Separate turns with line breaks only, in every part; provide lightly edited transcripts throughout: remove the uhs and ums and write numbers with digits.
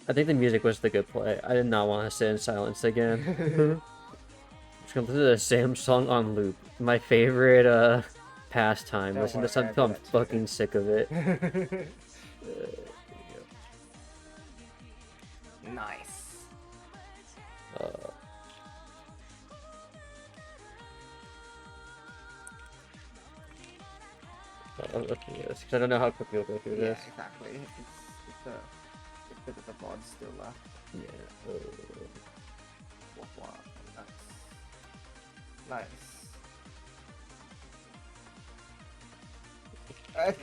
I think the music was the good play. I did not want to sit in silence again. Just gonna listen to the same song on loop. My favorite pastime.
Don't
Listen to
worry, I
something
do
till I'm
that too.
fucking sick of it.
Nice.
I'm looking at this because I don't know how quickly we'll go through
Yeah,
this.
exactly. It's a bit of the bod still left.
Yeah.
Wow, nice. Nice.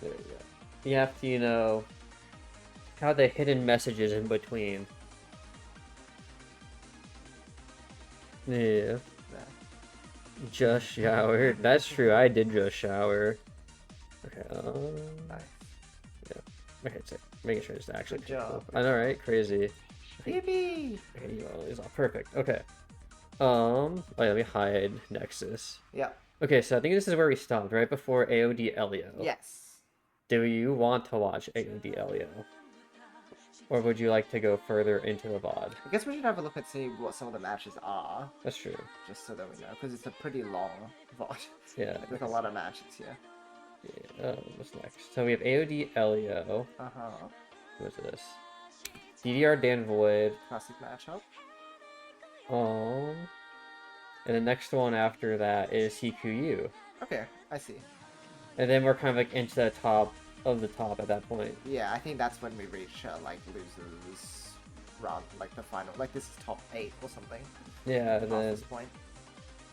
There we go. You have to, you know, how the hidden messages in between. Yeah. Just showered. That's true. I did just shower. Okay.
Nice.
Yeah. Okay. So making sure it's actually.
Good job.
I know, right? Crazy.
Yippee!
Okay, you all is all perfect. Okay. Oh yeah, let me hide Nexus.
Yeah.
Okay, so I think this is where we stopped, right before AOD Elio.
Yes.
Do you want to watch AOD Elio? Or would you like to go further into the VOD?
I guess we should have a look and see what some of the matches are.
That's true.
Just so that we know, because it's a pretty long VOD.
Yeah.
There's a lot of matches here.
Yeah. What's next? So we have AOD Elio.
Uh-huh.
What's this? DDR Dan Void.
Classic matchup.
And the next one after that is CQU.
Okay, I see.
And then we're kind of like into the top of the top at that point.
Yeah, I think that's when we reach like losers round, like the final. Like this is top 8 or something.
Yeah, and then
This point.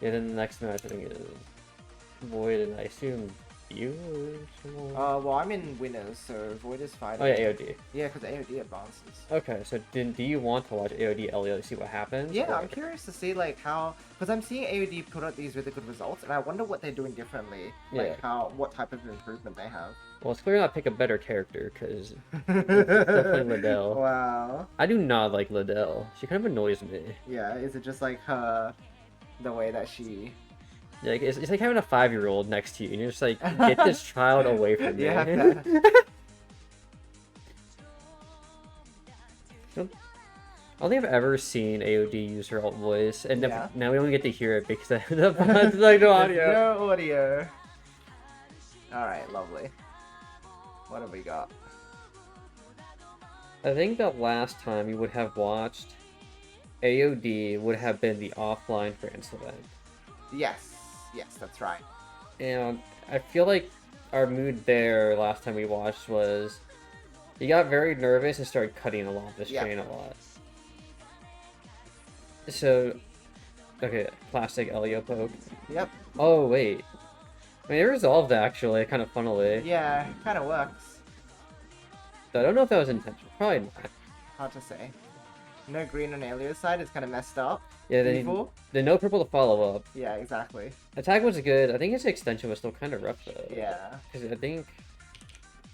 yeah, then the next match I think is Void and I assume you or someone.
Well, I'm in winners, so Void is fighting.
Oh yeah, AOD.
Yeah, because AOD advances.
Okay, so do you want to watch AOD Elio to see what happens?
Yeah,
or...
I'm curious to see like how, because I'm seeing AOD put out these really good results, and I wonder what they're doing differently. Like what type of improvement they have.
Well, it's clear not pick a better character because definitely Liddell.
Wow.
I do not like Liddell. She kind of annoys me.
Yeah, is it just like her, the way that she?
Yeah, like, it's like having a 5-year-old next to you, and you're just like, get this child away from me.
Yeah.
I don't think I've ever seen AOD use her alt voice, and now we don't get to hear it because the like no audio.
No audio. All right, lovely. What have we got?
I think the last time you would have watched AOD would have been the offline France event.
Yes, that's right.
And I feel like our mood there last time we watched was you got very nervous and started cutting along this chain a lot. So, okay, classic Elio poke.
Yep.
Oh, wait. I mean, it resolved actually, kind of funnily.
Yeah, kind of works.
I don't know if that was intentional. Probably not.
Hard to say. No green on Elio's side is kind of messed up.
Yeah, the no purple to follow up.
Yeah, exactly.
Attack was good. I think his extension was still kind of rough though.
Yeah.
Because I think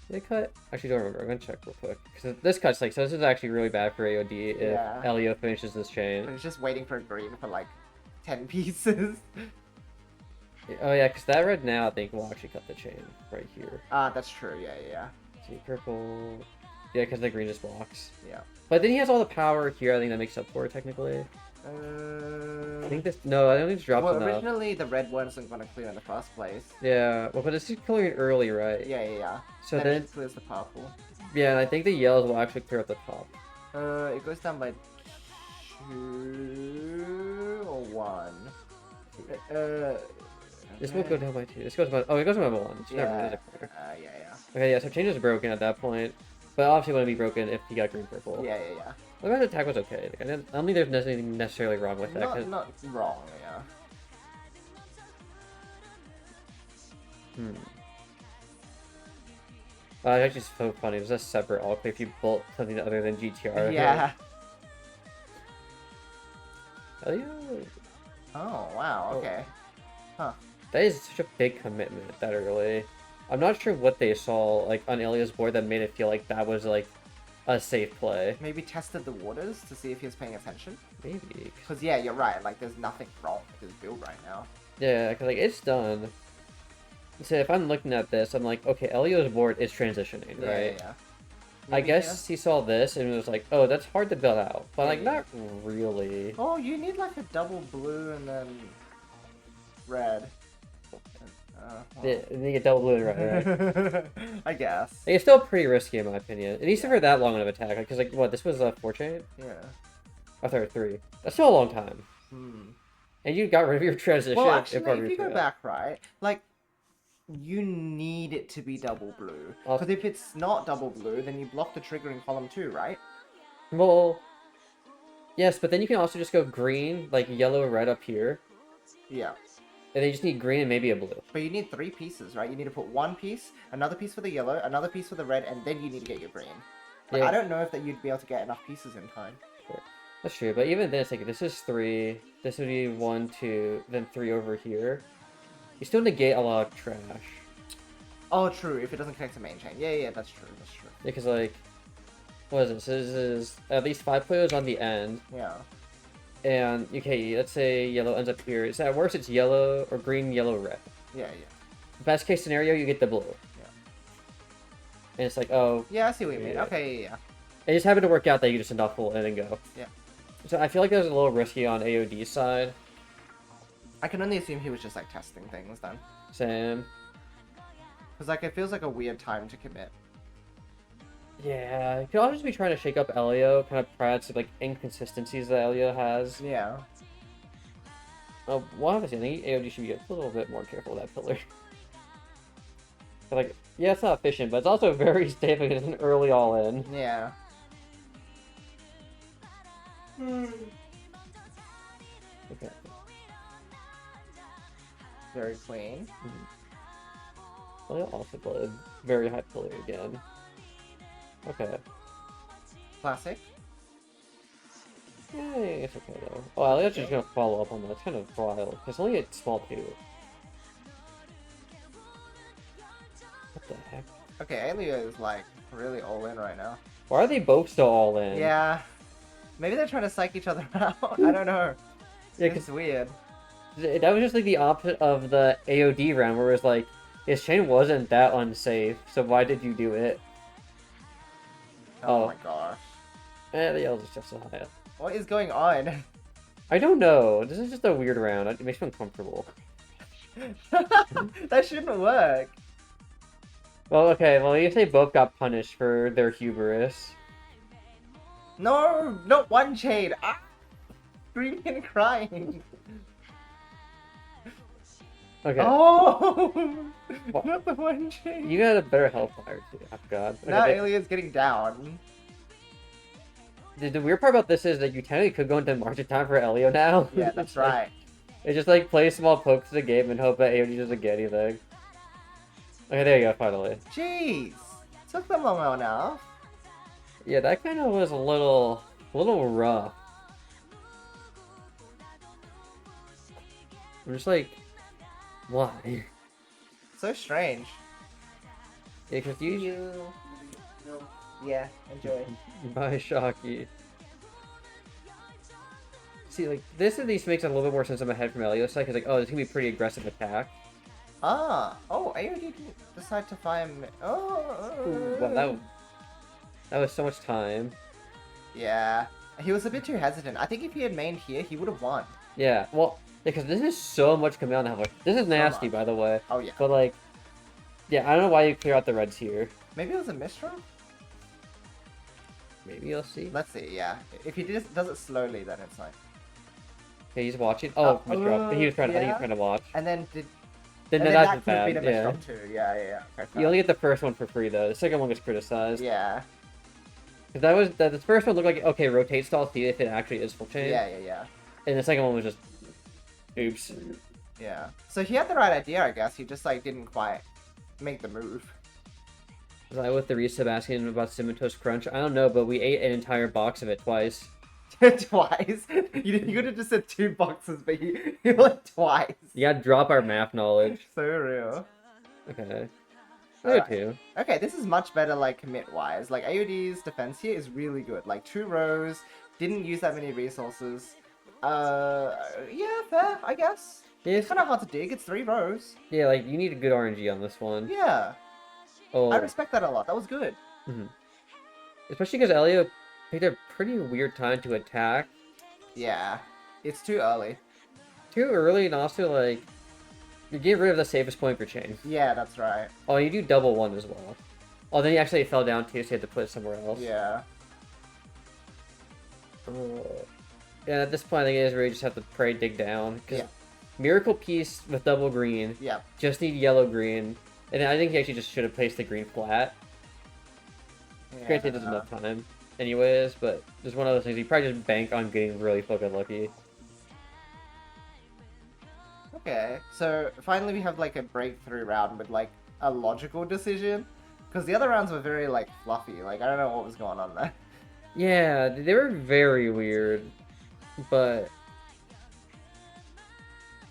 they cut. Actually, don't remember. I'm gonna check real quick. Because this cut's like, so this is actually really bad for AOD if Elio finishes this chain.
But it's just waiting for green for like 10 pieces.
Oh yeah, because that red now I think will actually cut the chain right here.
That's true. Yeah.
See, purple. Yeah, because the green just blocks.
Yeah.
But then he has all the power here. I think that makes up for it technically. I think this. No, I don't think it's dropped enough.
Originally the red wasn't going to clear in the first place.
Yeah, well, but it's clearing early, right?
Yeah.
So
then it clears the purple.
Yeah, and I think the yellows will actually clear up the top.
It goes down by 2 or 1.
This will go down by 2. This goes by. Oh, it goes by 1. It's never
Yeah.
Yeah. Okay, yeah. So change is broken at that point, but obviously wouldn't be broken if he got green purple.
Yeah.
The rest of the attack was okay. Like, I don't think there's anything necessarily wrong with that.
Not wrong, yeah.
It's actually so funny. There's a separate alt if you bolt something other than GTR.
Yeah.
Elio?
Oh, wow, okay. Huh.
That is such a big commitment that early. I'm not sure what they saw like on Elio's board that made it feel like that was like a safe play.
Maybe tested the waters to see if he was paying attention?
Maybe.
Because, yeah, you're right. Like, there's nothing wrong with his build right now.
Yeah, because like, it's done. So if I'm looking at this, I'm like, okay, Elio's board is transitioning, right?
Yeah.
I
Maybe
guess he saw this and was like, oh, that's hard to build out. But, like,
Yeah.
not really.
Oh, you need like a double blue and then red.
Yeah, and you get double blue and red, right?
I guess.
Like, it's still pretty risky, in my opinion. It needs to
Yeah.
for that long of attack. Because, like, what, this was a 4-chain?
Yeah.
I thought it was 3. That's still a long time.
Hmm.
And you got rid of your transition.
Well, actually,
part of
if
your
you go
turn.
back, right, like, you need it to be double blue.
I'll-
Because if it's not double blue, then you block the trigger in column 2, right?
Well, yes, but then you can also just go green, like yellow, red up here.
Yeah.
And then you just need green and maybe a blue.
But you need 3 pieces, right? You need to put 1 piece, another piece for the yellow, another piece for the red, and then you need to get your green. Like,
Yeah.
I don't know if that you'd be able to get enough pieces in time.
That's true, but even then, it's like, this is 3, this would be 1, 2, then 3 over here. You still negate a lot of trash.
Oh, true. If it doesn't connect to main chain. Yeah, that's true. That's true.
Because, like, what is this? This is at least 5 players on the end.
Yeah.
And, okay, let's say yellow ends up here. So at worst, it's yellow or green, yellow, red.
Yeah.
Best case scenario, you get the blue.
Yeah.
And it's like, oh,
Yeah, I see what you mean.
Yeah.
Okay, yeah.
it just happened to work out that you just end up full in and go.
Yeah.
So I feel like that was a little risky on AOD's side.
I can only assume he was just, like, testing things then.
Same.
Because, like, it feels like a weird time to commit.
Yeah, he could also just be trying to shake up Elio, kind of proud to like inconsistencies that Elio has.
Yeah.
One of us, I think AOD should be a little bit more careful with that pillar. But, like, yeah, it's not efficient, but it's also very safe because it's an early all-in.
Yeah.
Okay.
Very clean.
Elio also played very high pillar again. Okay.
Classic.
Yeah, it's okay though. Oh, Elio's just gonna follow up on that. It's kind of wild. It's only a small 2. What the heck?
Okay, Elio is, like, really all in right now.
Why are they both still all in?
Yeah. Maybe they're trying to psych each other out. I don't know.
Yeah,
It's weird.
that was just like the opposite of the AOD round, where it was like, his chain wasn't that unsafe, so why did you do it?
Oh,
Oh.
my gosh.
The yells is just so high up.
What is going on?
I don't know. This is just a weird round. It makes me uncomfortable.
That shouldn't work.
Well, okay. Well, if they both got punished for their hubris.
No, not one chain. Ah, screaming and crying.
Okay.
Oh,
What?
not the one chain.
You got a better health fire too. Oh, God. Okay,
Now Alien's getting down.
the weird part about this is that you technically could go into margin time for Elio now.
Yeah, that's
It's like-
right.
It's just like play small pokes to the game and hope that AOD doesn't get anything. Okay, there you go, finally.
Jeez, took them long enough.
Yeah, that kind of was a little rough. I'm just like, why?
So strange.
Yeah, because you
Yeah, enjoy.
buy Shocky. See, like, this at least makes a little bit more sense in my head from Elio's side, because, like, oh, this can be pretty aggressive attack.
Ah, oh, AOD didn't decide to fire me.
Ooh, wow,
Oh,
that was so much time.
yeah. He was a bit too hesitant. I think if he had mained here, he would have won.
Yeah, well, because this is so much command health. Like, this is nasty,
much.
by the way.
Oh yeah.
But, like, yeah, I don't know why you clear out the reds here.
Maybe it was a misthrow?
Maybe you'll see.
Let's see, yeah. If he does it slowly, then it's like...
Okay, he's watching. Oh, misdrop. He was trying. I think he
yeah.
was trying to watch.
And then did...
Then
and then
that's
that could have
bad.
been a
Yeah.
misdrop too. Yeah. Okay,
You only get the first one for free though. The second one gets criticized.
Yeah.
Because the first one looked like okay, rotate stall, see if it actually is full chain.
Yeah.
And the second one was just, oops.
Yeah. So he had the right idea, I guess. He just, like, didn't quite make the move.
Was I with the resub asking about Cinnamon Toast Crunch? I don't know, but we ate an entire box of it twice.
Twice? You could have just said 2 boxes, but you went twice.
You gotta drop our math knowledge.
So real.
Okay.
Alright.
Too.
Okay, this is much better, like, commit-wise. Like, AOD's defense here is really good. Like, 2 rows, didn't use that many resources. Yeah, fair, I guess.
Yeah,
It's kind of hard to dig. It's 3 rows.
yeah, like you need a good RNG on this one.
Yeah,
Oh,
I respect that a lot. That was good.
mhm. Especially because Elio picked a pretty weird time to attack.
Yeah, it's too early.
Too early, and also, like, you get rid of the safest point for chain.
Yeah, that's right.
Oh, you do double one as well. Oh, then he actually fell down too, so you had to put it somewhere else.
Yeah.
And at this point, I think it is where you just have to pray dig down. Because
Yeah.
Miracle Piece with double green.
Yeah.
Just need yellow green. And I think he actually just should have placed the green flat. Granted, it doesn't enough time anyways, but just one of those things. You probably just bank on getting really fucking lucky.
Okay, so finally we have like a breakthrough round with like a logical decision. Because the other rounds were very like fluffy. Like, I don't know what was going on there.
Yeah, they were very weird. But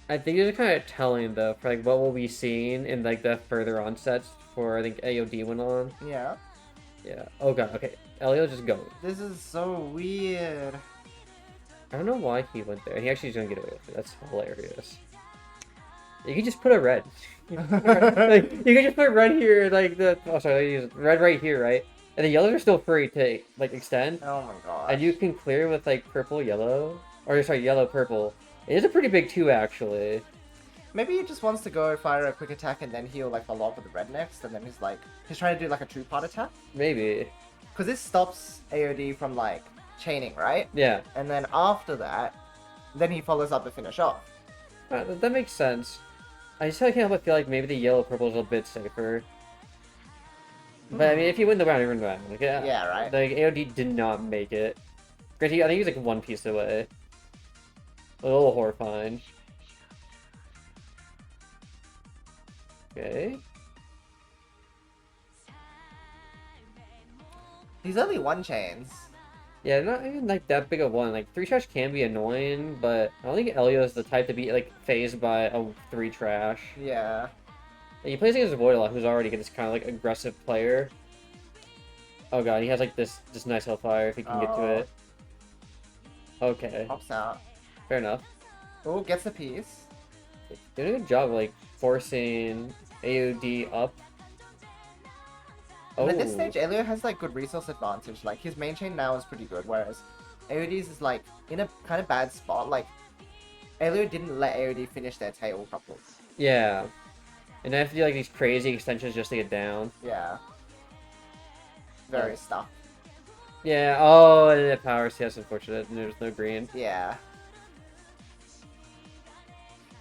I think it's kind of telling though for like what we'll be seeing in like the further on sets before I think AOD went on.
Yeah.
Yeah. Oh god. Okay. Elio just go.
This is so weird.
I don't know why he went there. He actually is gonna get away with it. That's hilarious. You could just put a red. Like, you could just put red here, like the. Oh, sorry. Red right here, right? And the yellows are still free to like extend.
Oh my god.
And you can clear with like purple, yellow, or sorry, yellow, purple. It is a pretty big 2 actually.
Maybe he just wants to go fire a quick attack and then he'll like follow up with the red next, and then he's trying to do like a 2-part attack.
Maybe.
Because this stops AOD from like chaining, right?
Yeah.
And then after that, then he follows up to finish off.
That makes sense. I just can't help but feel like maybe the yellow purple is a bit safer. But I mean, if you win the round, you win the round. Like,
Yeah, right.
Like AOD did not make it. Granted, I think he's like 1 piece away. A little horrifying. Okay.
He's only 1 chains.
Yeah, not even like that big of one. Like 3 trash can be annoying, but I don't think Elio is the type to be like phased by a 3 trash.
Yeah.
Like, he plays against Voidlock, who's already this kind of like aggressive player. Oh god, he has like this nice hellfire if he can get to it. Okay,
Pops out.
fair enough.
Oh, gets the piece.
Doing a good job like forcing AOD up.
And at this stage, Elio has like good resource advantage. Like his main chain now is pretty good, whereas AOD's is like in a kind of bad spot. Like Elio didn't let AOD finish their tail properly.
Yeah, and I have to do like these crazy extensions just to get down.
Yeah. Very stuck.
Yeah. Oh, and it powers. Yes, unfortunate. And there's no green.
Yeah.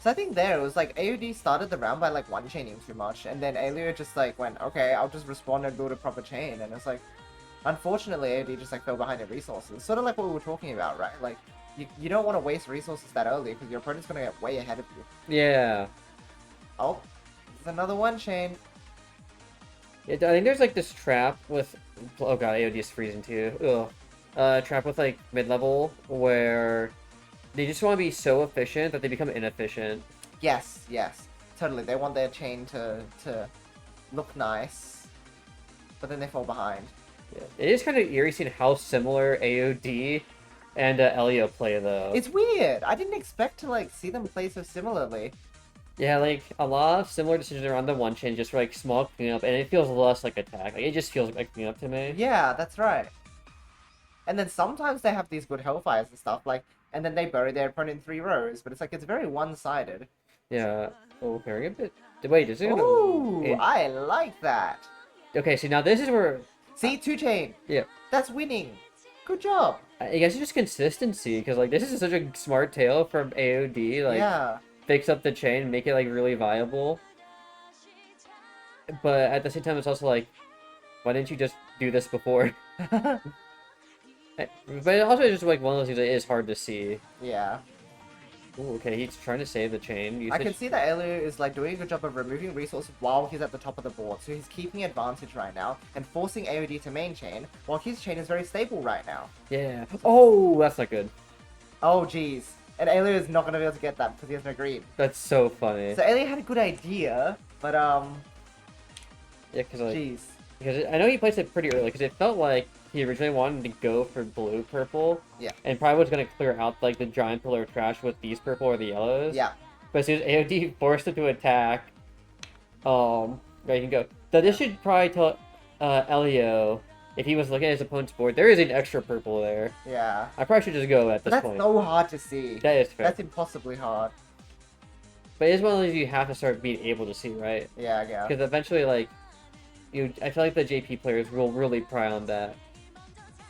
So I think there it was like AOD started the round by like 1 chaining too much, and then Elio just like went, okay, I'll just respond and build a proper chain, and it's like, unfortunately AOD just like fell behind in resources. Sort of like what we were talking about, right? Like, you don't want to waste resources that early because your opponent's gonna get way ahead of you.
Yeah.
Oh, there's another 1 chain.
I think there's like this trap with. Oh god, AOD is freezing too. Ugh. Trap with like mid-level where they just want to be so efficient that they become inefficient.
Yes, yes, totally. They want their chain to look nice, but then they fall behind.
Yeah. It is kind of eerie seeing how similar AOD and Elio play though.
It's weird. I didn't expect to like see them play so similarly.
Yeah, like a lot of similar decisions around the 1 chain, just for like small cleanup, and it feels less like attack. Like it just feels like cleanup to me.
Yeah, that's right. And then sometimes they have these good hellfires and stuff, like, and then they bury their opponent in 3 rows, but it's like it's very one-sided.
Yeah. Oh, very a bit. Wait, is it gonna?
Ooh, I like that.
Okay, see now this is where
See, 2 chain.
Yeah.
That's winning. Good job.
I guess it's just consistency, because like this is such a smart tail from AOD. Like,
Yeah.
fix up the chain, make it like really viable. But at the same time, it's also like, why didn't you just do this before? But also, it's just like one of those things that is hard to see.
Yeah.
Ooh, okay, he's trying to save the chain.
I can see that Elio is like doing a good job of removing resources while he's at the top of the board, so he's keeping advantage right now and forcing AOD to main chain, while his chain is very stable right now.
Yeah. Oh, that's not good.
Oh, jeez. And Elio is not going to be able to get that because he has no green.
That's so funny.
So Elio had a good idea, but
Yeah, because like,
jeez.
because I know he placed it pretty early, because it felt like he originally wanted to go for blue purple.
Yeah.
And probably was gonna clear out like the giant pillar of trash with these purple or the yellows.
Yeah.
But as soon as AOD forced him to attack, right, you can go. So this should probably tell Elio if he was looking at his opponent's board, there is an extra purple there.
Yeah.
I probably should just go at
But
this
that's
point.
so hard to see.
That is fair.
That's impossibly hard.
But it's one of those you have to start being able to see, right?
Yeah, I guess.
Because eventually, like, I feel like the JP players will really pry on that.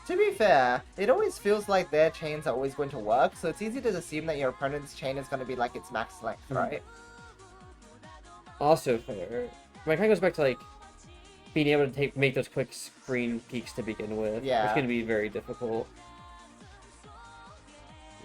To be fair, it always feels like their chains are always going to work, so it's easy to assume that your opponent's chain is going to be like its max length, right?
Also fair. But it kind of goes back to, like, being able to make those quick screen peeks to begin with.
Yeah.
It's going to be very difficult.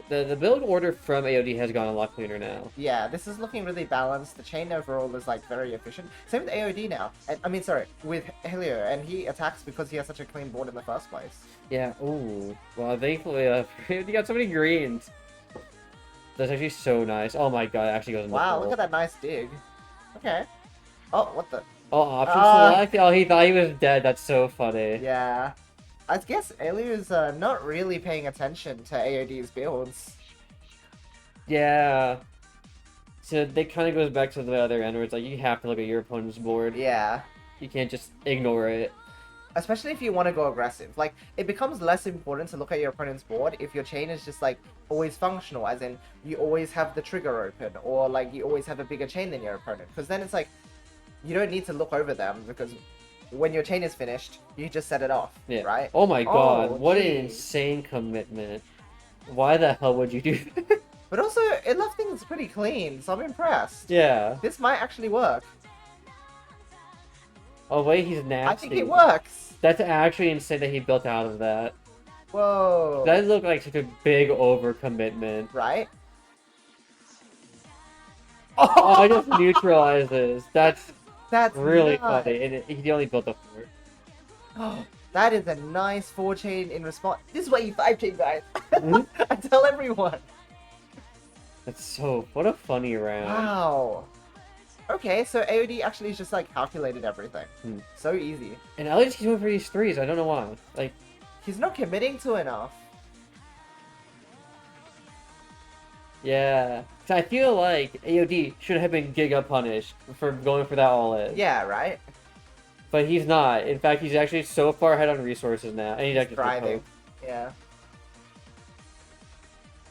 The build order from AOD has gone a lot cleaner now.
Yeah, this is looking really balanced. The chain overall is like very efficient. Same with AOD now. And, I mean, sorry, with Helio, and he attacks because he has such a clean board in the first place.
Yeah, ooh. Well, thankfully, you got so many greens. That's actually so nice. Oh my god, it actually goes in the
Wow,
hole.
look at that nice dig. Okay. Oh, what the?
Oh, option select? Oh, he thought he was dead. That's so funny.
Yeah. I guess Helio's not really paying attention to AOD's builds.
Yeah. So that kind of goes back to the other end where it's like you have to look at your opponent's board.
Yeah.
You can't just ignore it.
Especially if you want to go aggressive. Like, it becomes less important to look at your opponent's board if your chain is just, like, always functional. As in, you always have the trigger open. Or, like, you always have a bigger chain than your opponent. Because then it's like, you don't need to look over them. Because when your chain is finished, you just set it off.
Yeah.
Right?
Oh my god,
Oh,
what an
geez.
insane commitment. Why the hell would you do that?
But also, it left things pretty clean. So I'm impressed.
Yeah.
This might actually work.
Oh wait, he's nasty.
I think it works.
That's actually insane that he built out of that.
Whoa.
That looked like such a big overcommitment.
Right?
Oh, I just neutralizes. That's
That's
really
nuts.
funny. And he only built a 4.
Oh, that is a nice 4-chain in response. This is why you 5-chain, guys.
Mhm.
I tell everyone.
That's so... What a funny round.
Wow. Okay, so AOD actually just like calculated everything.
Hmm.
So easy.
And Ellie just keeps going for these 3s. I don't know why. Like,
He's not committing to enough.
yeah. So I feel like AOD should have been Giga punished for going for that all-in.
Yeah, right?
But he's not. In fact, he's actually so far ahead on resources now. And he's actually
Thriving. Yeah.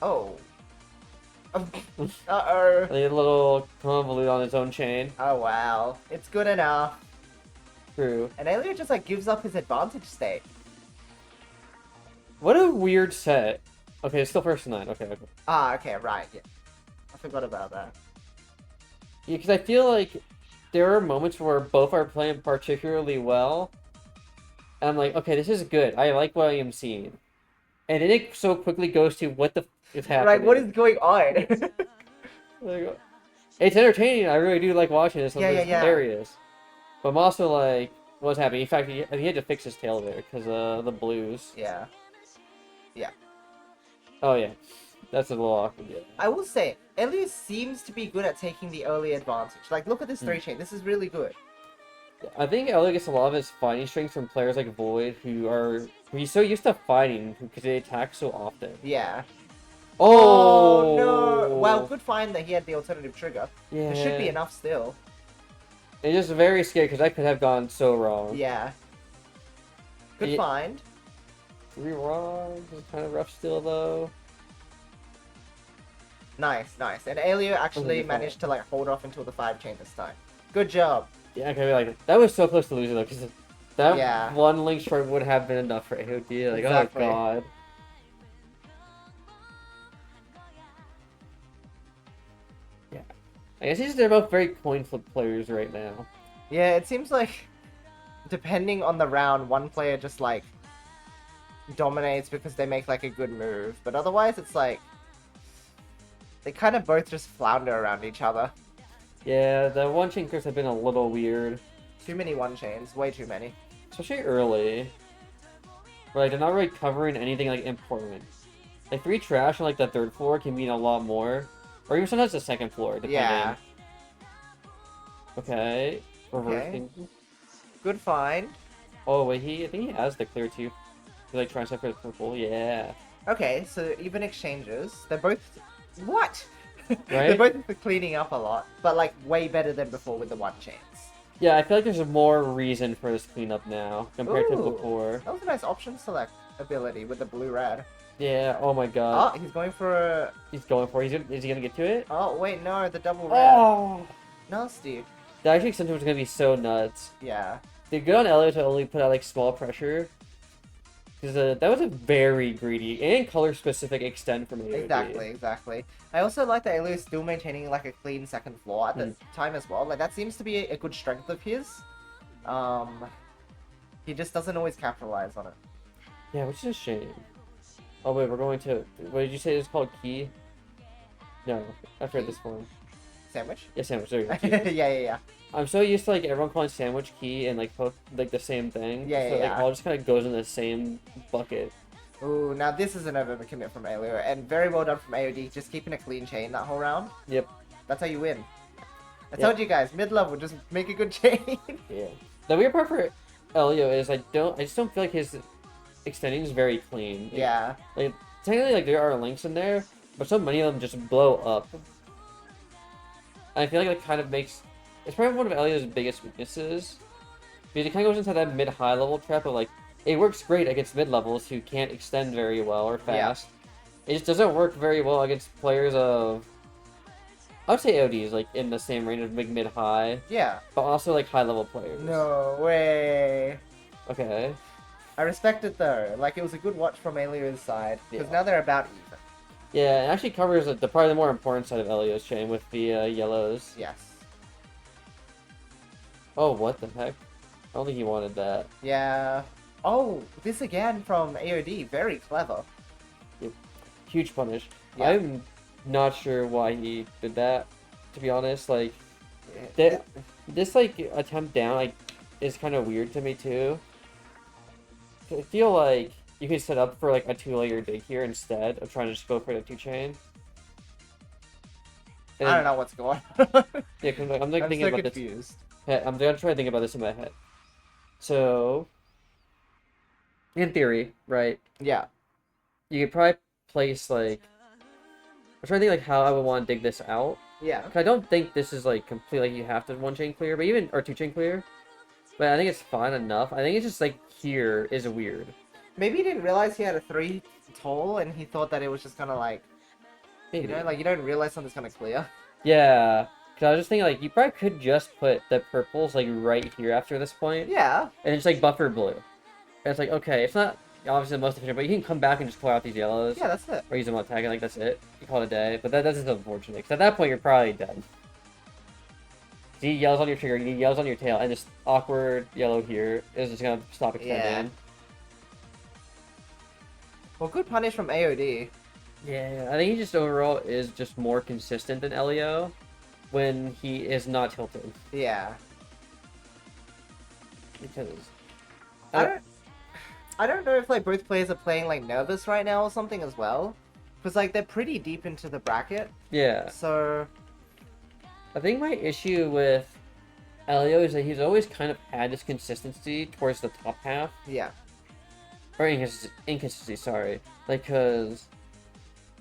Oh. Uh-oh.
a little convolute on his own chain.
Oh, wow. It's good enough.
True.
And Elio just like gives up his advantage state.
What a weird set. Okay, it's still first to 9. Okay.
Ah, okay, right. Yeah. I forgot about that.
Yeah, because I feel like there are moments where both are playing particularly well. And I'm like, okay, this is good. I like what I am seeing. And then it so quickly goes to what the f is happening.
Right, what is going on?
Like, it's entertaining. I really do like watching this.
Yeah,
It's
yeah.
hilarious. But I'm also like, what's happening? In fact, he had to fix his tail there because the blues.
Yeah.
Oh yeah, that's a little awkward. Yeah.
I will say, Elio seems to be good at taking the early advantage. Like, look at this 3-chain. This is really good.
I think Elliot gets a lot of his fighting strength from players like Void, who he's so used to fighting because they attack so often.
Yeah.
Oh,
no! Well, good find that he had the alternative trigger.
Yeah.
There should be enough still.
It's just very scary because that could have gone so wrong.
Yeah. Good
Yeah.
find.
3 wrong. It's kind of rough still though.
Nice, nice. And Elio actually
Wonderful.
managed to like hold off until the 5-chain this time. Good job.
Yeah, okay, like that was so close to losing though, because that
Yeah.
one link short would have been enough for AOD. Like,
Exactly.
oh god. Yeah, I guess they're both very coin flip players right now.
Yeah, it seems like depending on the round, one player just like dominates because they make like a good move, but otherwise it's like they kind of both just flounder around each other.
Yeah, the one chain curves have been a little weird,
Too many 1-chains, way too many.
especially early. Where, like, they're not really covering anything like important. Like 3 trash on like the 3rd floor can mean a lot more, or even sometimes the 2nd floor, depending.
Yeah.
Okay. Reversing.
Good find.
Oh wait, I think he has the clear too. He's like trying to separate purple. Yeah.
Okay, so even exchanges. They're both... What?
Right?
They're both cleaning up a lot, but like way better than before with the 1-chains.
Yeah, I feel like there's more reason for this cleanup now compared to
Ooh,
before.
that was a nice option select ability with the blue red.
Yeah. Oh my
Oh,
god.
he's going for a.
He's going for. Is he gonna get to it?
Oh wait, no, the double red.
Oh.
Nasty.
That actually extension was gonna be so nuts.
Yeah.
They're good on Elliot to only put out like small pressure. Because that was a very greedy and color specific extend from AOD.
Exactly. I also like that Elio is still maintaining like a clean second floor at the
Mm.
time as well. Like that seems to be a good strength of his. He just doesn't always capitalize on it.
Yeah, which is a shame. Oh wait, we're going to. What did you say it's called? Key? No, I've heard this one.
Sandwich?
Yeah, sandwich. There you go.
yeah,
Key.
yeah.
I'm so used to like everyone calling sandwich key and like like the same thing.
Yeah,
so
yeah,
like
yeah.
all just kind of goes in the same bucket.
Ooh, now this is an overcommit from Elio, and very well done from AOD, just keeping a clean chain that whole round.
Yep.
That's how you win. I
Yep.
told you guys, mid-level, just make a good chain.
Yeah. The weird part for Elio is I just don't feel like his extending is very clean.
Yeah.
Like technically like there are links in there, but so many of them just blow up. And I feel like it kind of makes it's probably one of Elio's biggest weaknesses. Because it kind of goes into that mid-high level trap of like it works great against mid-levels who can't extend very well or fast. It just doesn't work very well against players of I would say OD is like in the same range of mid-high,
Yeah.
but also like high-level players.
No way.
Okay.
I respect it though. Like it was a good watch from Elio's side because
Yeah.
now they're about even.
Yeah, it actually covers the probably the more important side of Elio's chain with the yellows.
Yes.
Oh, what the heck? I don't think he wanted that.
Yeah. Oh, this again from AOD. Very clever.
Huge punish.
Yeah.
I'm not sure why he did that, to be honest. Like, this like attempt down like is kind of weird to me too. I feel like you could set up for like a 2-layer dig here instead of trying to just go for the 2-chain.
I don't know what's going on.
Yeah, cause I'm like
I'm
thinking
so
about
confused.
this. I'm gonna try to think about this in my head. So, in theory, right?
Yeah.
You could probably place like. I'm trying to think like how I would want to dig this out.
Yeah.
'Cause I don't think this is like completely like you have to 1-chain clear, but even or 2-chain clear. But I think it's fine enough. I think it's just like here is weird.
Maybe he didn't realize he had a 3 tall and he thought that it was just gonna like,
Maybe.
you know, like you don't realize something's gonna clear.
Yeah. Cause I was just thinking like you probably could just put the purples like right here after this point,
Yeah.
and just like buffer blue. And it's like okay, it's not obviously the most efficient, but you can come back and just clear out these yellows.
Yeah, that's it.
Or use them on tag, and like that's it. You call it a day. But that's just unfortunate. Because at that point, you're probably dead. You need yellows on your trigger, you need yellows on your tail, and this awkward yellow here is just gonna stop extending.
Well, good punish from AOD.
Yeah, I think he just overall is just more consistent than Elio when he is not tilted.
Yeah.
Because
I don't know if like both players are playing like nervous right now or something as well, because like they're pretty deep into the bracket.
yeah,
So
I think my issue with Elio is that he's always kind of had this consistency towards the top half.
yeah,
Or inconsistency, sorry. Like, cause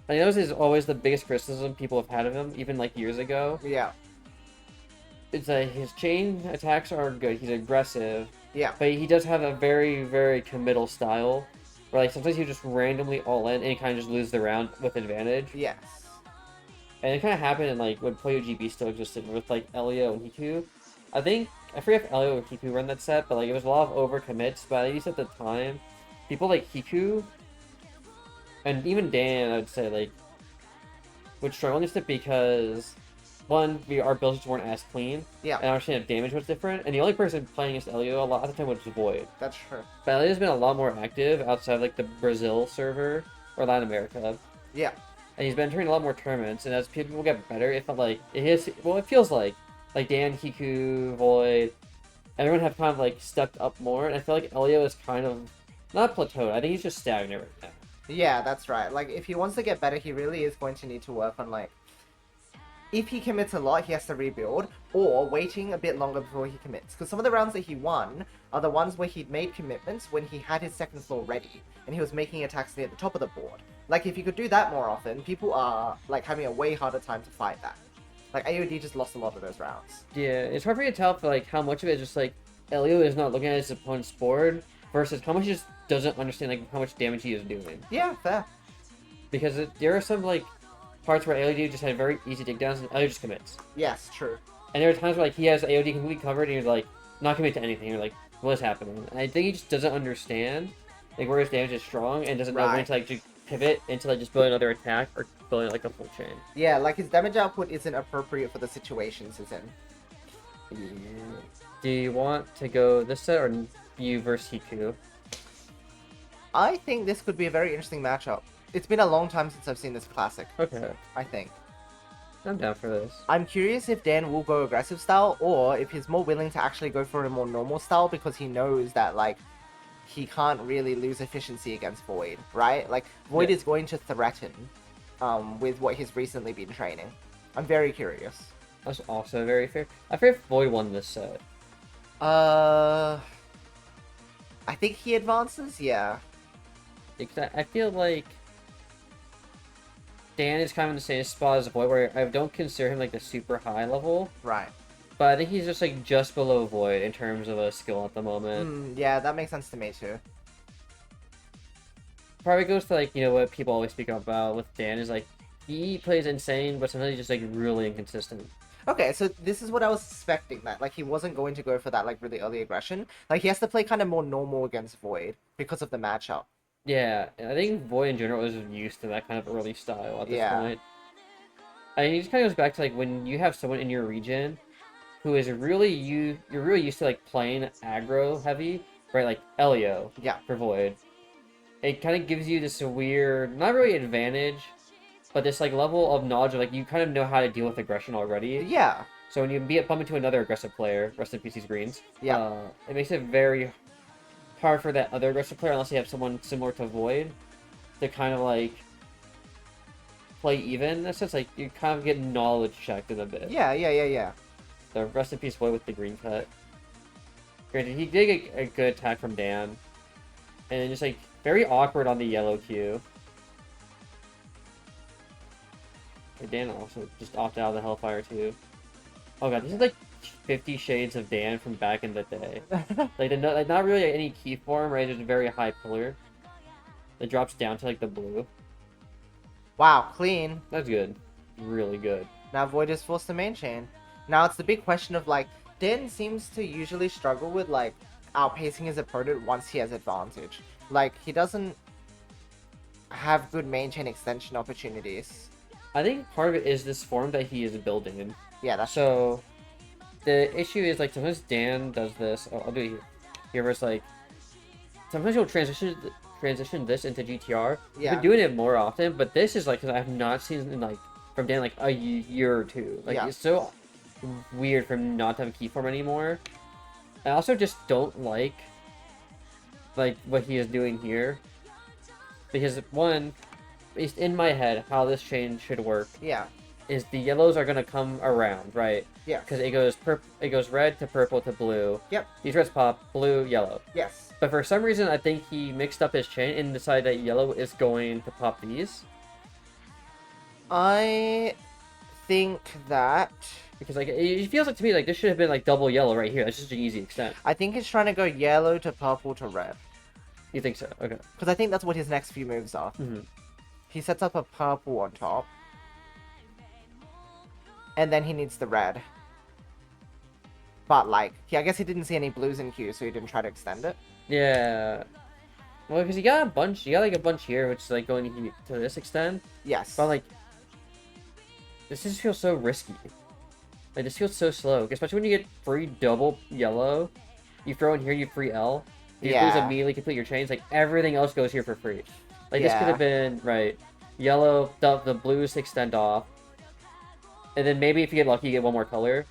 I know this is always the biggest criticism people have had of him, even like years ago.
yeah,
It's that his chain attacks are good. He's aggressive,
yeah,
but he does have a very, very committal style. Where like sometimes he just randomly all in and he kind of just lose the round with advantage.
yes,
And it kind of happened in like when Puyo GB still existed with like Elio and Hiku. I forget if Elio or Hiku run that set, but like it was a lot of overcommits. But at least at the time, people like Hiku and even Dan, I would say like would struggle against it because one, our builds just weren't as clean,
yeah.
and our understanding of damage was different. And the only person playing against Elio a lot of the time was Void.
That's true.
But Elio's been a lot more active outside like the Brazil server or Latin America.
Yeah,
And he's been entering a lot more tournaments, and as people get better, it felt like it feels like Dan, Hiku, Void, everyone have kind of like stepped up more, and I feel like Elio is kind of not plateaued. I think he's just stagnant right now.
yeah, that's right. Like if he wants to get better, he really is going to need to work on like. If he commits a lot, he has to rebuild, or waiting a bit longer before he commits. Because some of the rounds that he won are the ones where he'd made commitments when he had his second floor ready, and he was making attacks near the top of the board. Like, if he could do that more often, people are, like, having a way harder time to fight that. Like AOD just lost a lot of those rounds.
Yeah, it's hard for me to tell for like how much of it is just like Elio is not looking at his opponent's board versus how much he just doesn't understand like how much damage he is doing.
Yeah, fair.
Because there are some like parts where AOD just had very easy takedowns and Elio just commits.
Yes, true.
And there are times where like he has AOD completely covered and he's like not commit to anything. You're like, what is happening? And I think he just doesn't understand like where his damage is strong and doesn't know when to like just pivot into like just building another attack or building like a full chain.
Yeah, like his damage output isn't appropriate for the situations he's in.
Yeah. Do you want to go this set or you versus Hiku?
I think this could be a very interesting matchup. It's been a long time since I've seen this classic.
Okay,
I think.
I'm down for this.
I'm curious if Dan will go aggressive style or if he's more willing to actually go for a more normal style because he knows that like he can't really lose efficiency against Void, right? Like Void is going to threaten with what he's recently been training. I'm very curious.
That's also very fair. I forget if Void won this set.
I think he advances, yeah.
Because I feel like Dan is kind of in the same spot as Void, where I don't consider him like the super high level.
Right.
But I think he's just like just below Void in terms of a skill at the moment.
Yeah, that makes sense to me too.
Probably goes to like, you know, what people always speak about with Dan is like he plays insane, but sometimes he's just like really inconsistent.
Okay, so this is what I was suspecting, that like he wasn't going to go for that like really early aggression. Like he has to play kind of more normal against Void because of the matchup.
Yeah, and I think Void in general is used to that kind of early style at this point. I mean, it just kind of goes back to like when you have someone in your region who is really you're really used to like playing aggro heavy, right? Like Elio, for Void. It kind of gives you this weird, not really advantage, but this like level of knowledge of like you kind of know how to deal with aggression already.
Yeah.
So when you bump into another aggressive player, rest in PC's Greens, it makes it very hard for that other aggressive player, unless you have someone similar to Void, to kind of like play even. In a sense, like you kind of get knowledge checked in a bit.
Yeah.
The rest in peace Void with the green cut. Granted, he did get a good attack from Dan, and then just like very awkward on the yellow Q. Okay, Dan also just opted out of the Hellfire too. Oh god, this is like 50 Shades of Dan from back in the day. like not really any key form, right? There's a very high pillar that drops down to like the blue.
Wow, clean.
That's good. Really good.
Now Void is forced to main chain. Now it's the big question of like, Dan seems to usually struggle with like outpacing his opponent once he has advantage. Like he doesn't have good main chain extension opportunities.
I think part of it is this form that he is building.
Yeah, that's
so. The issue is like sometimes Dan does this. Oh, I'll do it here. Here versus like sometimes you'll transition this into GTR.
Yeah.
I've been doing it more often, but this is like because I have not seen in like from Dan like a year or two. Like it's so weird for him not to have a key form anymore. I also just don't like what he is doing here because one, at least in my head, how this chain should work.
Yeah.
Is the yellows are gonna come around, right?
Yeah.
Because it goes red to purple to blue.
Yep.
These reds pop blue, yellow.
Yes.
But for some reason, I think he mixed up his chain and decided that yellow is going to pop these.
I think that
because like it feels like to me like this should have been like double yellow right here. That's just an easy extent.
I think he's trying to go yellow to purple to red.
You think so? Okay.
Because I think that's what his next few moves are. He sets up a purple on top. And then he needs the red. But, like, I guess he didn't see any blues in queue, so he didn't try to extend it.
Yeah. Well, because you got a bunch here, which is, like, going to this extent.
Yes.
But, like, this just feels so risky. Like, this feels so slow. Especially when you get free double yellow. You throw in here, you free L. You blues immediately complete your chains. Like, everything else goes here for free. Like, this could have been, right, yellow, the blues extend off. And then maybe if you get lucky, you get one more color.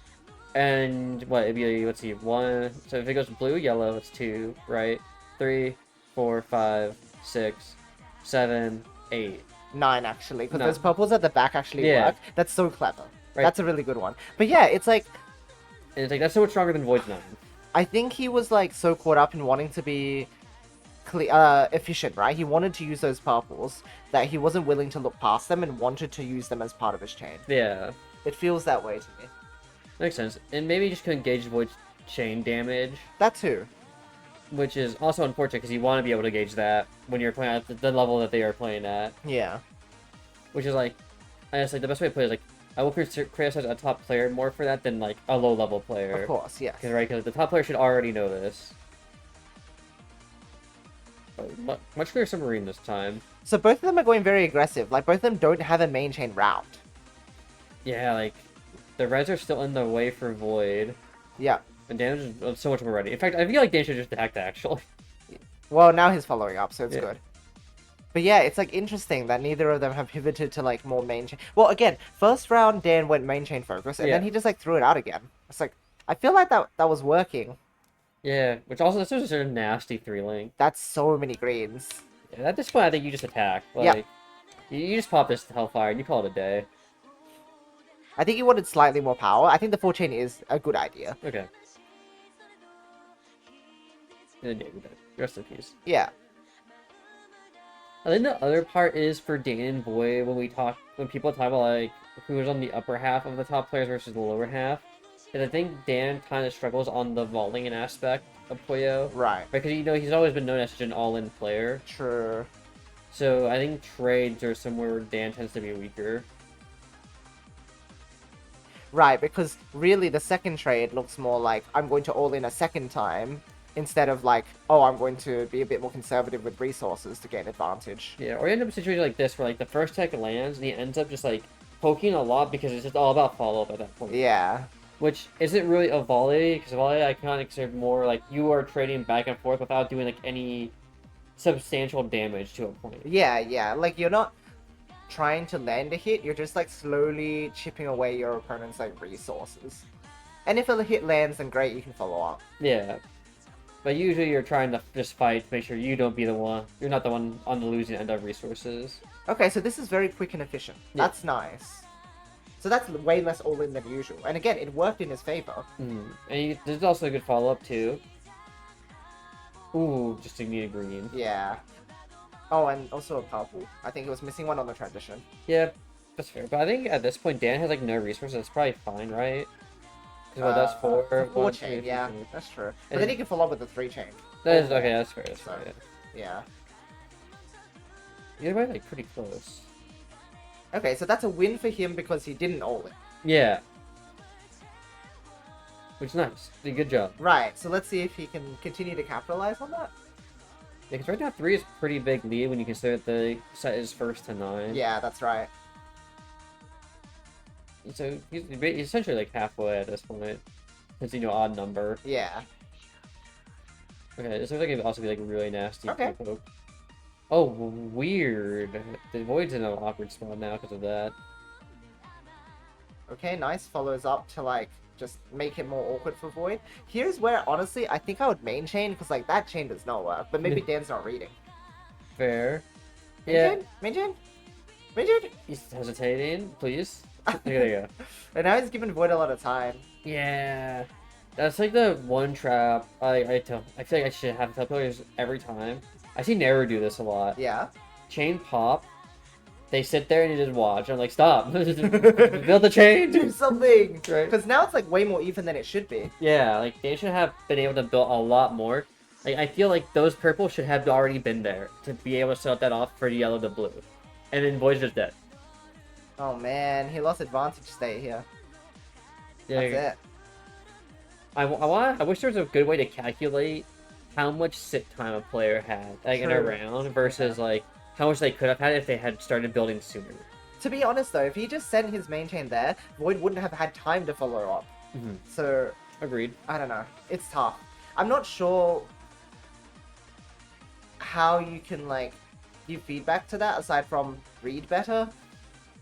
And what, it'd be, let's see, 1. So if it goes blue, yellow, it's 2, right? 3, 4, 5, 6, 7, 8.
9, actually. Because those purples at the back actually work. That's so clever. Right. That's a really good one. But yeah, it's like...
And it's like, that's so much stronger than Void's 9.
I think he was, like, so caught up in wanting to be efficient, right? He wanted to use those purples that he wasn't willing to look past them and wanted to use them as part of his chain.
Yeah.
It feels that way to me.
Makes sense. And maybe you just couldn't gauge Void's chain damage,
That too.
which is also unfortunate because you want to be able to gauge that when you're playing at the level that they are playing at.
Yeah.
Which is like, I guess like the best way to play is like, I will criticize a top player more for that than like a low level player.
Of course, yes.
Because the top player should already know this. Oh, much clearer submarine this time.
So both of them are going very aggressive. Like, both of them don't have a main chain route.
Yeah, like, the reds are still in the way for Void.
Yeah.
And Dan is so much more ready. In fact, I feel like Dan should just attack actually.
Well, now he's following up, so it's
Yeah.
good. But yeah, it's like interesting that neither of them have pivoted to like more main chain. Well, again, first round Dan went main chain focus, and
Yeah.
then he just like threw it out again. It's like I feel like that was working.
Yeah, which also this was a sort of nasty 3-link.
That's so many greens.
Yeah, at this point, I think you just attack. Like,
Yeah.
you just pop this Hellfire and you call it a day.
I think he wanted slightly more power. I think the 4 chain is a good idea.
Okay. And then yeah, rest in peace.
Yeah.
I think the other part is for Dan and Void when people talk about like who's on the upper half of the top players versus the lower half. And I think Dan kind of struggles on the volleying aspect of Puyo.
Right.
Because he's always been known as such an all-in player.
True.
So I think trades are somewhere where Dan tends to be weaker.
Right, because really the second trade looks more like I'm going to all in a second time instead of like, oh, I'm going to be a bit more conservative with resources to gain advantage.
Yeah, or you end up in a situation like this where like the first tech lands and he ends up just like poking a lot because it's just all about follow-up at that point.
Yeah.
Which isn't really a volley, because volley I kind of consider more like you are trading back and forth without doing like any substantial damage to a point.
Yeah, yeah. Like you're not trying to land a hit, you're just like slowly chipping away your opponent's like resources. And if a hit lands, then great, you can follow up.
Yeah. But usually you're trying to just fight to make sure you don't be the one, you're not the one on the losing end of resources.
Okay, so this is very quick and efficient.
Yeah.
That's nice. So that's way less all-in than usual. And again, it worked in his favor.
And there's also a good follow-up too. Ooh, just a need a green.
Yeah. Oh, and also a purple. I think it was missing one on the transition.
Yeah, that's fair. But I think at this point Dan has like no resources. It's probably fine, right? Because that's 4.
The 4
1,
chain,
2,
yeah,
3.
that's true. But
And-
then he can follow up with the 3 chain.
That is okay. That's fair. That's
So-
fair. Yeah.
Yeah.
Either way, like pretty close.
Okay, so that's a win for him because he didn't all-in.
Yeah. Which is nice. Did a good job.
Right, so let's see if he can continue to capitalize on that.
Yeah, because right now 3 is a pretty big lead when you consider that the set is first to 9.
Yeah, that's right.
So he's essentially like halfway at this point. Since odd number.
Yeah.
Okay, this looks like it would also be like really nasty.
Okay.
Poke. Oh, weird. The Void's in an awkward spot now because of that.
Okay, nice. Follows up to, like, just make it more awkward for Void. Here's where, honestly, I think I would main chain, because, like, that chain does not work. But maybe Dan's not reading.
Fair.
Main
Yeah.
chain? Main chain? Main chain?
He's hesitating, please. There you go.
And now he's giving Void a lot of time.
Yeah. That's like the one trap I feel like I should have tell players every time. I see Naru do this a lot.
Yeah.
Chain pop. They sit there and you just watch. I'm like, stop. Build the chain.
Do something!
Right.
Because now it's, like, way more even than it should be.
Yeah, like they should have been able to build a lot more. Like I feel like those purple should have already been there to be able to set that off for yellow to blue. And then Void's just dead.
Oh, man. He lost advantage state here.
Yeah,
That's it.
I wish there was a good way to calculate how much sit time a player had like in a
True.
round versus like how much they could have had if they had started building sooner.
To be honest, though, if he just sent his main chain there, Void wouldn't have had time to follow up.
Mhm.
So,
Agreed.
I don't know. It's tough. I'm not sure how you can, like, give feedback to that aside from read better.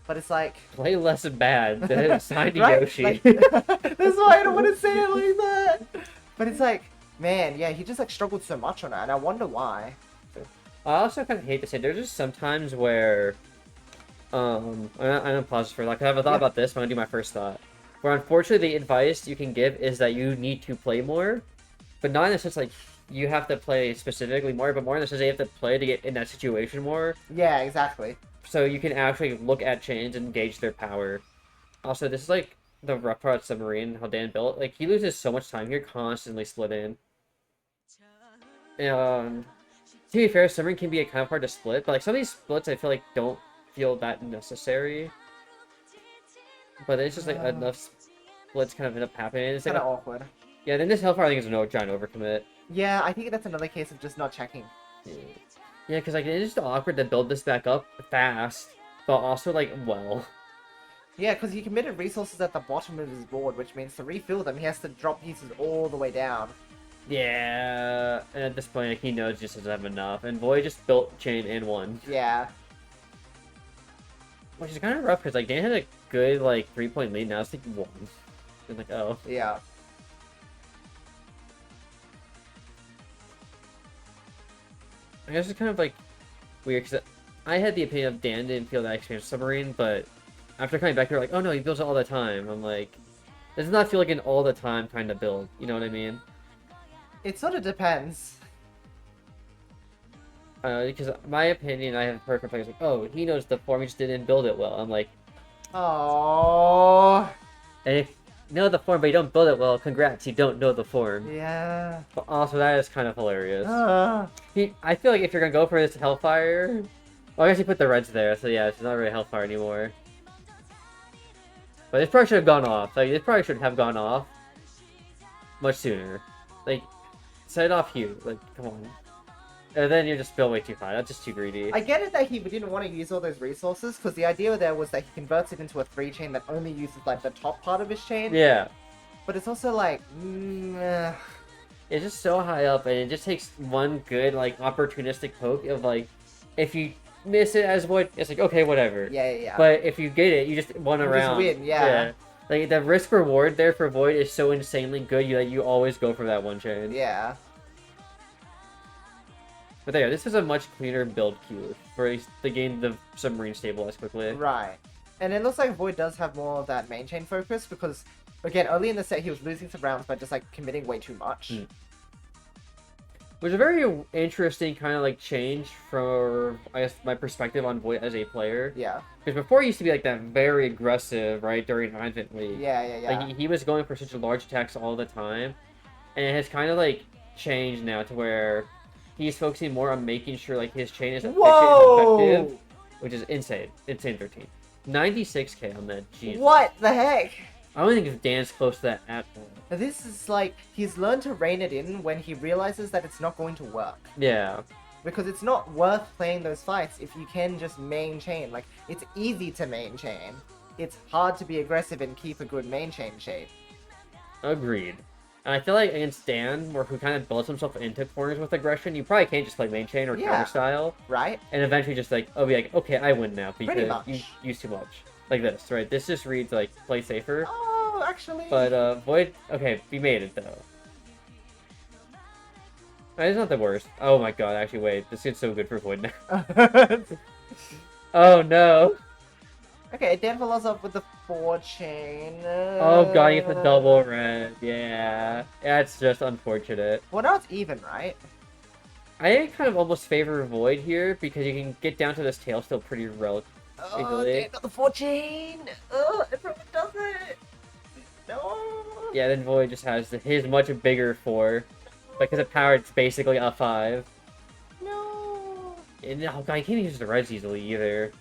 But it's like...
Play less bad. Sign to
Right?
Yoshi.
Like, that's why I don't want to say it like that. But it's like, man, yeah, he just, like, struggled so much on it, and I wonder why.
I also kind of hate to say there's just sometimes where I'm gonna pause for like I have a thought
Yeah.
about this when I do my first thought. Where unfortunately the advice you can give is that you need to play more, but not in the sense like you have to play specifically more, but more in the sense that you have to play to get in that situation more,
Yeah, exactly.
so you can actually look at chains and gauge their power. Also, this is like the rough part of Submarine, how Dan built. Like, he loses so much time here constantly splitting. And to be fair, Submarine can be a kind of hard to split, but like some of these splits I feel like don't feel that necessary. But it's just like enough splits kind of end up happening. It's like
Kind of awkward.
yeah, then this Hellfire I think is a giant overcommit.
Yeah, I think that's another case of just not checking.
Yeah, because like it's just awkward to build this back up fast, but also like well.
Yeah, because he committed resources at the bottom of his board, which means to refill them, he has to drop pieces all the way down.
Yeah, and at this point like, he knows he just doesn't have enough, and Void just built chain and won.
Yeah.
Which is kind of rough because like Dan had a good like 3-point lead. Now it's like 1. And like oh
Yeah.
I guess it's kind of like weird because I had the opinion of Dan didn't feel that experience Submarine, but after coming back here, like, oh no, he builds it all the time. I'm like, this does not feel like an all the time kind of build. You know what I mean?
It sort of depends.
Because my opinion, I have heard from players like, oh, he knows the form, he just didn't build it well. I'm like,
Oh.
and if you know the form, but you don't build it well, congrats, you don't know the form.
Yeah.
But also, that is kind of hilarious. I feel like if you're gonna go for this Hellfire, well, I guess you put the reds there, so yeah, it's not really Hellfire anymore. But this probably should have gone off. Like, this probably should have gone off much sooner. Like, set it off here. Like, come on. And then you just build way too high. That's just too greedy.
I get it that he didn't want to use all those resources, because the idea there was that he converts it into a 3-chain that only uses, like, the top part of his chain.
Yeah.
But it's also like,
It's just so high up, and it just takes one good, like, opportunistic poke of, like, if you miss it as Void, it's like, okay, whatever.
Yeah.
But if you get it, you just won a round.
Just win, yeah.
Like, the risk reward there for Void is so insanely good that you always go for that one chain.
Yeah.
But there, this is a much cleaner build queue for the game the Submarine stabilized quickly.
Right. And it looks like Void does have more of that main chain focus, because, again, early in the set he was losing some rounds by just, like, committing way too much.
Which is a very interesting kind of, like, change from, I guess, my perspective on Void as a player.
Yeah.
Because before he used to be, like, that very aggressive, right, during Advent League.
Yeah.
Like, he was going for such large attacks all the time. And it has kind of, like, changed now to where he's focusing more on making sure, like, his chain is efficient and effective. Which is insane. Insane 13. 96k on that. Jesus.
What the heck?
I don't think Dan's close to that at all.
This is like, he's learned to rein it in when he realizes that it's not going to work.
Yeah.
Because it's not worth playing those fights if you can just main chain. Like, it's easy to main chain. It's hard to be aggressive and keep a good main chain shape.
Agreed. And I feel like against Dan, who kind of builds himself into corners with aggression, you probably can't just play main chain or counter style.
Right?
And eventually just like, oh, be like, okay, I win now because you
much.
use too much. Like this, right? This just reads like, play safer.
Oh, actually.
But, Void, okay, we made it though. It's not the worst. Oh my god, actually, wait. This is so good for Void now. Oh no.
Okay, Dan follows up with the 4-chain.
Oh god, you have the double red. Yeah. That's just unfortunate.
Well, now it's even, right?
I kind of almost favor Void here because you can get down to this tail still pretty relatively.
Oh, Dan got the 4-chain! Oh, everyone does it! No!
Yeah, then Void just has his much bigger 4. Because of power, it's basically a 5.
No!
And, oh god, you can't use the reds easily either.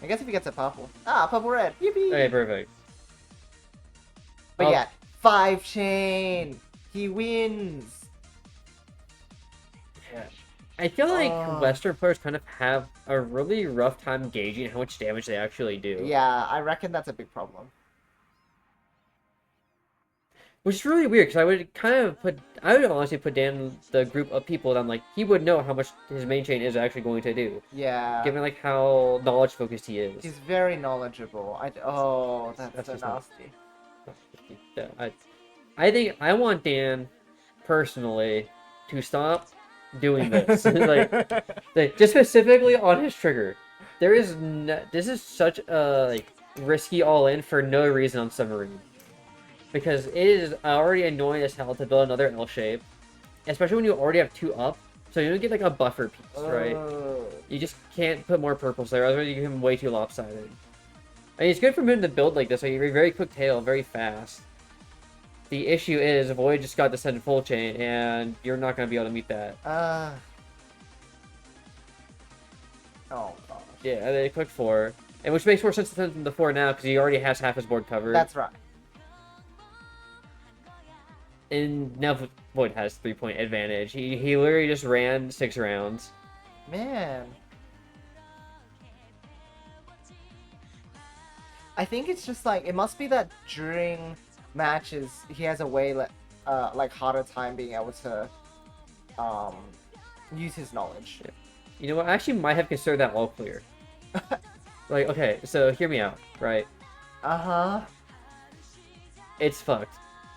I guess if he gets a purple. Ah, purple-red! Yippee!
Okay, perfect.
But yeah, 5-chain! He wins!
Yeah. I feel like Western players kind of have a really rough time gauging how much damage they actually do.
Yeah, I reckon that's a big problem.
Which is really weird, because I would honestly put Dan in the group of people that I'm like, he would know how much his main chain is actually going to do.
Yeah.
Given, like, how knowledge-focused he is.
He's very knowledgeable. Oh, that's so nasty.
I think, I want Dan, personally, to stop doing this. Just specifically on his trigger. This is such a, like, risky all-in for no reason on Submarine. Because it is already annoying as hell to build another L shape. Especially when you already have 2 up. So you don't get like a buffer piece, right? You just can't put more purples there, otherwise you become way too lopsided. I mean, it's good for him to build like this. Like, you're very quick tail, very fast. The issue is Void just got descended full chain, and you're not going to be able to meet that.
Oh, gosh.
Yeah, and then quick 4. And which makes more sense than the 4 now, because he already has half his board covered.
That's right.
And now Void has 3-point advantage. He literally just ran 6 rounds.
Man. I think it's just like, it must be that during matches, he has a way, like, harder time being able to, use his knowledge.
Yeah. You know what? I actually might have considered that all clear. Like, okay, so hear me out, right?
Uh-huh.
It's fucked.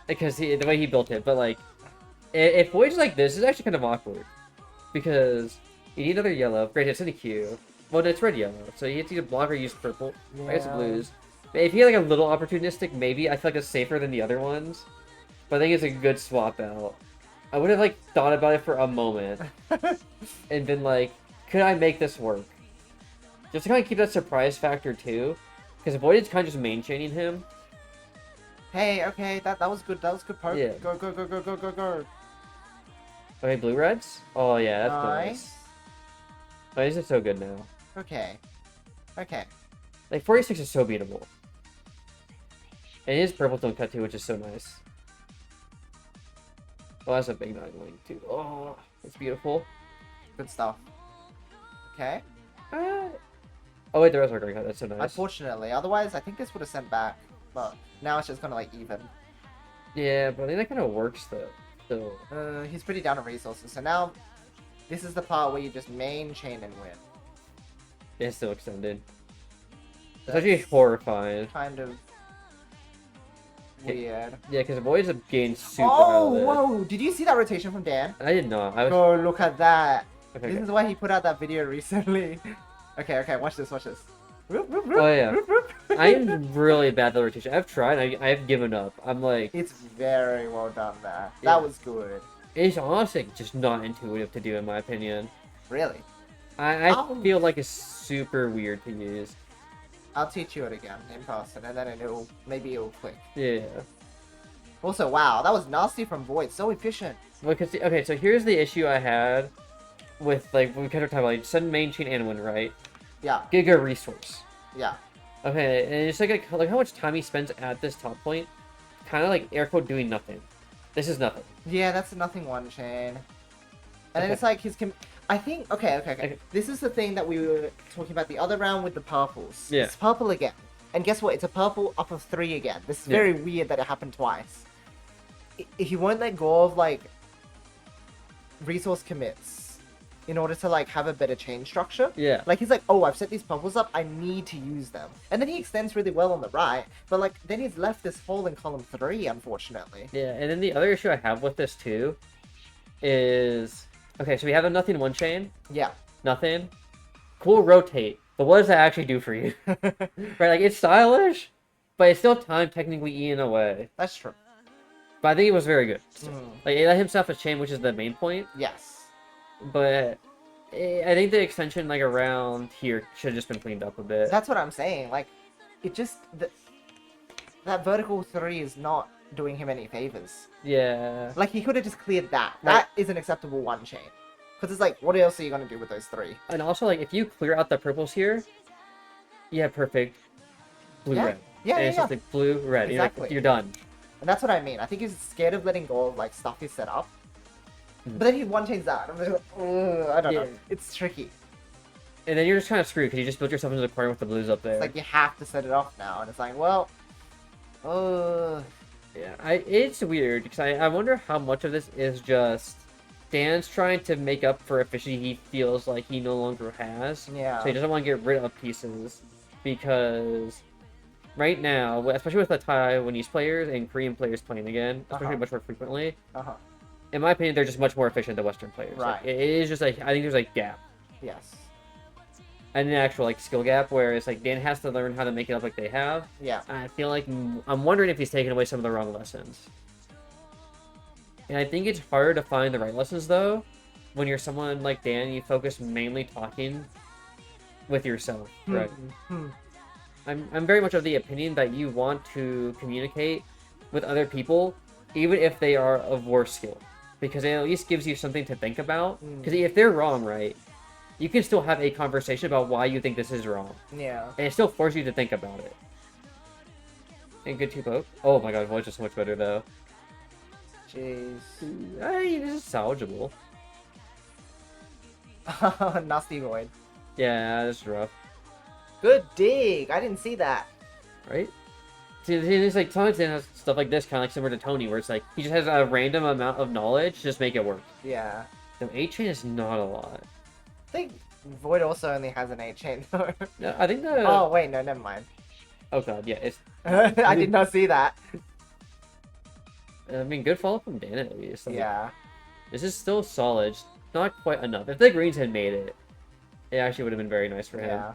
Because the way he built it, but like, if Void's like this, it's actually kind of awkward. Because you need another yellow. Granted, it's in a queue. Well, it's red-yellow, so you have to either block or use purple.
Yeah.
I guess blues. If you get like a little opportunistic, maybe I feel like it's safer than the other ones. But I think it's a good swap out. I would have like thought about it for a moment and been like, could I make this work? Just to kind of keep that surprise factor too, because Void is kind of just main chaining him.
Hey, okay, that was good. That was good poke.
Yeah.
Go, go, go, go, go, go, go.
Okay, blue reds. Oh yeah, that's
Nice.
nice. Oh, these are so good now.
Okay. Okay.
Like 46 is so beatable. And his purple don't cut too, which is so nice. Oh, that's a big 9 link too. Oh, that's beautiful.
Good stuff. Okay.
Oh wait, the rest are going to cut. That's so nice.
Unfortunately, otherwise I think this would have sent back, but now it's just kind of like even.
Yeah, but I think that kind of works though. So.
He's pretty down on resources, so now this is the part where you just main chain and win.
It's still extended. It's
That's
actually horrifying.
kind of weird.
Yeah, because Void's have gained super out
Oh,
of it.
whoa! Did you see that rotation from Dan?
I did not. I was.
Go look at that.
Okay,
This
okay.
is why he put out that video recently. Okay, watch this, watch this.
Oh yeah. I am really bad at the rotation. I've tried. I have given up. I'm like,
It's very well done there.
Yeah.
That was good.
it's honestly just not intuitive to do, in my opinion.
Really.
I
Oh.
feel like it's super weird to use.
I'll teach you it again in person, and then maybe it'll click.
Yeah.
Also, wow, that was nasty from Void. So efficient.
Because okay, so here's the issue I had with like when we kind of talk about like send main chain and win, right?
Yeah,
Giga resource.
yeah.
Okay, and it's like how much time he spends at this top point, kind of like air quote doing nothing. This is nothing.
Yeah, that's a nothing one chain. And then
Okay.
it's like I think, okay. This is the thing that we were talking about the other round with the purples.
Yeah.
It's purple again. And guess what? It's a purple up of 3 again. This is
Yeah.
very weird that it happened twice. He won't let go of, like, resource commits in order to, like, have a better chain structure.
Yeah.
Like, he's like, oh, I've set these purples up, I need to use them. And then he extends really well on the right, but, like, then he's left this hole in column 3, unfortunately.
Yeah, and then the other issue I have with this too is okay, so we have a nothing one chain,
Yeah.
nothing. Cool rotate, but what does that actually do for you? Right, like it's stylish, but it's still time technically eating away.
That's true.
But I think it was very good. Still.
Mm.
Like it let himself a chain, which is the main point.
Yes.
But I think the extension like around here should have just been cleaned up a bit.
That's what I'm saying. Like, it just that vertical 3 is not doing him any favors.
Yeah.
Like, he could have just cleared that.
Right.
That is an acceptable one chain. Because it's like, what else are you gonna do with those 3?
And also like if you clear out the purples here, yeah, perfect. Blue
Yeah.
red.
Yeah,
and
yeah,
it's
yeah.
just like blue red.
Exactly.
You're done.
And that's what I mean. I think he's scared of letting go of like stuff he's set up.
Mhm.
But then he one chains that. I'm just like, I don't know.
Yeah.
It's tricky.
And then you're just kind of screwed because you just built yourself into the corner with the blues up there.
It's like you have to set it off now, and it's like, well,
Yeah, it's weird because I wonder how much of this is just Dan's trying to make up for efficiency he feels like he no longer has.
yeah.
So he doesn't want to get rid of pieces because right now, especially with the Taiwanese players and Korean players playing again, especially much more frequently,
Uh-huh.
in my opinion, they're just much more efficient than Western players. Like,
Right.
it is just like I think there's like gap.
Yes.
And an actual like skill gap where it's like Dan has to learn how to make it up like they have.
Yeah.
I feel like I'm wondering if he's taking away some of the wrong lessons. And I think it's hard to find the right lessons though when you're someone like Dan. You focus mainly talking with yourself, right?
Hmm.
I'm very much of the opinion that you want to communicate with other people, even if they are of worse skill, because it at least gives you something to think about. Because if they're wrong, right, you can still have a conversation about why you think this is wrong.
Yeah.
And it still forces you to think about it. And good to poke. Oh my god, voice is so much better though.
Jeez.
Hey, this is salvageable.
Nasty void.
Yeah, that's rough.
Good dig. I didn't see that.
Right? See, it's like sometimes it has stuff like this, kind of like similar to Tony, where it's like he just has a random amount of knowledge to just make it work.
Yeah.
The 8 chain is not a lot.
I think Void also only has an 8 chain though.
No, I think the.
Oh wait, no, never mind.
Oh god, yeah, it's.
I did not see that.
I mean, good follow from Dan at least. Like,
Yeah.
this is still solid, just not quite enough. If the greens had made it, it actually would have been very nice for him.
Yeah.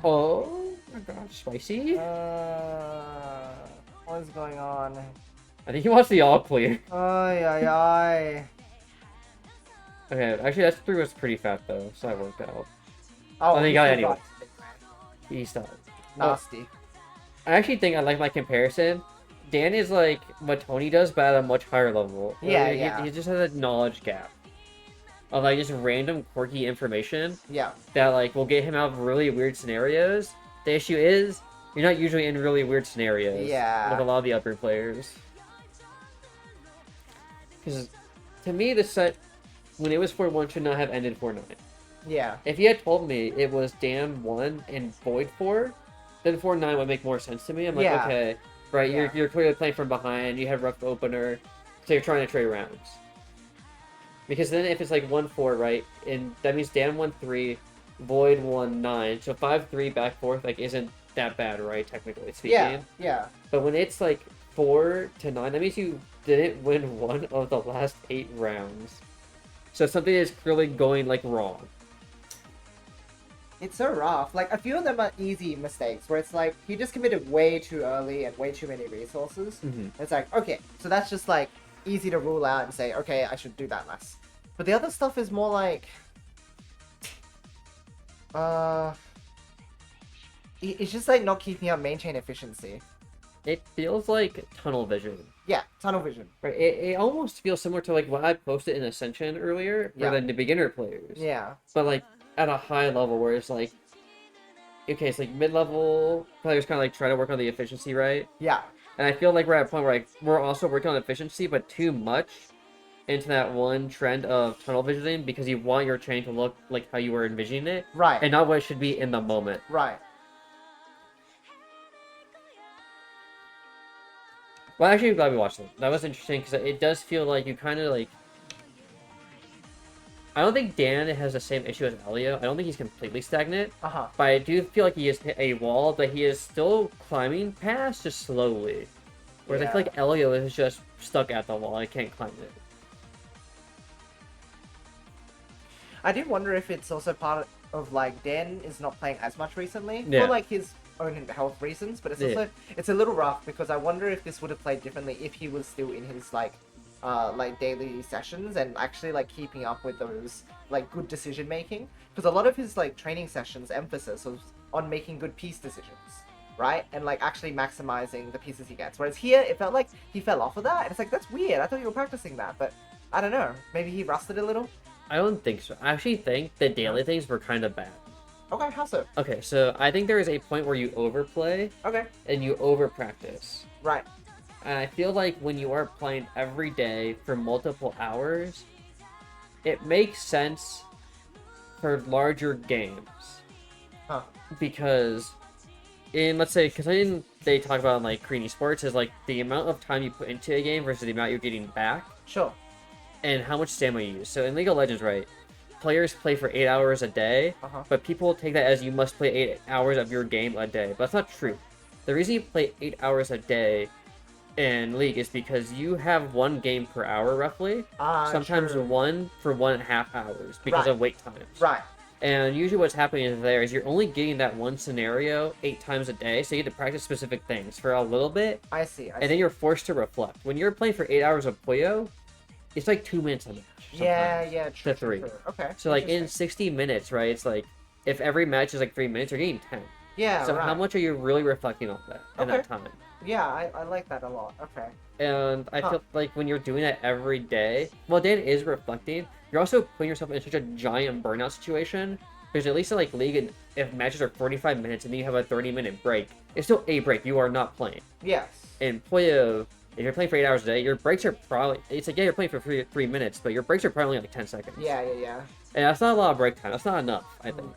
Oh my god, spicy?
What is going on?
I think he wants the all clear.
Ay, ay, ay.
Okay, actually, that 3 was pretty fat though, so that worked out.
Oh,
I think
he
I got it
still
anyway.
got it.
He stopped.
Nasty.
I actually think I like my comparison. Dan is like what Tony does, but at a much higher level.
Yeah,
Like,
yeah.
He just has a knowledge gap of like just random quirky information
Yeah.
that like will get him out of really weird scenarios. The issue is you're not usually in really weird scenarios.
Yeah.
With a lot of the upper players. Because to me, the set when it was 4-1 should not have ended 4-9.
Yeah.
If you had told me it was Dan 1 and Void 4, then 4-9 would make more sense to me. I'm like,
Yeah.
okay, right,
Yeah.
you're clearly playing from behind, you have rough opener, so you're trying to trade rounds. Because then if it's like 1-4, right, and that means Dan 1-3, Void 1-9, so 5-3 back forth like isn't that bad, right, technically speaking.
Yeah. Yeah.
But when it's like 4-9, that means you didn't win one of the last 8 rounds. So something is clearly going like wrong.
It's so rough. Like, a few of them are easy mistakes, where it's like, he just committed way too early and way too many resources.
Mm-hmm.
It's like, okay, so that's just like, easy to rule out and say, okay, I should do that less. But the other stuff is more like... It's just like not keeping up main chain efficiency.
It feels like tunnel vision.
Yeah, tunnel vision.
Right, it almost feels similar to like what I posted in Ascension earlier for
Yeah.
the beginner players.
Yeah.
But like at a high level where it's like, okay, it's like mid-level players kind of like try to work on the efficiency, right?
Yeah.
And I feel like we're at a point where like we're also working on efficiency, but too much into that one trend of tunnel visioning because you want your chain to look like how you were envisioning it,
Right.
and not what it should be in the moment.
Right.
Well, actually, I'm glad we watched it. That was interesting because it does feel like you kind of like. I don't think Dan has the same issue as Elio. I don't think he's completely stagnant,
Uh-huh.
but I do feel like he has hit a wall that he is still climbing past, just slowly. Whereas I feel
Yeah.
like Elio is just stuck at the wall. I can't climb it.
I did wonder if it's also part of, like, Dan is not playing as much recently.
Yeah.
For, like, his own health reasons, but it's
Yeah.
also, it's a little rough because I wonder if this would have played differently if he was still in his, like daily sessions and actually, like, keeping up with those, like, good decision making. Because a lot of his, like, training sessions emphasis was on making good piece decisions, right? And, like, actually maximizing the pieces he gets. Whereas here, it felt like he fell off of that. And it's like, that's weird. I thought you were practicing that, but I don't know. Maybe he rusted a little?
I don't think so. I actually think the daily things were kind of bad.
Okay, how so?
Okay, so I think there is a point where you overplay
Okay,
and you overpractice.
right.
And I feel like when you are playing every day for multiple hours, it makes sense for larger games.
Huh.
Because in, let's say, because they talk about in, like, Creamy Sports is, like, the amount of time you put into a game versus the amount you're getting back,
Sure.
and how much stamina you use. So in League of Legends, right, players play for 8 hours a day,
Uh-huh.
but people take that as you must play 8 hours of your game a day. But that's not true. The reason you play 8 hours a day in League is because you have one game per hour, roughly. Sometimes
True.
one for 1.5 hours because
Right.
of wait times.
Right.
And usually what's happening is there is you're only getting that one scenario 8 times a day, so you get to practice specific things for a little bit,
I see.
and then you're forced to reflect. When you're playing for 8 hours of Puyo, it's like 2 minutes a match.
Yeah,
sometimes,
yeah, true,
to 3.
true. Okay.
So like in
Interesting.
60 minutes, right? It's like if every match is like 3 minutes, you're getting 10.
Yeah,
So
right.
how much are you really reflecting on that in
Okay.
that time?
Yeah, I like that a lot. Okay.
And I
Huh.
feel like when you're doing that every day, well, Dan is reflecting. You're also putting yourself in such a giant burnout situation. Because at least in like League, if matches are 45 minutes and then you have a 30-minute break, it's still a break. You are not playing.
Yes.
In Puyo, if you're playing for 8 hours a day, your breaks are probably, it's like, yeah, you're playing for 3 minutes, but your breaks are probably like 10 seconds.
Yeah, yeah, yeah.
And that's not a lot of break time. That's not enough, I think.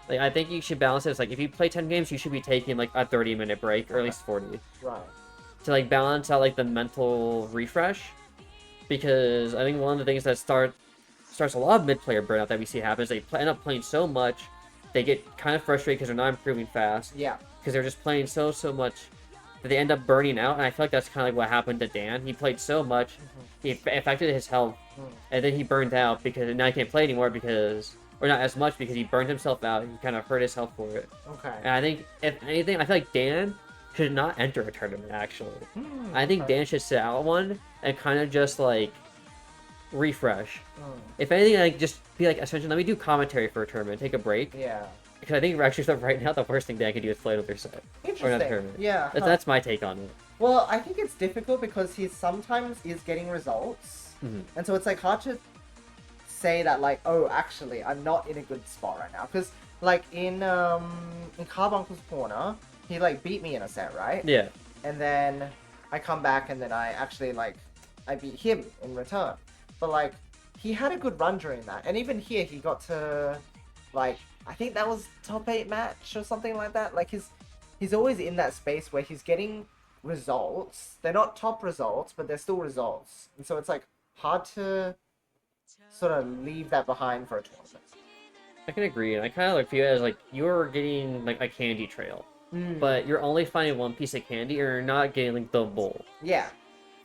Like, I think you should balance it. It's like, if you play 10 games, you should be taking like a 30-minute break, or at least 40.
Right.
To like balance out like the mental refresh. Because I think one of the things that starts a lot of mid-player burnout that we see happen is they end up playing so much, they get kind of frustrated because they're not improving fast.
Yeah.
Because they're just playing so much that they end up burning out, and I feel like that's kind of like what happened to Dan. He played so much, he affected his health, and then he burned out because now he can't play anymore because, or not as much because he burned himself out. He kind of hurt his health for it.
Okay.
And I think, if anything, I feel like Dan should not enter a tournament, actually. I think Dan should sit out one and kind of just, like, refresh. If anything, like, just be like, essentially, let me do commentary for a tournament, take a break.
Yeah.
Because I think actually, right now, the worst thing Dan can do is play another set. Or
Interesting.
another tournament.
Yeah.
That's my take on it.
Well, I think it's difficult because he sometimes is getting results, and so it's like hard to say that like, oh, actually, I'm not in a good spot right now. Because like in Carbuncle's corner, he like beat me in a set, right?
Yeah.
And then I come back and then I actually like I beat him in return. But like he had a good run during that, and even here he got to like I think that was top 8 match or something like that. Like he's always in that space where he's getting results. They're not top results, but they're still results. And so it's like hard to sort of leave that behind for a tournament.
I can agree, and I kind of like feel it as like you're getting like a candy trail, but you're only finding one piece of candy, or you're not getting like the bowl.
Yeah.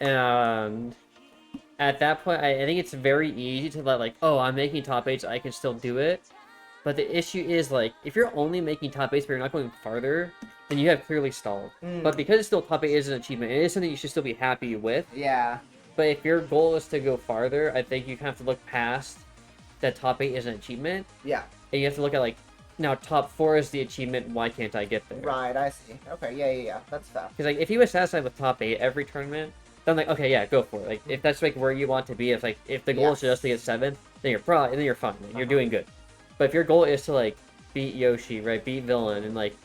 And at that point, I think it's very easy to let like, oh, I'm making top 8s, I can still do it. But the issue is like, if you're only making top 8s, but you're not going farther, then you have clearly stalled. But because it's still top 8 is an achievement, it is something you should still be happy with.
Yeah.
But if your goal is to go farther, I think you kind of have to look past that top 8 is an achievement.
Yeah.
And you have to look at like, now top 4 is the achievement, why can't I get there?
Right, I see. Okay, yeah, that's fair.
Because like, if you were satisfied with top 8 every tournament, then like, okay, yeah, go for it. Like, if that's like where you want to be, if like, if the goal is just to get 7th, then you're fine, like, you're doing good. But if your goal is to like, beat Yoshi, right, beat Villain, and like,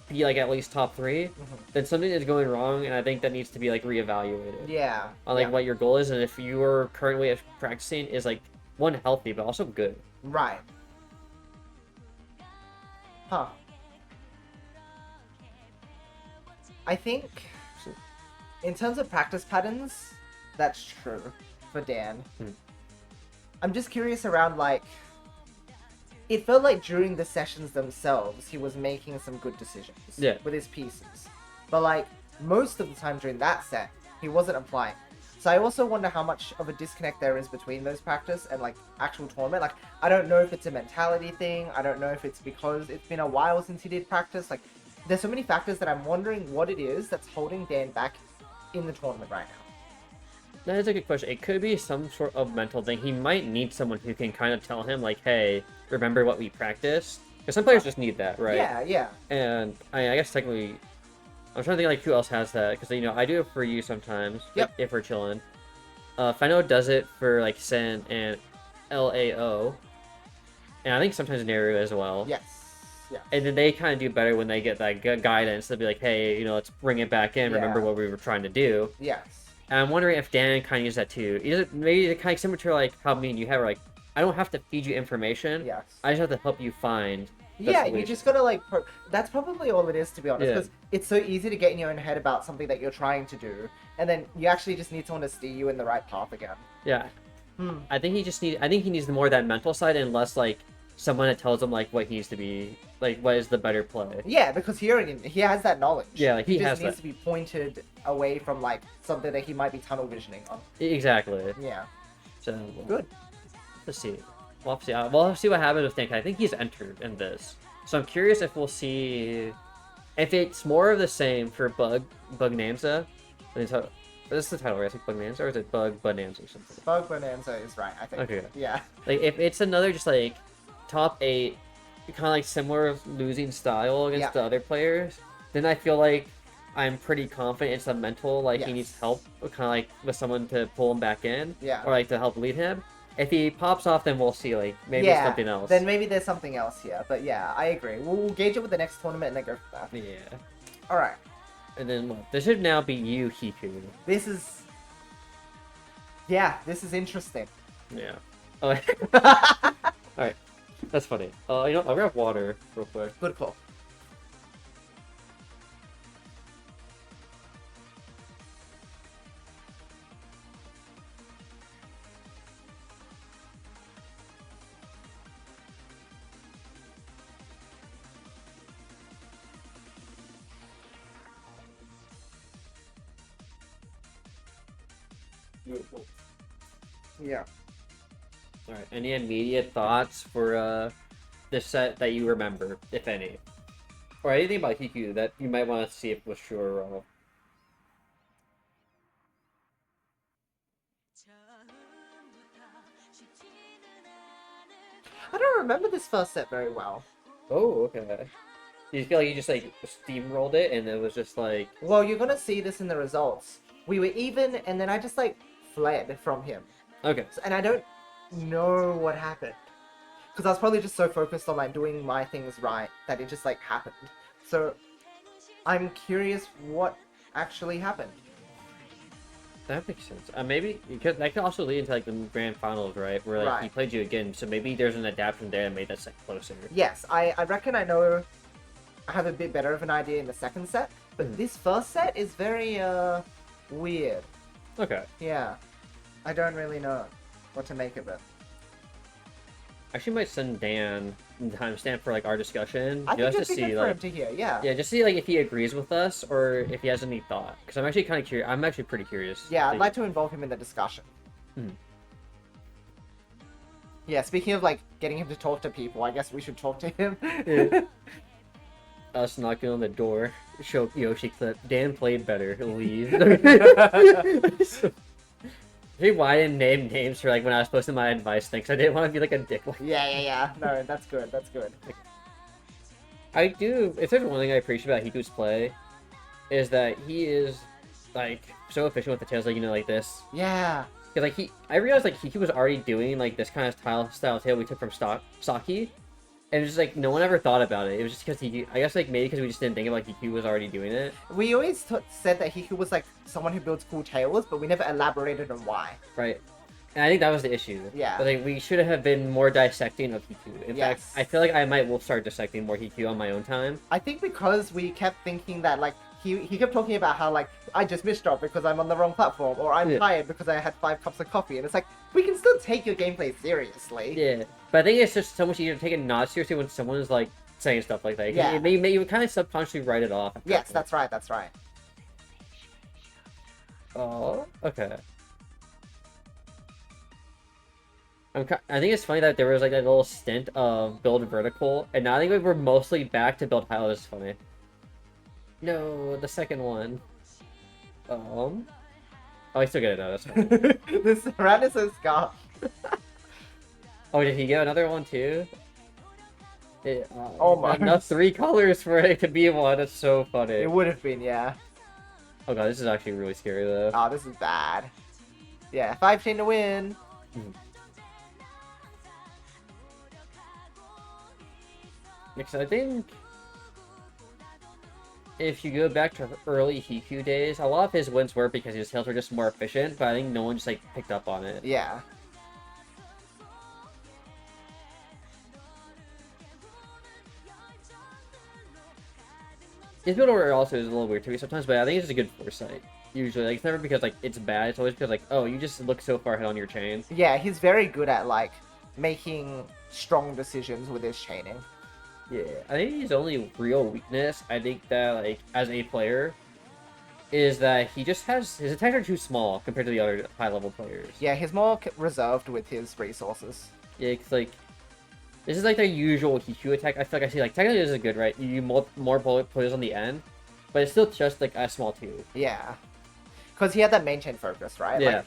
be like at least top 3, then something is going wrong, and I think that needs to be like reevaluated.
Yeah.
On like what your goal is, and if you are currently practicing is like, one, healthy, but also good.
Right. Huh. I think, in terms of practice patterns, that's true for Dan. I'm just curious around, like, it felt like during the sessions themselves, he was making some good decisions with his pieces. But, like, most of the time during that set, he wasn't applying. So I also wonder how much of a disconnect there is between those practice and, like, actual tournament. Like, I don't know if it's a mentality thing. I don't know if it's because it's been a while since he did practice. Like, there's so many factors that I'm wondering what it is that's holding Dan back in the tournament right now.
That is a good question. It could be some sort of mental thing. He might need someone who can kind of tell him, like, hey, remember what we practiced? Because some players just need that, right?
Yeah.
And I guess technically, I'm trying to think like who else has that. Because, you know, I do it for you sometimes.
Yep.
Like, if we're chilling. Fino does it for, like, Sen and LAO. And I think sometimes Naru as well.
Yes. Yeah.
And then they kind of do better when they get that guidance. They'll be like, hey, you know, let's bring it back in. Remember what we were trying to do.
Yes.
And I'm wondering if Dan kind of uses that too. Is it maybe kind of similar to like how me and you have, like, I don't have to feed you information.
Yes.
I just have to help you find.
Yeah, you just gotta like. That's probably all it is, to be honest. Because it's so easy to get in your own head about something that you're trying to do, and then you actually just need someone to steer you in the right path again.
Yeah. I think he needs more of that mental side and less like someone that tells him like what he needs to be, like what is the better play.
Yeah, because he has that knowledge.
Yeah, like he
just needs to be pointed away from like something that he might be tunnel visioning on.
Exactly.
Yeah.
So
good.
Let's see. We'll have to see what happens with Dan. I think he's entered in this, so I'm curious if we'll see if it's more of the same for Bug Namza. This is the title, right? It's like Bug Bonanza, or is it Bug Bonanza or something?
Bug Bonanza is right, I think.
Okay.
Yeah.
Like, if it's another just, like, top 8, kind of, like, similar losing style against the other players, then I feel like I'm pretty confident it's a mental, like, he needs help, kind of, like, with someone to pull him back in.
Yeah.
Or, like, to help lead him. If he pops off, then we'll see, like, maybe it's something else.
Then maybe there's something else here. But yeah, I agree. We'll gauge it with the next tournament and then go from there.
Yeah.
Alright.
And then, what? This should now be you, Hiku.
This is... Yeah, this is interesting.
Yeah. Oh, alright. That's funny. You know, I'll grab water real quick.
Good call. Yeah.
Alright, any immediate thoughts for this set that you remember, if any? Or anything about Hiku that you might want to see if it was true or wrong?
I don't remember this first set very well.
Oh, okay. Do you feel like you just, like, steamrolled it and it was just like...
Well, you're gonna see this in the results. We were even, and then I just, like, fled from him.
Okay.
And I don't know what happened. Because I was probably just so focused on, like, doing my things right that it just, like, happened. So, I'm curious what actually happened.
That makes sense. Maybe, because that could also lead into, like, the grand finals, right? Where, like, he played you again, so maybe there's an adaptation there that made that set closer.
Yes, I reckon I know... I have a bit better of an idea in the second set, but this first set is very, weird.
Okay.
Yeah. I don't really know what to make of it.
I actually might send Dan the timestamp for, like, our discussion.
I think
just
it'd
to
be
see,
good for
like...
him to hear, yeah.
Yeah, just see, like, if he agrees with us, or if he has any thought. Because I'm actually kind of curious. I'm actually pretty curious.
Yeah, I'd like to involve him in the discussion.
Hmm.
Yeah, speaking of, like, getting him to talk to people, I guess we should talk to him.
Yeah. Us knocking on the door, show Yoshi clip. Dan played better. He'll leave. See why I didn't name names for, like, when I was posting my advice things. I didn't want to be like a dick.
Yeah. No, that's good. That's good.
I do. If there's one thing I appreciate about Hiku's play, is that he is, like, so efficient with the tails, like, you know, like this.
Yeah.
Because, like, I realized, like, he was already doing, like, this kind of style tail we took from Saki. And it was just, like, no one ever thought about it. It was just because I guess, like, maybe because we just didn't think about, like, Hiku was already doing it.
We always said that Hiku was, like, someone who builds cool tails, but we never elaborated on why.
Right. And I think that was the issue.
Yeah.
But, like, we should have been more dissecting of Hiku. In fact, I feel like will start dissecting more Hiku on my own time.
I think because we kept thinking that, like, he kept talking about how, like, I just misdropped because I'm on the wrong platform, or I'm tired because I had 5 cups of coffee, and it's like, we can still take your gameplay seriously.
Yeah, but I think it's just so much easier to take it not seriously when someone is, like, saying stuff like that.
Yeah.
You would kind of subconsciously write it off.
Yes, that's right, that's right.
Oh, okay. I think it's funny that there was, like, a little stint of build vertical, and now I think we're mostly back to build high. This is funny. No, the second one. Oh, I still get it now. That's fine.
This round is so scarf.
Oh, did he get another one too?
Oh my!
Enough 3 colors for it to be one. That's so funny.
It would have been, yeah.
Oh god, this is actually really scary though.
Oh, this is bad. Yeah, 5 chain to win.
Because I think if you go back to early Hiku days, a lot of his wins were because his tails were just more efficient, but I think no one just, like, picked up on it.
Yeah.
His build order also is a little weird to me sometimes, but I think it's just a good foresight. Usually, like, it's never because, like, it's bad, it's always because, like, oh, you just look so far ahead on your chain.
Yeah, he's very good at, like, making strong decisions with his chaining.
Yeah, I think his only real weakness, I think that, like, as a player, is that he just has... His attacks are too small compared to the other high-level players.
Yeah, he's more reserved with his resources.
Yeah, because, like, this is, like, the usual Hiku attack. I feel like I see, like, technically this is good, right? You more bullet pulls on the end, but it's still just, like, a small tube.
Yeah. because he had that main chain focus, right?
Yeah.
Like,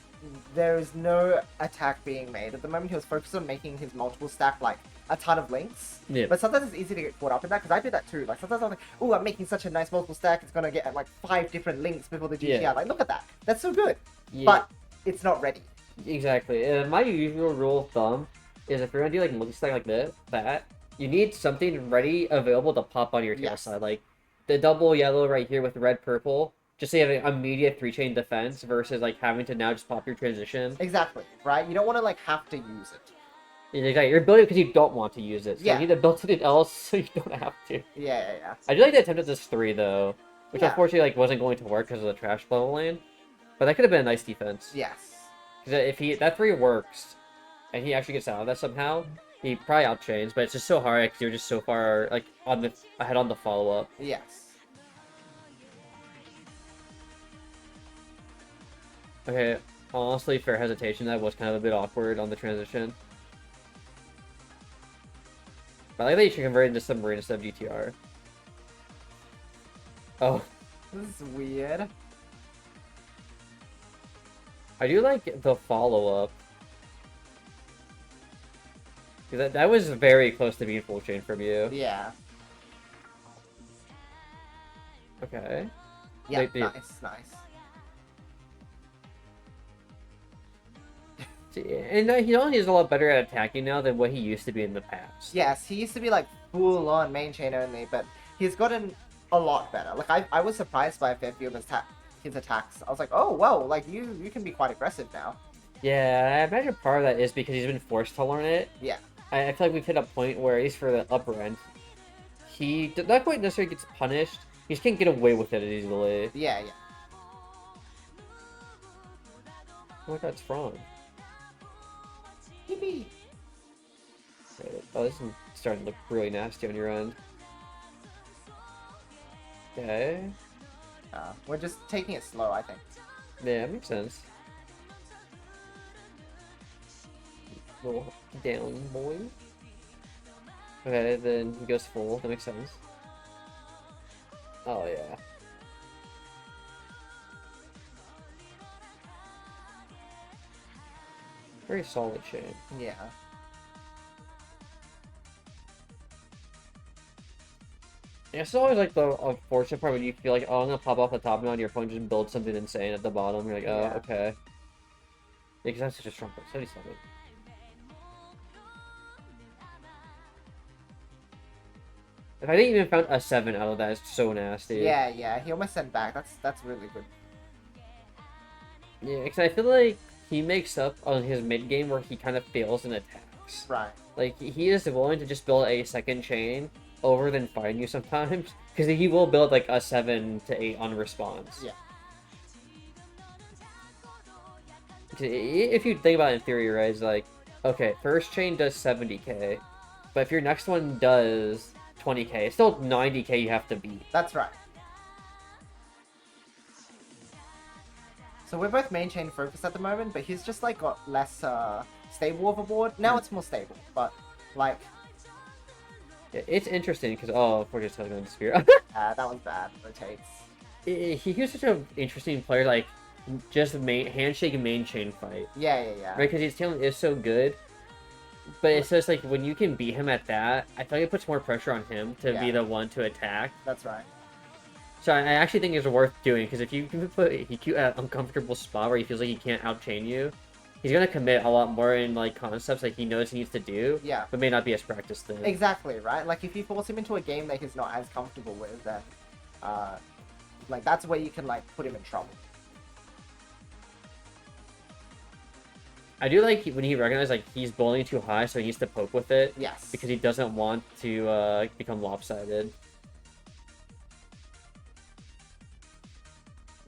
there is no attack being made at the moment. He was focused on making his multiple stack like a ton of links.
Yeah.
But sometimes it's easy to get caught up in that because I do that too. Like sometimes I'm like, oh, I'm making such a nice multiple stack. It's gonna get like 5 different links before the GTR.
Yeah.
Like, look at that. That's so good.
Yeah.
But it's not ready.
Exactly. My usual rule of thumb is if you're gonna do like multi-stack like that, you need something ready, available to pop on your tail
Yes.
side. Like the double yellow right here with red purple, just so you have an immediate 3-chain defense versus like having to now just pop your transition.
Exactly. Right? You don't want to like have to use it.
Exactly. You're building because you don't want to use it. So
Yeah.
you need to build something else so you don't have to.
Yeah.
I do like the attempt at this 3 though, which
Yeah.
unfortunately like wasn't going to work because of the trash level lane. But that could have been a nice defense.
Yes.
Because if that 3 works, and he actually gets out of that somehow, he probably outchains. But it's just so hard because you're just so far like ahead on the follow up.
Yes.
Okay, honestly, fair hesitation. That was kind of a bit awkward on the transition. But I like that you should convert into submarine instead of GTR. Oh,
This is weird.
I do like the follow up. That was very close to being full chain from you.
Yeah.
Okay.
Yeah,
They-
nice.
And he only is a lot better at attacking now than what he used to be in the past.
Yes, he used to be like full on main chain only, but he's gotten a lot better. Like I was surprised by a fair few of his attacks. I was like, oh wow, like you can be quite aggressive now.
Yeah, I imagine part of that is because he's been forced to learn it.
Yeah.
I feel like we've hit a point where, at least for the upper end, he not quite necessarily gets punished. He just can't get away with it as easily.
Yeah.
What that's from?
Yippee.
Oh, this is starting to look really nasty on your end. Okay.
We're just taking it slow, I think.
Yeah, makes sense. Little down boy. Okay, then he goes full. That makes sense. Oh yeah. Very solid chain.
Yeah.
Yeah, it's always like the unfortunate part when you feel like, oh, I'm gonna pop off the top now, and your opponent just builds something insane at the bottom. You're like, oh,
Yeah.
okay. Yeah, because that's such a strong part. 77. If I didn't even found a 7 out of that, it's so nasty.
Yeah. He almost sent back. That's really good.
Yeah, because I feel like he makes up on his mid game where he kind of fails in attacks.
Right.
Like, he is willing to just build a second chain over than find you sometimes, because he will build like a 7 to 8 on response.
Yeah.
If you think about it in theory, right, it's like, okay, first chain does 70k, but if your next one does 20k, it's still 90k you have to beat.
That's right. So we're both main chain focused at the moment, but he's just like got less stable of a board. Now it's more stable, but like
It's interesting because, oh, we're just going to dispute.
that was bad. Rotates.
He was such an interesting player, like, just handshake and main chain fight.
Yeah.
Right, because his talent is so good. But it's just like, when you can beat him at that, I feel like it puts more pressure on him to be the one to attack.
That's right.
So I actually think it's worth doing, because if you can put EQ at an uncomfortable spot where he feels like he can't outchain you, he's going to commit a lot more in like concepts that he knows he needs to do,
Yeah.
but may not be as practiced in.
Exactly, right? Like, if you force him into a game that he's not as comfortable with, then, like, that's where you can, like, put him in trouble.
I do like when he recognizes, like, he's bowling too high, so he needs to poke with it.
Yes.
Because he doesn't want to become lopsided.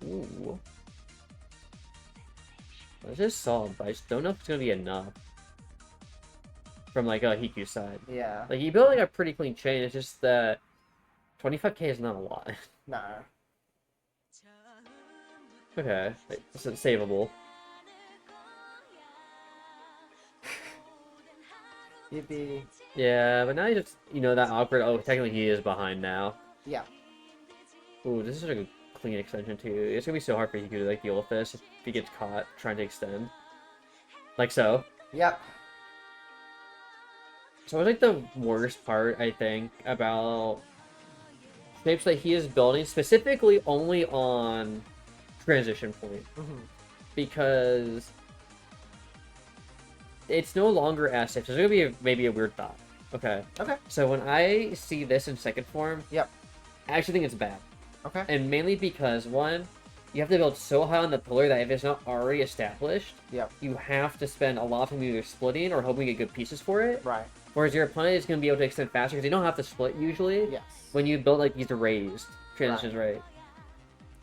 Ooh. It's just solid, but I just don't know if it's going to be enough. From, like, a Hiku side.
Yeah.
Like, he built, like, a pretty clean chain, it's just that 25k is not a lot.
No.
Okay, it's savable.
He'd be...
Yeah, but now you just, that awkward, oh, technically he is behind now.
Yeah.
Ooh, this is a clean extension too. It's gonna be so hard for Hiku to like deal with this if he gets caught trying to extend. Like so.
Yep.
So it's like the worst part, I think, about shapes that he is building, specifically only on transition point. Because it's no longer as safe. So there's gonna be maybe a weird thought. Okay.
Okay.
So when I see this in second form,
Yep.
I actually think it's bad.
Okay.
And mainly because, one, you have to build so high on the pillar that if it's not already established,
Yep.
you have to spend a lot of time either splitting or hoping to get good pieces for it.
Right.
Whereas your opponent is going to be able to extend faster because they don't have to split usually.
Yes.
When you build like these raised transitions, right?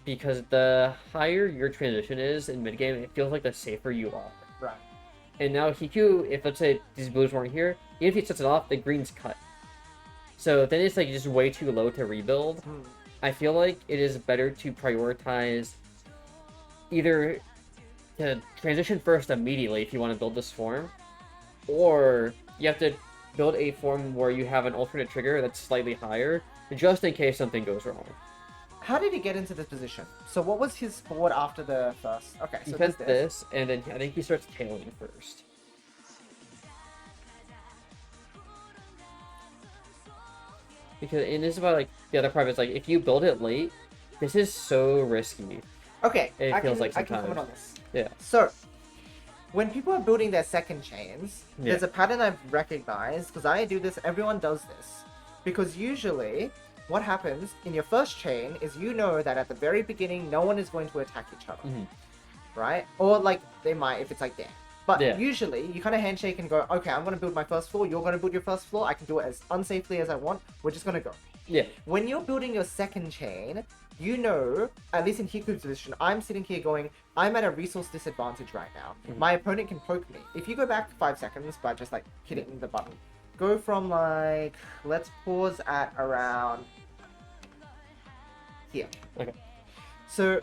Because the higher your transition is in mid game, it feels like the safer you are.
Right.
And now Hiku, if let's say these blues weren't here, even if he sets it off, the green's cut. So then it's like just way too low to rebuild. I feel like it is better to prioritize either to transition first immediately if you want to build this form, or you have to build a form where you have an alternate trigger that's slightly higher, just in case something goes wrong.
How did he get into this position? So what was his board after the first? Okay, so
Because this, and then I think he starts tailing first. Because, and this is about, like, the other part is, like, if you build it late, this is so risky.
Okay,
It feels like
I can
sometimes.
comment on this.
Yeah.
So, when people are building their second chains, there's a pattern I've recognized, because I do this, everyone does this. Because usually, what happens in your first chain is you know that at the very beginning, no one is going to attack each other. Right? Or, like, they might if it's like that. But usually, you kind of handshake and go, okay, I'm going to build my first floor, you're going to build your first floor, I can do it as unsafely as I want, we're just going to go.
Yeah.
When you're building your second chain, you know, at least in Hiku's position, I'm sitting here going, I'm at a resource disadvantage right now. My opponent can poke me. If you go back 5 seconds by just, like, hitting the button, go from, like, let's pause at around here.
Okay.
So,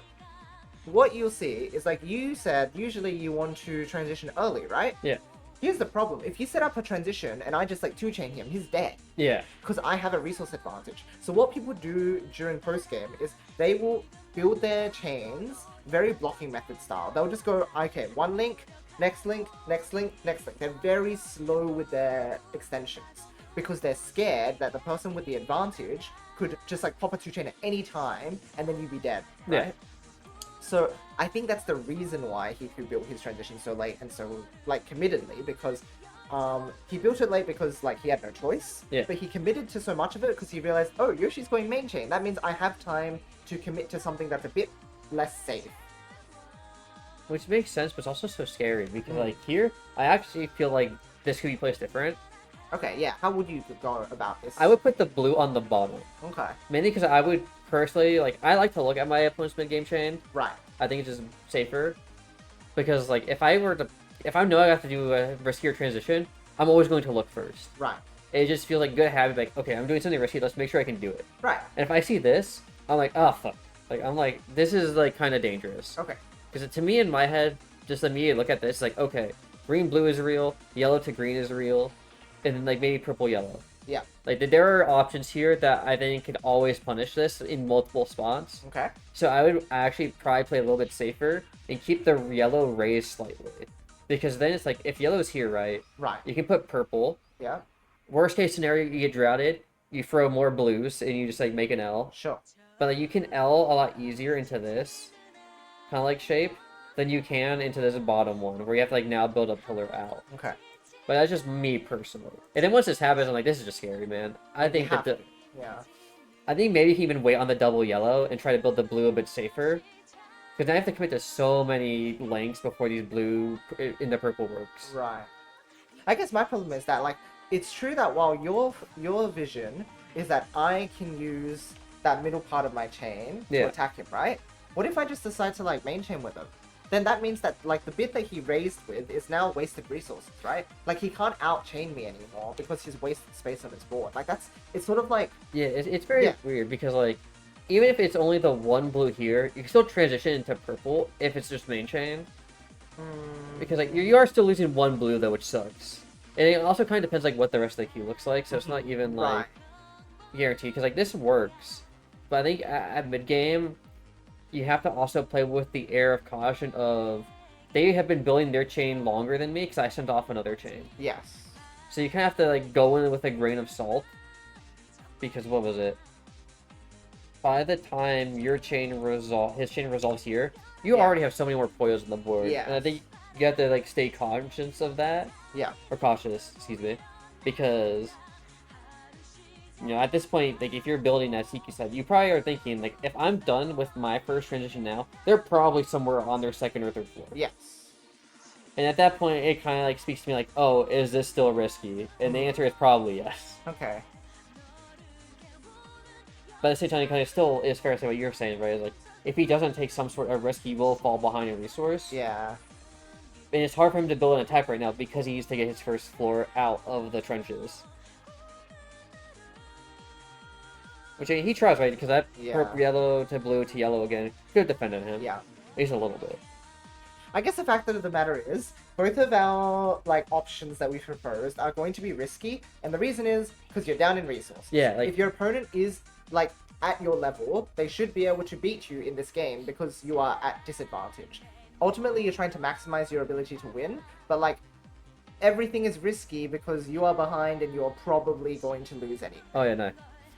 what you'll see is, like you said, usually you want to transition early, right?
Yeah.
Here's the problem. If you set up a transition and I just, like, 2-chain him, he's dead.
Yeah.
Because I have a resource advantage. So what people do during post-game is they will build their chains very blocking method style. They'll just go, okay, one link, next link, next link, next link. They're very slow with their extensions because they're scared that the person with the advantage could just, like, pop a 2-chain at any time and then you'd be dead, right?
Yeah.
So I think that's the reason why he built his transition so late and so, like, committedly, because he built it late because, like, he had no choice.
Yeah.
But he committed to so much of it because he realized, oh, Yoshi's going main chain. That means I have time to commit to something that's a bit less safe.
Which makes sense, but it's also so scary because, like, here, I actually feel like this could be placed different.
Okay, yeah. How would you go about this?
I would put the blue on the bottom.
Okay.
Mainly because I would personally, like, I like to look at my opponent's mid-game chain.
Right.
I think it's just safer. Because, like, if I know I have to do a riskier transition, I'm always going to look first.
Right.
It just feels like good habit, like, okay, I'm doing something risky, let's make sure I can do it.
Right.
And if I see this, I'm like, oh, fuck. Like, I'm like, this is, like, kind of dangerous.
Okay.
Because to me, in my head, just immediately look at this, like, okay, green-blue is real, yellow to green is real, and then, like, maybe purple-yellow.
Yeah.
Like, there are options here that I think can always punish this in multiple spots.
Okay.
So I would actually probably play a little bit safer and keep the yellow raised slightly. Because then it's like, if yellow's here, right?
Right.
You can put purple.
Yeah.
Worst case scenario, you get droughted, you throw more blues, and you just, like, make an L.
Sure.
But, like, you can L a lot easier into this kind of, like, shape than you can into this bottom one, where you have to, like, now build a pillar out.
Okay.
But that's just me personally. And then once this happens, I'm like, this is just scary, man. I think that
Yeah.
I think maybe he even wait on the double yellow and try to build the blue a bit safer. Because now I have to commit to so many lengths before these blue in the purple works.
Right. I guess my problem is that, like, it's true that while your vision is that I can use that middle part of my chain to attack him, right? What if I just decide to, like, main chain with him? Then that means that, like, the bit that he raised with is now wasted resources, right? Like, he can't out-chain me anymore because he's wasted space on his board. Like, it's sort of like...
Yeah, it's very weird because, like, even if it's only the one blue here, you can still transition into purple if it's just main chain. Because, like, you are still losing one blue, though, which sucks. And it also kind of depends, like, what the rest of the queue looks like, so it's not even, like, guaranteed. Because, like, this works. But I think at mid-game, you have to also play with the air of caution of they have been building their chain longer than me because I sent off another chain.
Yes.
So you kind of have to like go in with a grain of salt because what was it? By the time his chain resolves here, you
Yeah.
already have so many more Poyos on the board.
Yeah.
And I think you have to like stay conscious of that.
Yeah.
Or cautious, excuse me. Because at this point, like if you're building that Seiki side, you probably are thinking, like, if I'm done with my first transition now, they're probably somewhere on their second or third floor.
Yes.
And at that point, it kind of like speaks to me like, oh, is this still risky? And the answer is probably yes.
Okay.
But at the same time, it kind of still is fair to say what you're saying, right? Is like, if he doesn't take some sort of risk, he will fall behind a resource.
Yeah.
And it's hard for him to build an attack right now because he needs to get his first floor out of the trenches. Which he tries, right? Because that purple, yellow to blue to yellow again could have defended him.
Yeah.
At least a little bit.
I guess the fact of the matter is, both of our options that we proposed are going to be risky, and the reason is because you're down in resources.
Yeah, like,
if your opponent is at your level, they should be able to beat you in this game because you are at disadvantage. Ultimately, you're trying to maximize your ability to win, but everything is risky because you are behind and you're probably going to lose anyway.
Oh yeah, no.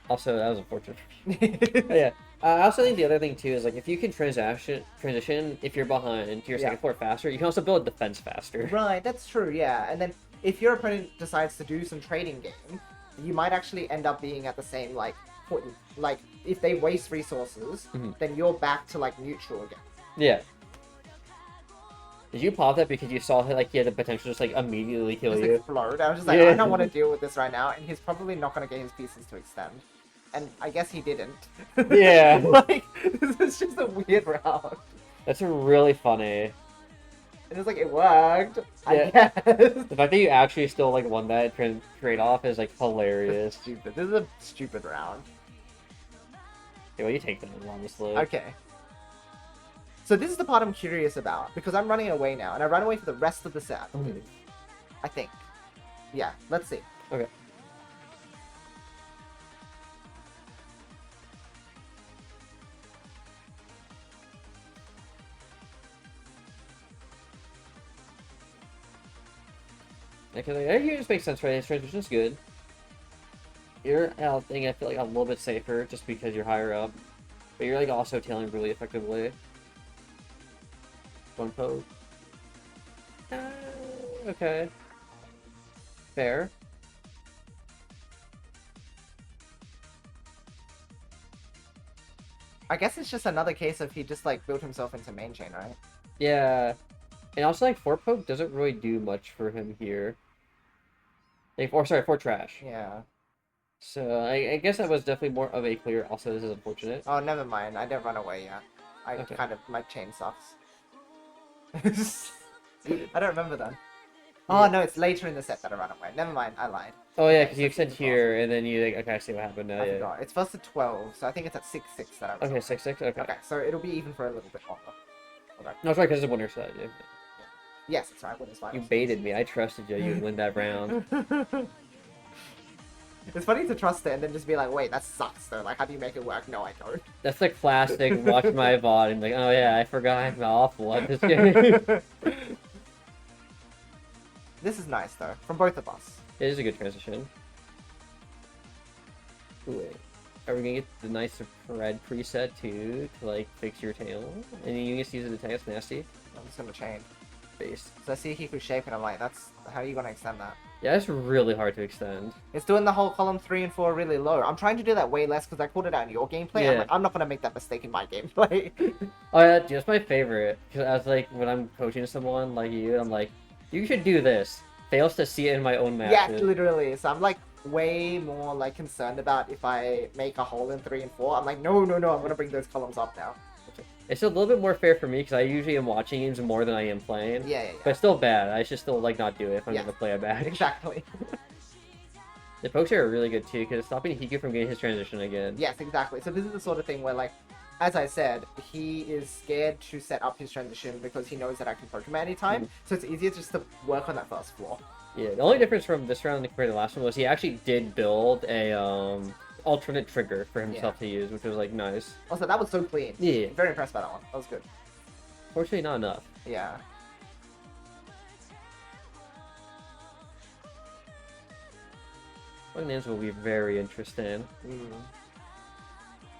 Also, that was unfortunate. Yeah. I also think the other thing too is if you can transition if you're behind to your second floor faster, you can also build defense faster.
Right, that's true, yeah. And then if your opponent decides to do some trading game, you might actually end up being at the same point. If they waste resources, then you're back to neutral again.
Yeah. Did you pop that because you saw he had the potential to just immediately kill you?
Explode. I was just I don't want to deal with this right now, and he's probably not going to get his pieces to extend. And I guess he didn't.
Yeah.
This is just a weird round.
That's really funny.
And it's it worked.
Yeah.
I guess.
The fact that you actually still won that trade-off is hilarious.
This is stupid. This is a stupid round.
Yeah, well, you take that, honestly.
Okay. So this is the part I'm curious about, because I'm running away now, and I run away for the rest of the set. I think. Yeah, let's see.
Okay. Because it just makes sense, right? His transition's good. Your out thing, I feel a little bit safer just because you're higher up. But you're also tailing really effectively. One poke. Okay. Fair.
I guess it's just another case of he just built himself into main chain, right?
Yeah. And also 4 poke doesn't really do much for him here. For trash.
Yeah.
So I guess that was definitely more of a clear. Also, this is unfortunate.
Oh, never mind. I didn't run away yet. My chain sucks. I don't remember that. Oh, no, it's later in the set that I ran away. Never mind, I lied.
Oh, yeah, because you said here, and then you okay, I see what happened now.
I forgot. It's first at 12, so I think it's at 6-6 that I ran
Okay,
away.
6-6? Okay.
Okay, so it'll be even for a little bit longer. Okay.
No, it's right, because it's a winner's side. Yeah.
Yes, it's right, winner's side.
You baited me. I trusted you. You'd win that round.
It's funny to trust it and then just be like, wait, that sucks though. How do you make it work? No, I don't.
That's the classic watch my VOD and oh yeah, I forgot I'm awful at this game.
This is nice though, from both of us.
It is a good transition. Ooh, wait. Are we gonna get the nice red preset too to fix your tail? And you just use it to attack, that's nasty.
I'm just gonna chain.
Based.
So I see Hiku's shape and I'm like, how are you gonna extend that?
Yeah, it's really hard to extend.
It's doing the whole column 3 and 4 really low. I'm trying to do that way less because I called it out in your gameplay.
Yeah.
I'm not gonna make that mistake in my gameplay.
Oh yeah, dude, that's my favorite. Because I was when I'm coaching someone like you, I'm like, you should do this. Fails to see it in my own matches.
Yeah, literally. So I'm way more concerned about if I make a hole in 3 and 4. I'm like, no, I'm gonna bring those columns up now.
It's a little bit more fair for me because I usually am watching games more than I am playing.
Yeah.
But it's still bad. I should still not do it if I'm gonna play a match.
Exactly.
The pokes here are really good too because it's stopping Hiku from getting his transition again.
Yes, exactly. So this is the sort of thing where as I said, he is scared to set up his transition because he knows that I can poke him at any time. So it's easier just to work on that first floor.
Yeah, the only difference from this round compared to the last one was he actually did build a alternate trigger for himself to use, which was like nice.
Also, that was so clean.
Yeah.
Very impressed by that one. That was good.
Fortunately, not enough.
Yeah.
What names will be very interesting.
Mm.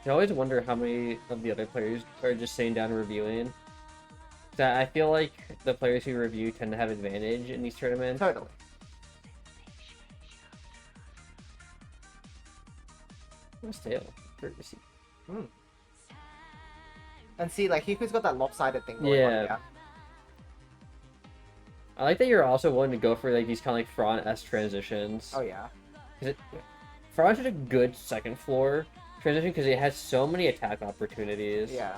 I always wonder how many of the other players are just sitting down and reviewing. I feel like the players who review tend to have advantage in these tournaments.
Totally.
What's tail? Courtesy.
Mm. And see, like, Hiku's got that lopsided thing going on. Yeah.
I like that you're also willing to go for like these kind of like Fron-esque transitions.
Oh, yeah.
Fron is a good second floor transition because it has so many attack opportunities.
Yeah.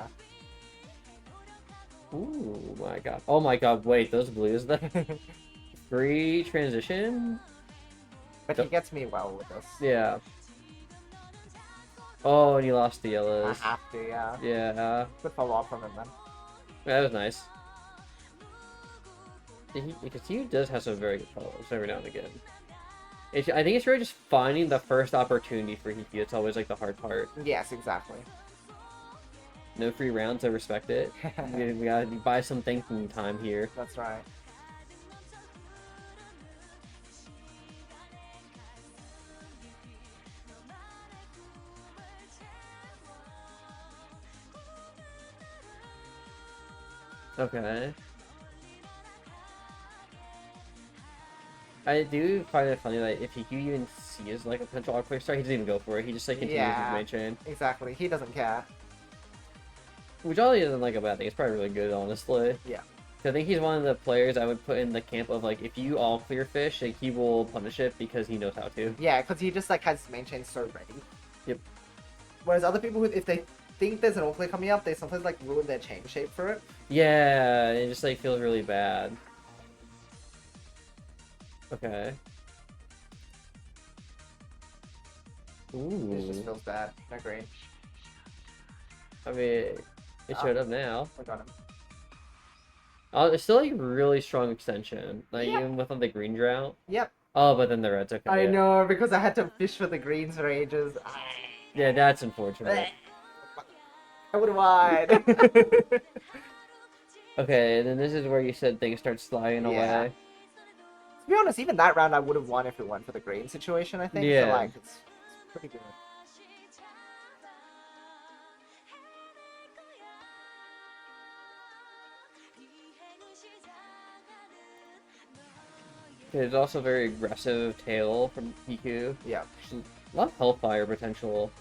Ooh, my god. Oh my god, wait, those blues, the free transition?
But he gets me well with this.
Yeah. Oh, and you lost the yellows.
I have to, yeah.
Yeah.
Good follow-up from him, then.
That was nice. Because he does have some very good follow-ups every now and again. I think it's really just finding the first opportunity for Hiki. It's always like the hard part.
Yes, exactly.
No free rounds, I respect it. we gotta buy some thinking time here.
That's right.
Okay. I do find it funny that if he even sees like a potential outplay star, he doesn't even go for it. He just like continues his main chain.
Exactly. He doesn't care.
Which all he doesn't like about it, I think it's probably really good, honestly.
Yeah.
I think he's one of the players I would put in the camp of like, if you all clear fish, like he will punish it because he knows how to.
Yeah, because he just like has his main chain so ready.
Yep.
Whereas other people, if they think there's an all clear coming up, they sometimes like ruin their chain shape for it.
Yeah, it just like feels really bad. Okay. Ooh.
It just feels bad. I agree.
I mean, it showed up now.
I got him.
It's still like really strong extension, like
Yep.
even with the green drought.
Yep.
Oh, but then the red's okay.
I know, because I had to fish for the greens for ages.
Yeah, that's unfortunate.
I would have won.
Okay, and then this is where you said things start sliding
Yeah.
away.
To be honest, even that round I would have won if it went for the green situation, I think.
Yeah.
So, like, it's pretty good.
There's also very aggressive tail from Hiku.
Yeah.
A lot of Hellfire potential.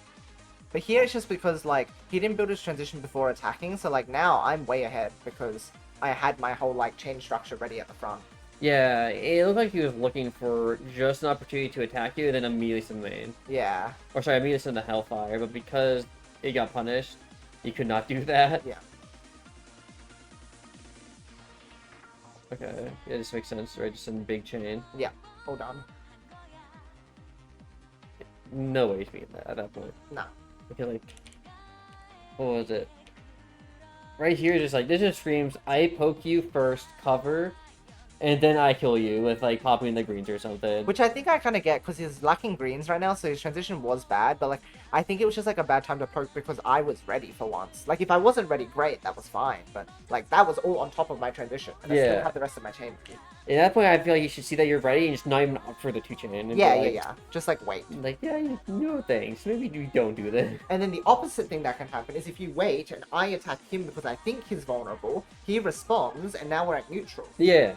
But here it's just because, like, he didn't build his transition before attacking, so, like, now I'm way ahead because I had my whole, like, chain structure ready at the front.
Yeah, it looked like he was looking for just an opportunity to attack you and then immediately send the main.
Yeah.
Or sorry, immediately send the Hellfire, but because it got punished, he could not do that.
Yeah.
Okay, yeah, this makes sense, right? Just in big chain.
Yeah. Hold on.
No way to be in that at that point.
No.
Okay, like, what was it? Right here, just like, this just screams, I poke you first, cover, and then I kill you with, like, popping the greens or something.
Which I think I kind of get, because he's lacking greens right now, so his transition was bad, but, like, I think it was just, like, a bad time to poke because I was ready for once. Like, if I wasn't ready, great, that was fine, but, like, that was all on top of my transition, and I
Yeah.
still have the rest of my chain ready.
At that point, I feel like you should see that you're ready and just not even opt for the 2-chain. And
Yeah,
be
yeah,
like,
yeah. Just, like, wait.
Like, yeah, no thanks. Maybe you don't do this.
And then the opposite thing that can happen is if you wait and I attack him because I think he's vulnerable, he responds, and now we're at neutral.
Yeah.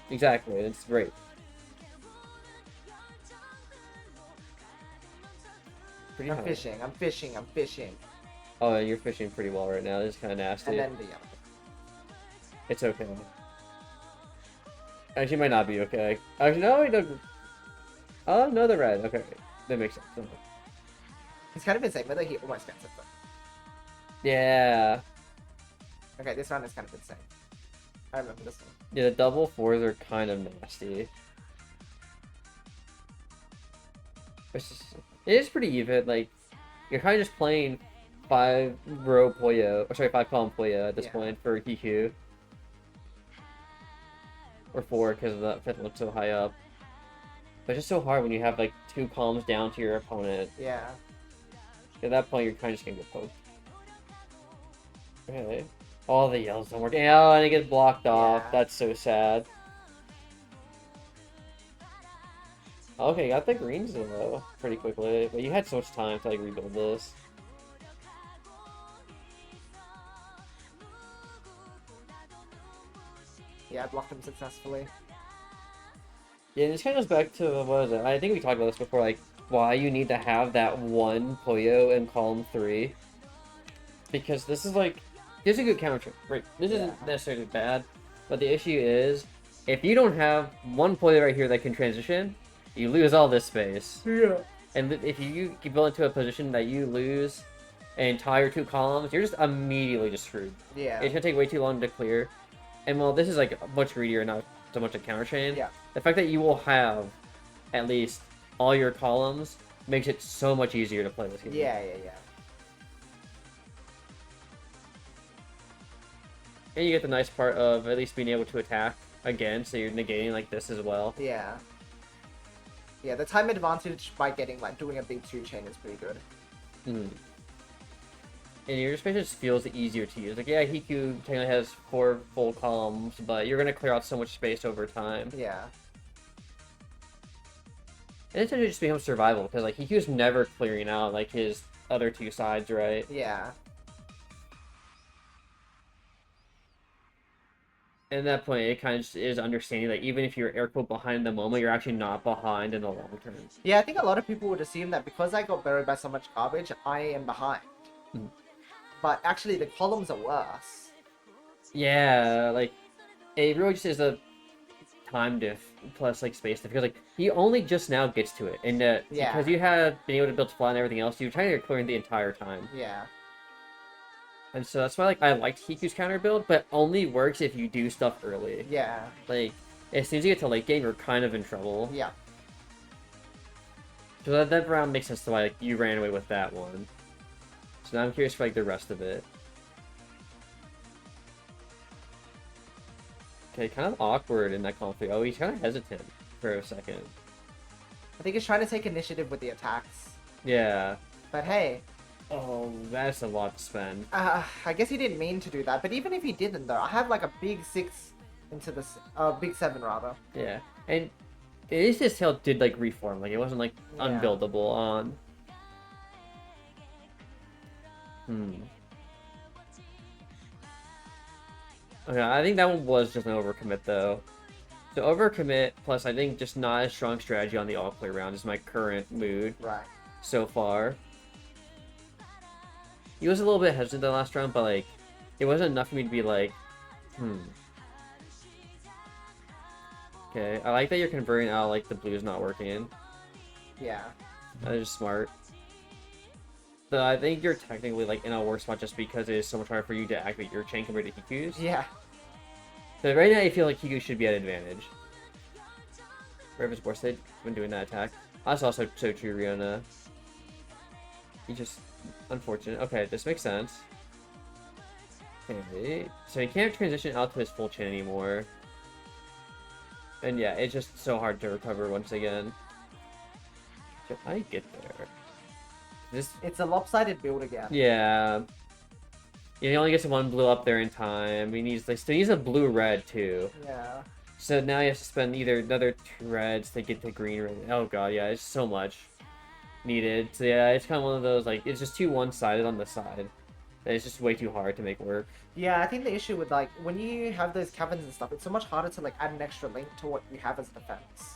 Exactly. It's great. Pretty
I'm
high.
fishing, I'm fishing, I'm fishing.
Oh, you're fishing pretty well right now. This is kind of nasty.
And then the yellow.
It's okay. Actually, it might not be okay. Actually, no, it doesn't. Oh, no, the red. Okay. That makes sense. Okay.
He's kind of insane, whether he almost gets it though.
Yeah.
Okay, this round is kind of insane. I remember this one.
Yeah, the double fours are kind of nasty. It is pretty even. Like, you're kind of just playing 5-row Puyo, or sorry, 5-column Puyo at this point for Hiku. Or 4 because the fifth one's so high up. But it's just so hard when you have like 2 columns down to your opponent.
Yeah.
At that point, you're kind of just gonna get poked. Okay. All the yells don't work. Oh, and it gets blocked off.
Yeah.
That's so sad. Okay, got the greens though pretty quickly, but you had so much time to like rebuild this.
Yeah, I blocked him successfully.
Yeah, and this kind of goes back to what was it? I think we talked about this before, like why you need to have that one Puyo in column 3, because this is like a good counter. Right, this isn't necessarily bad, but the issue is if you don't have one Puyo right here that can transition, you lose all this space.
Yeah.
And if you build into a position that you lose an entire 2 columns, you're just immediately just screwed.
Yeah.
It's gonna take way too long to clear. And while this is like much greedier, not so much a counter chain,
Yeah.
the fact that you will have at least all your columns makes it so much easier to play this game.
Yeah.
And you get the nice part of at least being able to attack again, so you're negating like this as well.
Yeah. Yeah, the time advantage by getting like doing a big 2 chain is pretty good.
Mm. And your space just feels easier to use. Like, yeah, Hiku technically has 4 full columns, but you're gonna clear out so much space over time.
Yeah.
And it just becomes survival, because like Hiku's never clearing out like his other 2 sides, right?
Yeah.
And at that point, it kind of just is understanding that even if you're air quote behind in the moment, you're actually not behind in the long term.
Yeah, I think a lot of people would assume that because I got buried by so much garbage, I am behind.
Mm.
But actually, the columns are worse.
Yeah, like, it really just is a time diff plus, like, space diff. Because, like, he only just now gets to it. And
Yeah.
because you had been able to build flat and everything else, you're trying to clear the entire time.
Yeah.
And so that's why, like, I liked Hiku's counter build, but only works if you do stuff early.
Yeah.
Like, as soon as you get to late game, you're kind of in trouble.
Yeah.
So that round makes sense to why, like, you ran away with that one. So now I'm curious for, like, the rest of it. Okay, kind of awkward in that conflict. Oh, he's kind of hesitant for a second.
I think he's trying to take initiative with the attacks.
Yeah.
But hey,
Oh, that's a lot to spend.
I guess he didn't mean to do that. But even if he didn't, though, I have like a big 6 into the big 7 rather.
Yeah, and at least his tail did like reform. Like it wasn't like
Yeah.
unbuildable on. Okay, I think that one was just an overcommit though. So overcommit plus I think just not a strong strategy on the all play round is my current mood
Right.
so far. He was a little bit hesitant the last round, but like it wasn't enough for me to be like, Okay, I like that you're converting out like the blue's not working.
Yeah.
That is smart. But I think you're technically like in a worse spot just because it is so much harder for you to activate your chain compared to Hiku's.
Yeah.
So right now I feel like Hiku should be at advantage. Wherever's worsted when doing that attack. That's also so true, Riona. He just unfortunate. Okay, this makes sense. Okay, so he can't transition out to his full chain anymore. And yeah, it's just so hard to recover once again. Can I get there? This
It's a lopsided build again.
Yeah. He only gets 1 blue up there in time. He needs like still needs a blue red too.
Yeah.
So now he has to spend either another 2 reds to get the green red. Oh god, yeah, it's so much needed. So yeah, it's kind of one of those like it's just too one-sided on the side. That it's just way too hard to make work.
Yeah, I think the issue with like when you have those caverns and stuff, it's so much harder to like add an extra link to what you have as defense.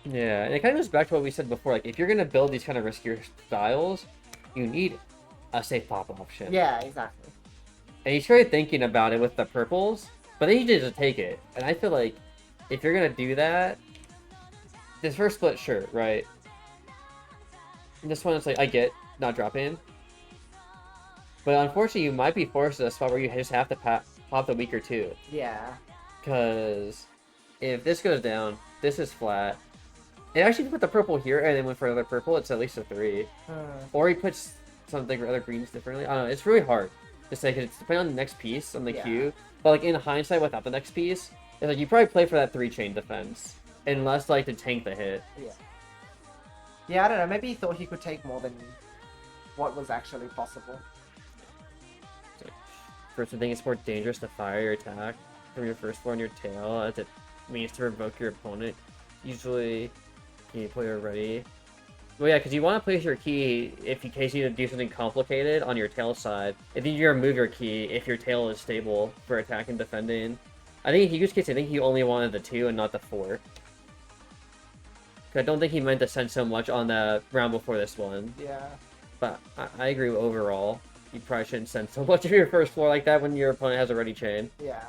Yeah, and it kind of goes back to what we said before. Like, if you're gonna build these kind of riskier styles, you need a safe pop option.
Yeah, exactly.
And he started thinking about it with the purples, but then he just take it. And I feel like if you're gonna do that, this first split, sure, right? And this one, it's like I get not dropping, but unfortunately, you might be forced to a spot where you just have to pop the weaker too.
Yeah.
Because if this goes down, this is flat. And actually, if you put the purple here and then went for another purple, it's at least a 3. Or he puts something or other greens differently. I don't know. It's really hard to say because it's depending on the next piece on the queue. But like in hindsight, without the next piece, it's like you probably play for that 3 chain defense, unless like to tank the hit.
Yeah. Yeah, I don't know. Maybe he thought he could take more than what was actually possible.
First, I think it's more dangerous to fire your attack from your first floor on your tail, as it means to provoke your opponent. Usually, you play ready. Well, yeah, because you want to place your key if in case you need to do something complicated on your tail side. And then you're gonna move your key if your tail is stable for attacking and defending. I think in Hiku's case, I think he only wanted the 2 and not the 4. I don't think he meant to send so much on the round before this one.
Yeah.
But I agree overall. You probably shouldn't send so much of your first floor like that when your opponent has a ready chain.
Yeah.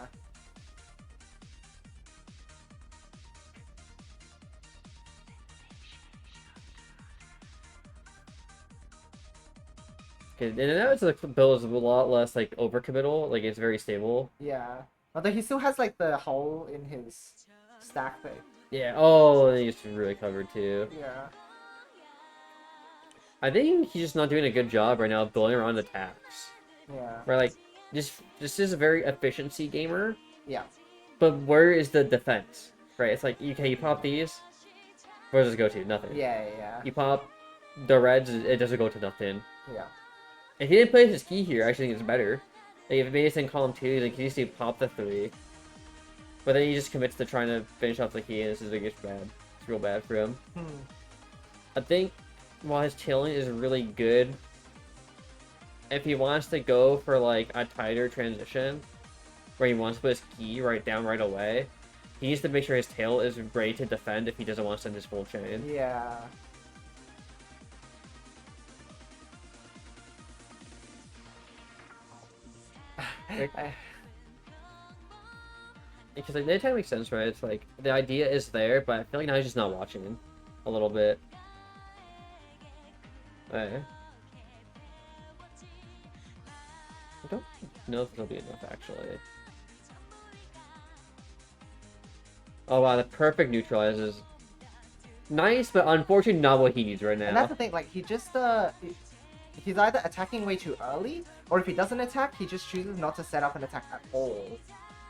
And now it's like the build is a lot less like overcommittal. Like it's very stable.
Yeah. Although he still has like the hole in his stack thing.
Yeah. Oh, and he's really covered too.
Yeah.
I think he's just not doing a good job right now of building around attacks.
Yeah.
Where like this is a very efficiency gamer.
Yeah.
But where is the defense? Right? It's like okay, you pop these. Where does it go to? Nothing.
Yeah. Yeah.
You pop the reds, it doesn't go to nothing.
Yeah.
If he didn't place his key here, I actually think it's better. Like if it made it in column 2, then he used to pop the 3. But then he just commits to trying to finish off the key, and this is just bad. It's real bad for him. I think while his tailing is really good, if he wants to go for like a tighter transition, where he wants to put his key right down right away, he needs to make sure his tail is ready to defend if he doesn't want to send his full chain.
Yeah.
Because like, that makes sense, right? It's like the idea is there, but I feel like now he's just not watching a little bit. I don't know if it'll be enough actually. Oh wow, the perfect neutralizes. Nice, but unfortunately not what he needs right now.
And that's the thing, like, he just, he's either attacking way too early, or if he doesn't attack, he just chooses not to set up an attack at all,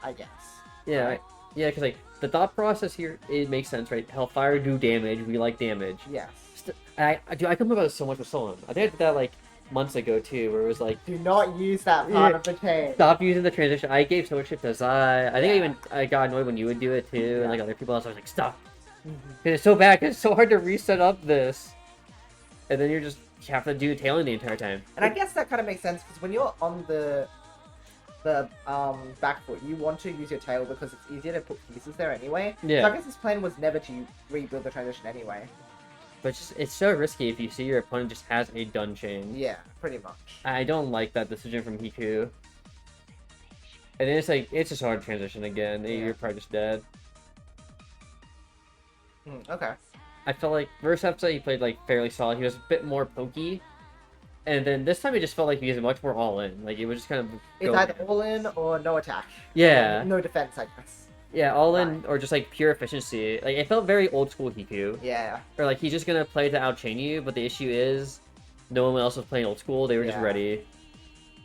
I guess.
Yeah,
Right?
yeah, because, like, the thought process here, it makes sense, right? Hellfire do damage, we like damage.
Yes.
Dude, I come about this so much with Solon. I think I did that, like, months ago, too, where it was like,
Do not use that part of the chain.
stop using the transition. I gave so much shit to Zai. I think I got annoyed when you would do it, too,
Yeah.
and, like, other people else. I was like, stop. Because it's so bad, 'cause it's so hard to reset up this. And then you have to do tailing the entire time.
And I guess that kind of makes sense, because when you're on the back foot, you want to use your tail because it's easier to put pieces there anyway.
Yeah.
So I guess his plan was never to rebuild the transition anyway.
But it's so risky if you see your opponent just has a done chain.
Yeah, pretty much.
I don't like that decision from Hiku. And then it's like, it's just hard transition again.
Yeah.
You're probably just dead.
Okay.
I felt like first episode he played like fairly solid. He was a bit more pokey. And then this time it just felt like he was much more all in. Like it was just kind of
It's either all in or no attack.
Yeah.
No defense, I guess.
Yeah, all in or just like pure efficiency. Like it felt very old school Hiku.
Yeah.
Or like he's just gonna play to outchain you, but the issue is no one else was playing old school, they were just
Yeah.
ready.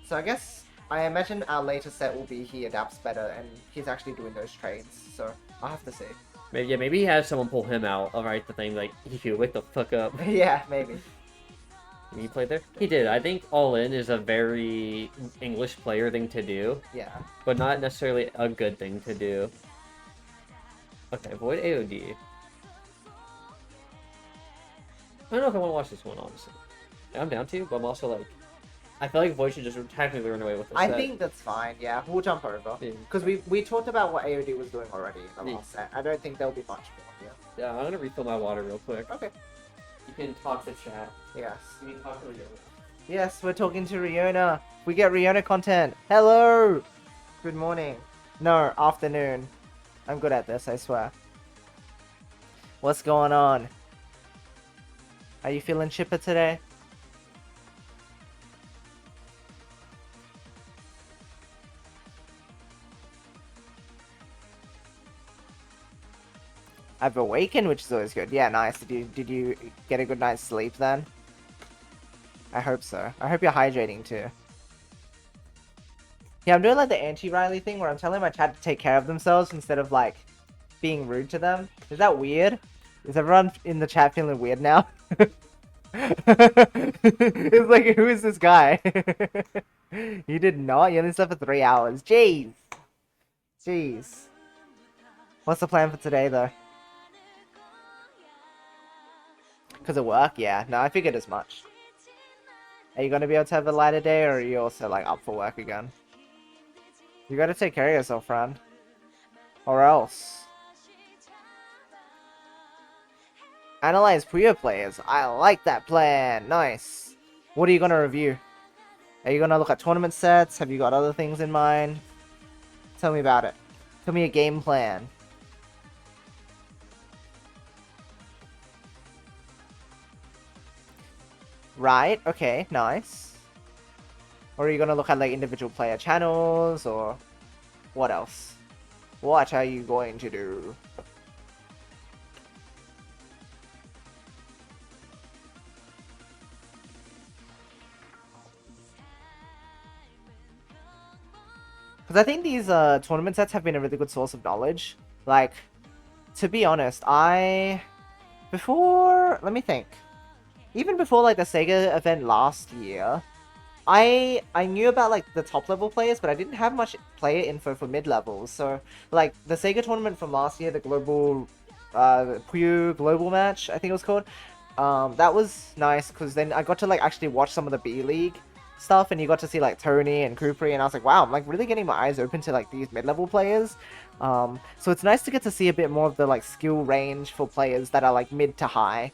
So I guess I imagine our later set will be he adapts better and he's actually doing those trades. So I'll have to see.
Maybe he has someone pull him out. Alright, the thing like Hiku, wake the fuck up.
Yeah, maybe.
He played there? He did. I think all in is a very English player thing to do,
Yeah.
but not necessarily a good thing to do. Okay, avoid AOD. I don't know if I want to watch this one, honestly. I'm down to, but I'm also like, I feel like Void should just technically run away with this
I
set.
think that's fine, yeah. We'll jump over.
Yeah.
Because we talked about what AOD was doing already in the
Yeah.
last set. I don't think there'll be much more here.
Yeah, I'm gonna refill my water real quick.
Okay.
You can talk to chat.
Yes.
You can talk to Riona.
Yes, we're talking to Riona. We get Riona content. Hello! Good morning. No, afternoon. I'm good at this, I swear. What's going on? Are you feeling chipper today? I've awakened, which is always good. Yeah, nice. Did you get a good night's sleep then? I hope so. I hope you're hydrating too. Yeah, I'm doing like the anti-Riley thing where I'm telling my chat to take care of themselves instead of like being rude to them. Is that weird? Is everyone in the chat feeling weird now? It's like, who is this guy? You did not? You only slept for 3 hours. Jeez. Jeez. What's the plan for today, though? Because of work? Yeah. No, I figured as much. Are you going to be able to have a lighter day, or are you also, like, up for work again? You gotta take care of yourself, friend. Or else. Analyze Puyo players. I like that plan. Nice. What are you gonna review? Are you gonna look at tournament sets? Have you got other things in mind? Tell me about it. Tell me a game plan. Right, okay, nice. Or are you gonna look at like individual player channels, or what else? What are you going to do? Because I think these tournament sets have been a really good source of knowledge. Like, to be honest, before, let me think. Even before like the Sega event last year, I knew about like the top level players, but I didn't have much player info for mid levels. So like the Sega tournament from last year, the global Puyo global match, I think it was called. That was nice because then I got to like actually watch some of the B League stuff, and you got to see like Tony and Kukri, and I was like, wow, I'm like really getting my eyes open to like these mid level players. So it's nice to get to see a bit more of the like skill range for players that are like mid to high,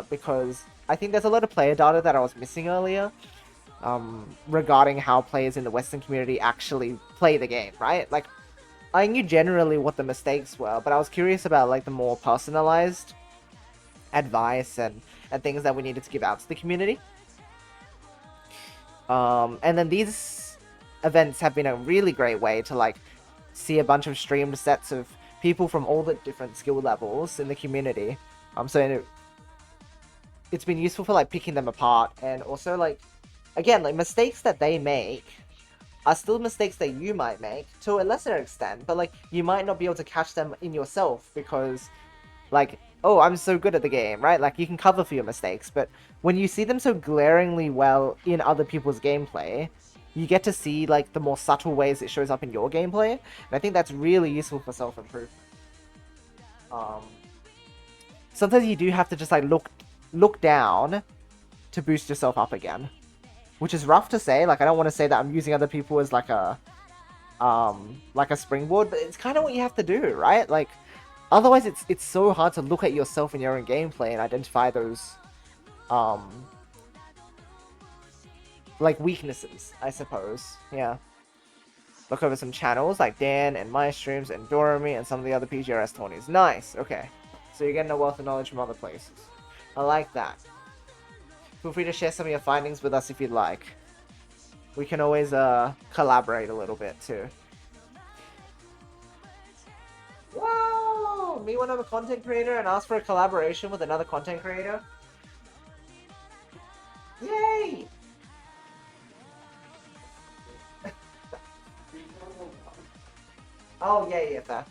because I think there's a lot of player data that I was missing earlier. Regarding how players in the Western community actually play the game, right? Like, I knew generally what the mistakes were, but I was curious about like the more personalized advice and things that we needed to give out to the community. And then these events have been a really great way to like see a bunch of streamed sets of people from all the different skill levels in the community. So it's been useful for like picking them apart, and also like, again, like mistakes that they make are still mistakes that you might make to a lesser extent, but like you might not be able to catch them in yourself because like, oh, I'm so good at the game, right? Like you can cover for your mistakes, but when you see them so glaringly well in other people's gameplay, you get to see like the more subtle ways it shows up in your gameplay, and I think that's really useful for self-improvement. Sometimes you do have to just like look down to boost yourself up again. Which is rough to say. Like, I don't want to say that I'm using other people as like a springboard, but it's kind of what you have to do, right? Like, otherwise it's so hard to look at yourself in your own gameplay and identify those like weaknesses, I suppose. Yeah. Look over some channels like Dan and my streams and Dorami and some of the other PGRS tourneys. Nice. Okay. So you're getting a wealth of knowledge from other places. I like that. Feel free to share some of your findings with us if you'd like. We can always collaborate a little bit too. Whoa! Me when I'm a content creator and ask for a collaboration with another content creator? Yay! Oh, yeah, fair.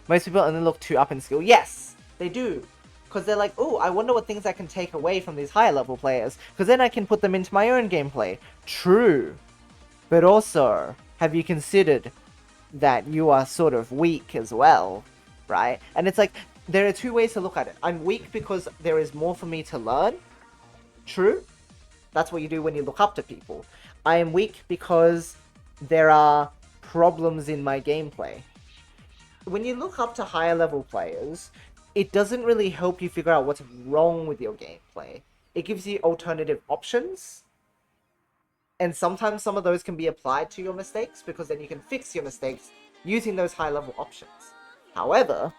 Most people only look 2 up in skill. Yes, they do. Because they're like, oh, I wonder what things I can take away from these higher level players. Because then I can put them into my own gameplay. True. But also, have you considered that you are sort of weak as well, right? And it's like, there are 2 ways to look at it. I'm weak because there is more for me to learn. True. That's what you do when you look up to people. I am weak because there are problems in my gameplay. When you look up to higher level players, it doesn't really help you figure out what's wrong with your gameplay. It gives you alternative options. And sometimes some of those can be applied to your mistakes, because then you can fix your mistakes using those high level options. However,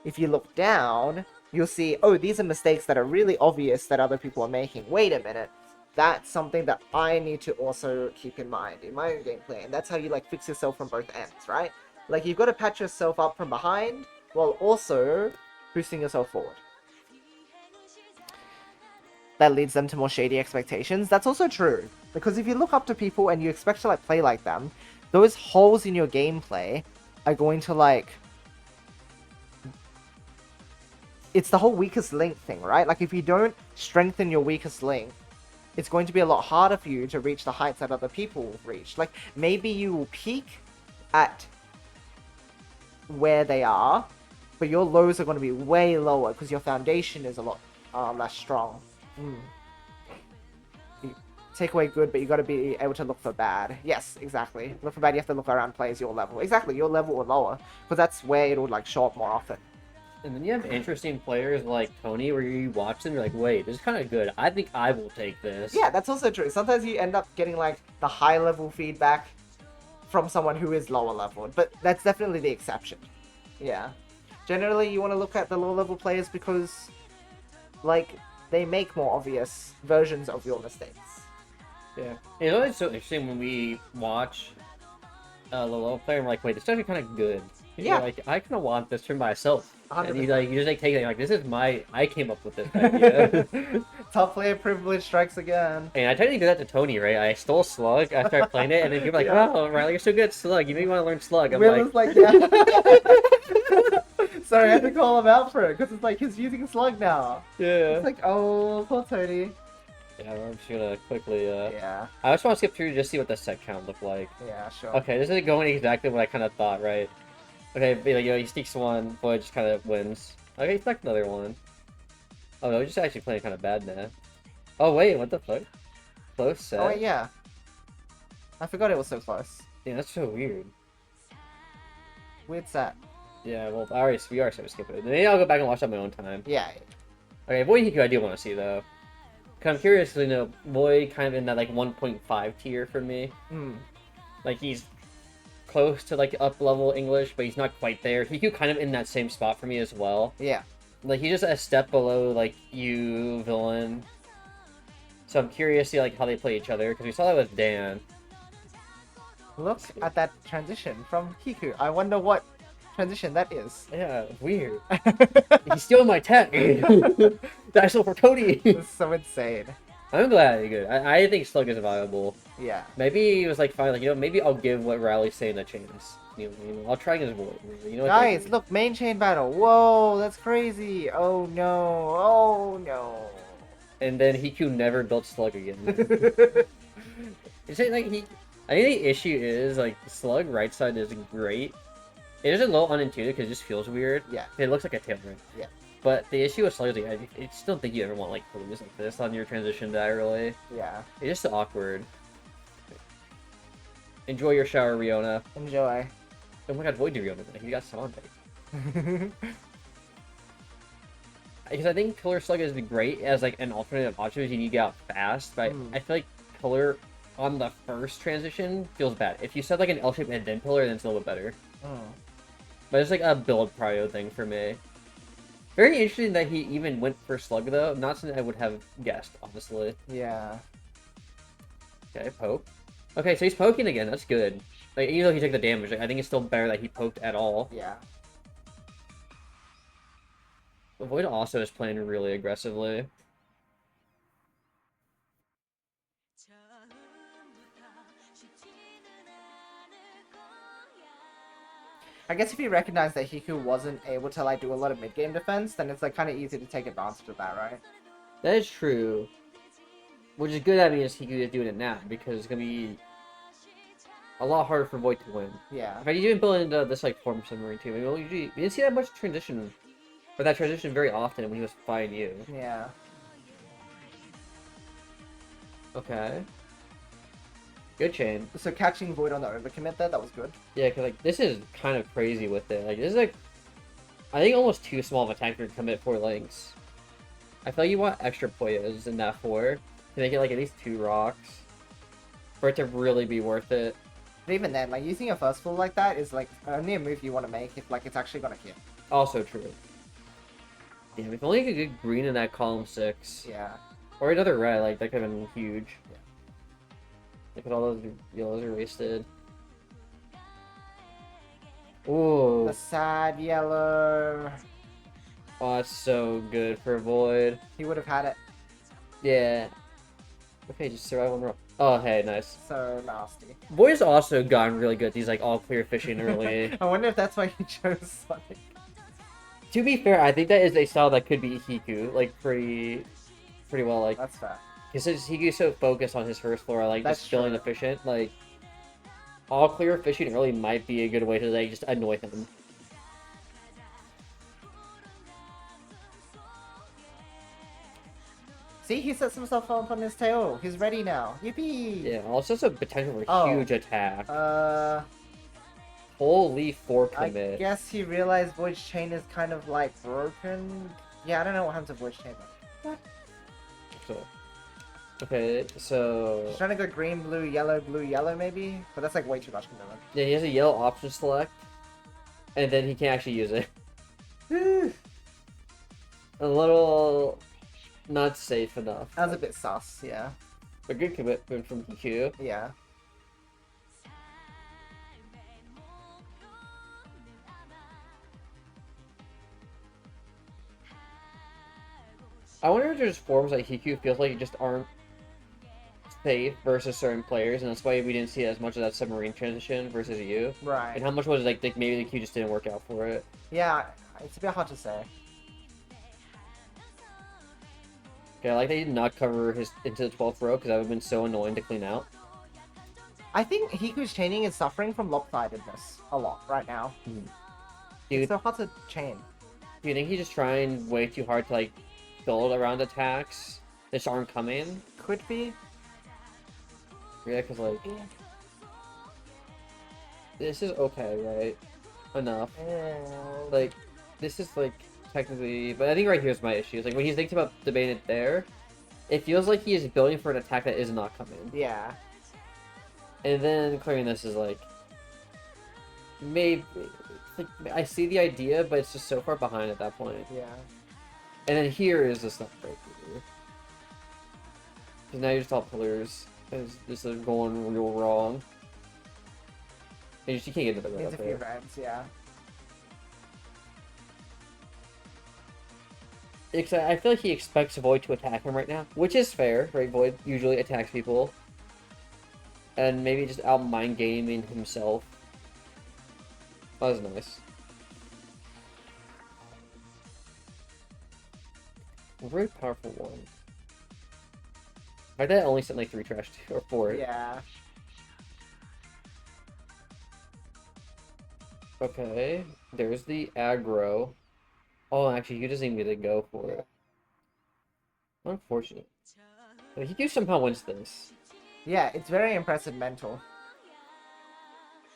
if you look down, you'll see, oh, these are mistakes that are really obvious that other people are making. Wait a minute. That's something that I need to also keep in mind in my own gameplay. And that's how you like fix yourself from both ends, right? Like, you've got to patch yourself up from behind while also boosting yourself forward. That leads them to more shady expectations. That's also true. Because if you look up to people and you expect to like play like them, those holes in your gameplay are going to like it's the whole weakest link thing, right? Like if you don't strengthen your weakest link, it's going to be a lot harder for you to reach the heights that other people reach. Like maybe you will peak at where they are, but your lows are going to be way lower because your foundation is a lot less strong. You take away good, but you got to be able to look for bad. Yes, exactly. Look for bad, you have to look around players your level. Exactly, your level or lower, because that's where it would like show up more often.
And then you have interesting players like Tony, where you watch them, you're like, wait, this is kind of good. I think I will take this.
Yeah, that's also true. Sometimes you end up getting like the high level feedback from someone who is lower level, but that's definitely the exception. Yeah. Generally, you want to look at the low level players because, like, they make more obvious versions of your mistakes.
Yeah. It's always so interesting when we watch a low level player and we're like, wait, this is actually kind of good. And
Yeah.
you're like, I kind of want this for myself. And
100%.
you just like take it like, this is I came up with this idea.
Top player privilege strikes again.
And I tried to do that to Tony, right? I stole Slug, I started playing it, and then people are like,
Yeah.
oh, Riley, you're so good at Slug, you maybe want to learn Slug. I'm
Will
like,
is like, yeah. Sorry, I had to call him out for it, because it's like, he's using Slug now.
yeah.
It's like, oh, poor Tony.
Yeah, I'm just gonna quickly,
Yeah,
I just want to skip through to just see what the set count looked like.
yeah, sure.
Okay, this isn't going exactly what I kind of thought, right? Okay, but, like, he sneaks one, boy just kind of wins. Okay, he snuck another one. Oh no, he's just actually playing kind of bad now. Oh wait, what the fuck? Close set?
Oh, wait, yeah. I forgot it was so close.
Yeah, that's so weird.
Weird set.
Yeah, well, we are so skip it. Maybe I'll go back and watch on my own time.
Yeah.
Okay, Void Hiku I do want to see, though. Cause I'm curious, you know, Void kind of in that, like, 1.5 tier for me.
Hmm.
Like, he's close to, like, up-level English, but he's not quite there. Hiku kind of in that same spot for me as well.
Yeah.
Like, he's just a step below, like, you, Villain. So I'm curious to see, like, how they play each other, because we saw that with Dan.
Look at that transition from Hiku. I wonder what transition that is.
Yeah, weird. He's stealing my tech! That I stole for Tony!
It's so insane.
I'm glad he's good. I think Slug is viable.
Yeah.
Maybe he was like, fine, like, you know, maybe I'll give what Riley's saying a chance. You know, I'll try his Void. You know what
Guys, look, main chain battle. Whoa, that's crazy. Oh no. Oh no.
And then Hiku never built Slug again. Is it like I think the issue is, like, Slug right side is great. It is a little unintuitive because it just feels weird.
Yeah.
It looks like a tailwind.
Yeah.
But the issue with Slug is, like, I just don't think you ever want, like, poses like this on your transition die, really.
Yeah.
It's just awkward. Enjoy your shower, Riona.
Enjoy.
Oh my god, Void to Riona. He got Sonic. Because I think Pillar Slug is great as, like, an alternative option if you need to get out fast, but I feel like Pillar on the first transition feels bad. If you set, like, an L shape and then Pillar, then it's a little bit better. But it's, like, a build prio thing for me. Very interesting that he even went for Slug, though. Not something I would have guessed, honestly.
Yeah.
Okay, poke. Okay, so he's poking again. That's good. Like, even though he took the damage, like, I think it's still better that he poked at all.
Yeah.
But Void also is playing really aggressively.
I guess if you recognize that Hiku wasn't able to like do a lot of mid-game defense, then it's like kind of easy to take advantage of that, right?
That is true. Which is good, I mean, is Hiku is doing it now, because it's gonna be a lot harder for Void to win.
Yeah.
In fact, you didn't build into this, like, form submarine too. I mean, we didn't see that much transition, or that transition very often when he was fighting you.
Yeah.
Okay. Good chain.
So catching Void on the overcommit there, that was good.
Yeah, because, like, this is kind of crazy with it. Like, this is, like, I think almost too small of a tank to commit 4 links. I feel like you want extra Puyos in that 4 to make it, like, at least 2 rocks for it to really be worth it.
But even then, like using a first full like that is like only a move you want to make if like it's actually gonna hit.
Also true. Damn, if only you could get green in that column 6.
Yeah.
Or another red, like, that could have been huge.
Yeah.
Look at all those yellows are wasted. Ooh.
The sad yellow.
Oh, that's so good for Void.
He would have had it.
Yeah. Okay, just survive one row. Oh, hey, nice.
So nasty.
Void's also gotten really good at these, like, all clear fishing early.
I wonder if that's why he chose Sonic.
To be fair, I think that is a style that could be Hiku, like pretty well, like
That's fair.
because Hiku's so focused on his first floor, like
That's
just feeling
true.
efficient, like all clear fishing early might be a good way to like just annoy him.
See, he sets himself up on his tail. He's ready now. Yippee!
Yeah, also it's a potential for
Oh,
huge attack.
Uh,
Holy four
I
commit.
guess he realized Void's Chain is kind of like broken. Yeah, I don't know what happened to Void's Chain.
So, okay, so
He's trying to go green, blue, yellow, maybe? But that's like way too much commitment.
yeah, he has a yellow option select, and then he can't actually use it. A little not safe enough.
That was a bit sus, yeah.
A good commitment from Hiku.
Yeah.
I wonder if there's forms like Hiku feels like just aren't safe versus certain players, and that's why we didn't see as much of that submarine transition versus you.
Right.
And how much was it like maybe the Q just didn't work out for it?
Yeah, it's a bit hard to say.
Okay, I like that he did not cover his into the 12th row because that would have been so annoying to clean out.
I think Hiku's chaining is suffering from lopsidedness a lot right now.
Dude,
It's so hard to chain.
do you think he's just trying way too hard to like build around attacks that just aren't coming?
Could be.
Yeah, because like this is okay, right? Enough. Like this is like technically, but I think right here's my issue. It's like when he's thinking about debating it there, it feels like he is building for an attack that is not coming.
Yeah.
And then clearing this is like maybe like I see the idea, but it's just so far behind at that point.
Yeah.
And then here is the stuff right here. Because now you're just all pillars. It's just going real wrong. And you can't get to the red
Needs
up
a few
there.
reds, yeah.
I feel like he expects Void to attack him right now, which is fair, right? Void usually attacks people. And maybe just out mind gaming himself. That was nice. A very powerful one. I bet I only sent like 3 trash to, or 4.
Yeah.
Okay, there's the aggro. Oh, actually, he doesn't even get to go for it. Unfortunate. But he somehow wins this.
Yeah, it's very impressive mental.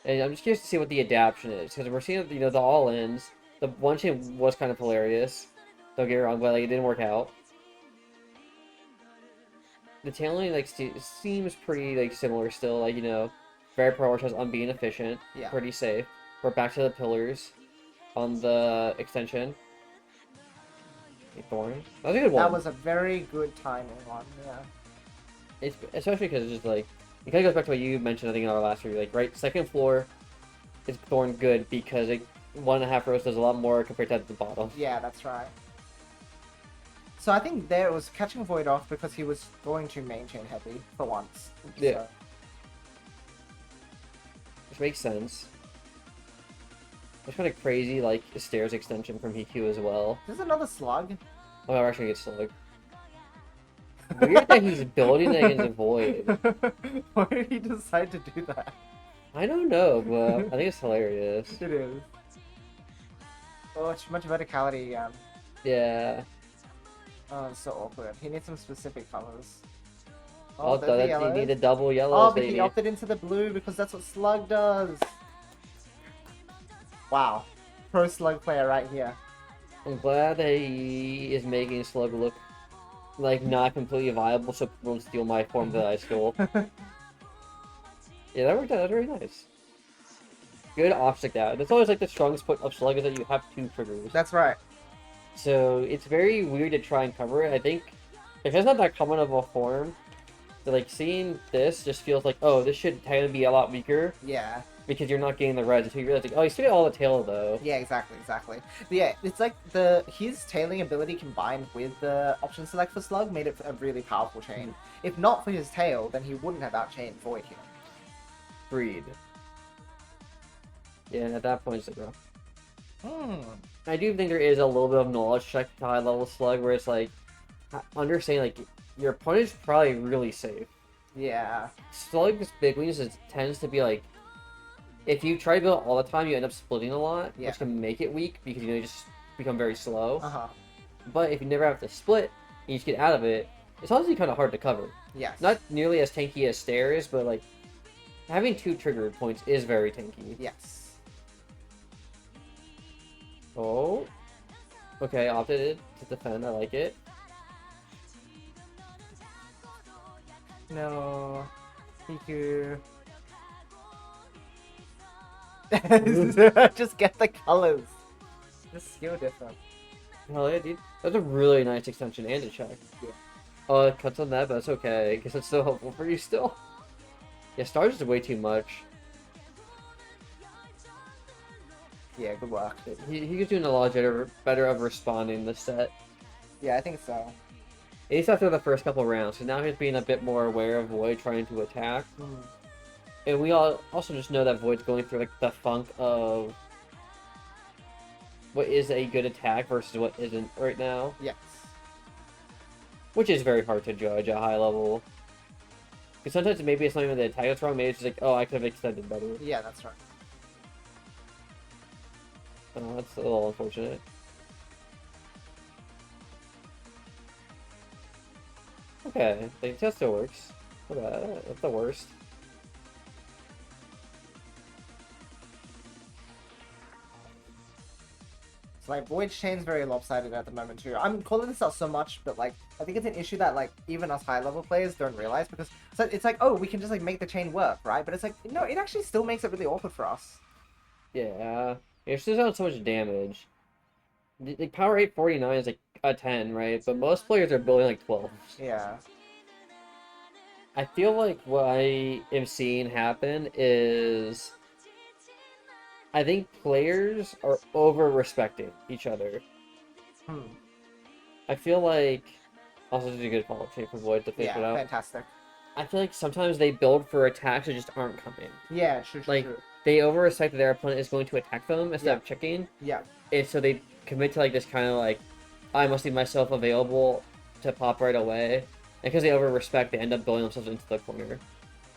And I'm just curious to see what the adaptation is, because we're seeing, you know, the all-ins. The one chain was kind of hilarious. Don't get me wrong, but like, it didn't work out. The tailing like seems pretty like similar still, like, you know, very prioritized on being efficient,
Yeah.
pretty safe. We're back to the pillars on the extension. Thorn. That was a good one.
That was a very good timing one, yeah.
It's especially because it's just like it kind of goes back to what you mentioned I think in our last review. Like right, second floor is Thorn good because it 1.5 rows does a lot more compared to at the bottom.
Yeah, that's right. So I think there it was catching Void off because he was going to main chain heavy for once.
Yeah.
So.
Which makes sense. It's kind of crazy, like stairs extension from Hiku as well.
There's another slug.
Oh, we're actually gonna get slug. Weird that he's building it against a void.
Why did he decide to do that?
I don't know, but I think it's hilarious.
It is. Oh, too much verticality again.
Yeah.
Oh, it's so awkward. He needs some specific colors.
Oh,
there's the
you
yellows.
need a double yellow.
Oh, but he opted into the blue because that's what Slug does. Wow. Pro Slug player right here.
I'm glad that he is making Slug look like not completely viable so people don't steal my form that I stole. Yeah, that worked out. That's very nice. Good optic out. That's always like the strongest point of Slug is that you have 2 triggers.
That's right.
So it's very weird to try and cover it. I think if it's not that common of a form, so like seeing this just feels like, oh, this should kind of be a lot weaker
Yeah.
because you're not getting the reds until you realize like, oh, you still get all the tail though.
Yeah, exactly. But yeah, it's like his tailing ability combined with the option select for Slug made it a really powerful chain. If not for his tail, then he wouldn't have outchained Void here.
Breed. Yeah, and at that point it's like, oh. I do think there is a little bit of knowledge check to high level slug where it's like understanding like your opponent's probably really safe.
Yeah.
Slug's big weakness tends to be like if you try to build it all the time, you end up splitting a lot,
Yeah.
which can make it weak because you just become very slow.
Uh-huh.
But if you never have to split, and you just get out of it, it's honestly kind of hard to cover.
Yes.
Not nearly as tanky as stairs, but like having 2 trigger points is very tanky.
Yes.
Oh. Okay, opted to defend. I like it.
No. Hiku. Just get the colors. The skill difference.
Hell yeah, dude. That's a really nice extension and a check.
Yeah.
Oh, it cuts on that, but that's okay, because it's still helpful for you still. Yeah, stars is way too much.
Yeah, good work.
He was doing a lot better of responding this set.
Yeah, I think so.
At least after the first couple rounds, so now he's being a bit more aware of Void trying to attack. And we all also just know that Void's going through like the funk of what is a good attack versus what isn't right now.
Yes.
Which is very hard to judge at high level. Because sometimes maybe it's not even the attack that's wrong, maybe it's just like, oh, I could have extended better.
Yeah, that's right.
Oh, that's a little unfortunate. Okay, the test still works. Not bad. That's the worst.
So like Void Chain's very lopsided at the moment too. I'm calling this out so much, but like I think it's an issue that like even us high level players don't realize because so it's like, oh, we can just like make the chain work, right? But it's like no, it actually still makes it really awkward for us.
Yeah, it's just not so much damage. The power 849 is like a 10, right? But most players are building like 12.
Yeah.
I feel like what I am seeing happen is I think players are over-respecting each other. I feel like also this is a good follow-up chain for Void to figure it out.
Fantastic.
I feel like sometimes they build for attacks that just aren't coming.
Yeah, true.
Like they over-respect that their opponent is going to attack them instead of checking.
Yeah.
And so they commit to like this kind of like I must leave myself available to pop right away. And because they over-respect, they end up building themselves into the corner.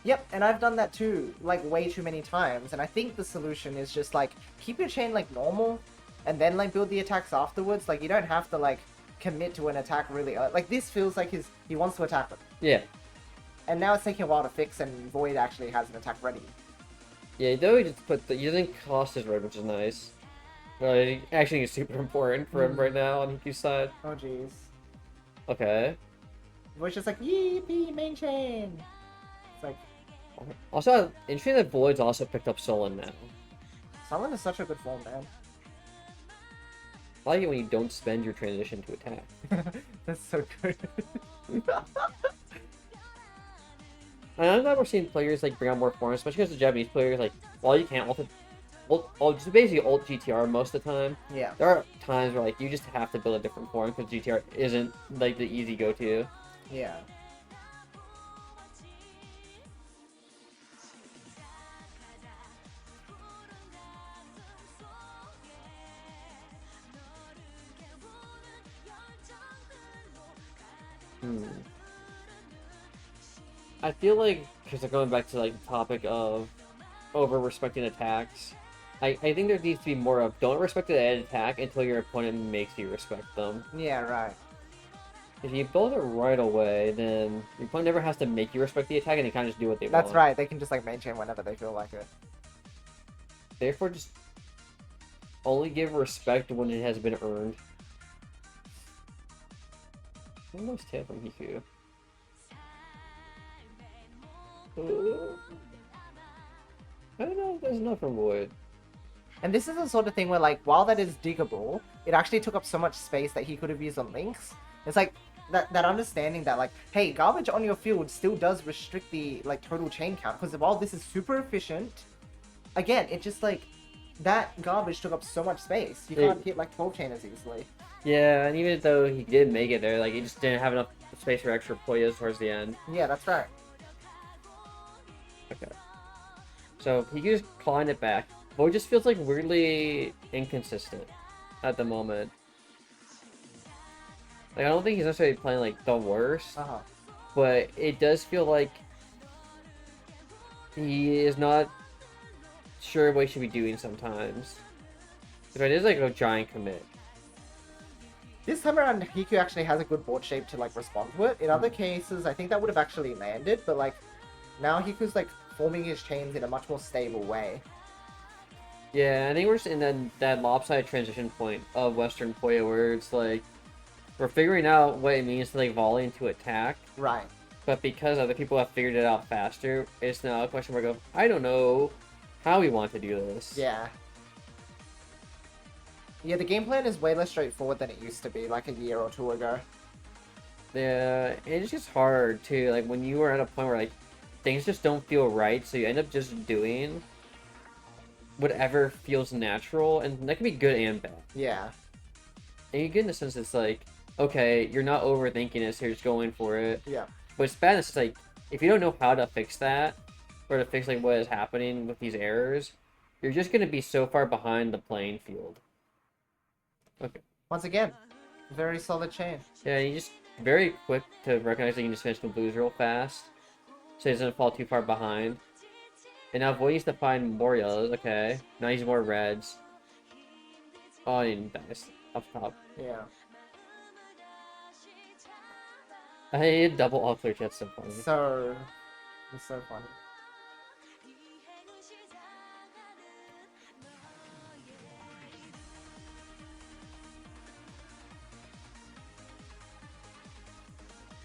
Yep, and I've done that too, like way too many times. And I think the solution is just like keep your chain like normal, and then like build the attacks afterwards. Like you don't have to like commit to an attack really early. Like this feels like he wants to attack them.
Yeah.
And now it's taking a while to fix, and Void actually has an attack ready.
Yeah, though he just put he doesn't cost his red, which is nice. I actually think it's super important for him right now on Hiku's side.
Oh jeez.
Okay.
Void's just like yippee main chain. It's like
Also, interesting that Void's also picked up Sullen now.
Sullen is such a good form, man.
I like it when you don't spend your transition to attack.
That's so good.
And I'm glad we're seeing players like bring out more forms, especially because the Japanese players like while you can't just basically ult GTR most of the time.
Yeah.
There are times where like you just have to build a different form because GTR isn't like the easy go-to.
Yeah.
I feel like, because they're going back to like the topic of over-respecting attacks, I think there needs to be more of don't respect an attack until your opponent makes you respect them.
Yeah, right.
If you build it right away, then your opponent never has to make you respect the attack and they kind of just do what they want.
That's right, they can just like main chain whenever they feel like it.
Therefore, just only give respect when it has been earned. Nice tail from Hiku. I don't know if there's enough from Void.
And this is the sort of thing where, like, while that is diggable, it actually took up so much space that he could have used on links. It's like that understanding that, like, hey, garbage on your field still does restrict the like total chain count. Because while this is super efficient, again, it just like that garbage took up so much space. You can't hit like 12 chainers easily.
Yeah, and even though he did make it there, like he just didn't have enough space for extra Puyos towards the end.
Yeah, that's right.
Okay. So he just clawing it back. Void just feels like weirdly inconsistent at the moment. Like, I don't think he's necessarily playing like the worst, but it does feel like he is not sure what he should be doing sometimes. Because it is like a giant commit.
This time around, Hiku actually has a good board shape to like respond to it. In other cases, I think that would have actually landed, but like now Hiku's like forming his chains in a much more stable way.
Yeah, I think we're just in that lopsided transition point of Western Puyo where it's like we're figuring out what it means to like volley into attack.
Right.
But because other people have figured it out faster, it's now a question mark of I don't know how we want to do this.
Yeah. Yeah, the game plan is way less straightforward than it used to be, like a year or two ago.
Yeah, it's just hard too. Like when you are at a point where like things just don't feel right, so you end up just doing whatever feels natural, and that can be good and bad.
Yeah.
And you get in the sense it's like, okay, you're not overthinking it, so you're just going for it.
Yeah.
But it's bad. It's like if you don't know how to fix that, or to fix like what is happening with these errors, you're just gonna be so far behind the playing field. Okay.
Once again, very solid chain.
Yeah, you just very quick to recognize that you can just finish the blues real fast, so he doesn't fall too far behind. And now Void needs to find more yellows. Okay, now he's more reds. Oh, and nice up top.
Yeah.
I hate double all clear chat's so funny.
It's so funny.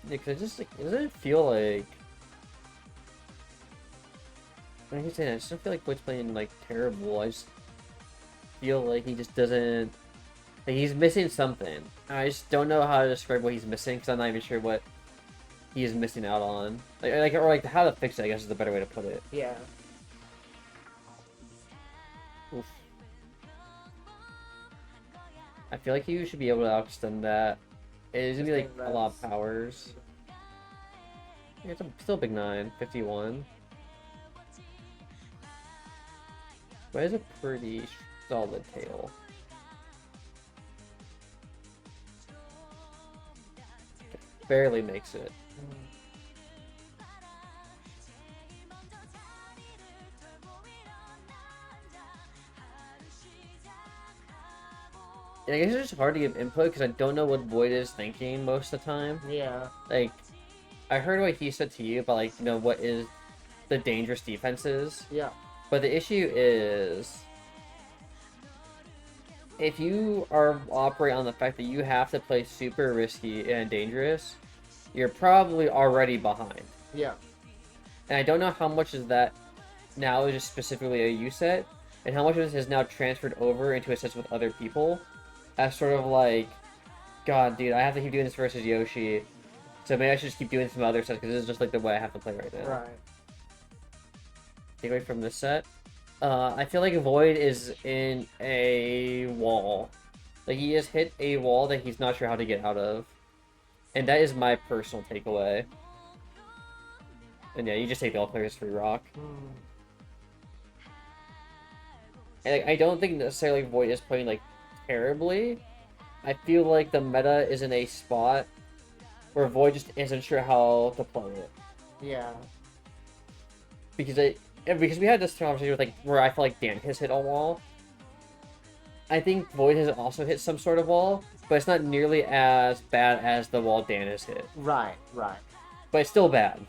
Yeah, cause it just like it doesn't feel like. I can say that I just don't feel like Void's playing like terrible. I just feel like he just doesn't. Like he's missing something. I just don't know how to describe what he's missing because I'm not even sure what he is missing out on. Like how to fix it. I guess is the better way to put it.
Yeah.
Oof. I feel like you should be able to extend that. It's gonna be like a lot of powers. Yeah, it's still a big 9, 51. But it's a pretty solid tail. Barely makes it. Yeah, I guess it's just hard to give input because I don't know what Void is thinking most of the time.
Yeah.
Like, I heard what he said to you about, like, you know, what is the dangerous defenses.
Yeah.
But the issue is, if you are operating on the fact that you have to play super risky and dangerous, you're probably already behind.
Yeah.
And I don't know how much of that now is just specifically a U set, and how much of this is now transferred over into a set with other people. As sort of like, God, dude, I have to keep doing this versus Yoshi, so maybe I should just keep doing some other sets because this is just like the way I have to play right now.
Right.
Take away from this set. I feel like Void is in a wall. Like he has hit a wall that he's not sure how to get out of, and that is my personal takeaway. And yeah, you just take the all clears free rock. And like, I don't think necessarily Void is playing like terribly. I feel like the meta is in a spot where Void just isn't sure how to play it.
Yeah.
Because we had this conversation with like where I feel like Dan has hit a wall. I think Void has also hit some sort of wall, but it's not nearly as bad as the wall Dan has hit.
Right. Right.
But it's still bad.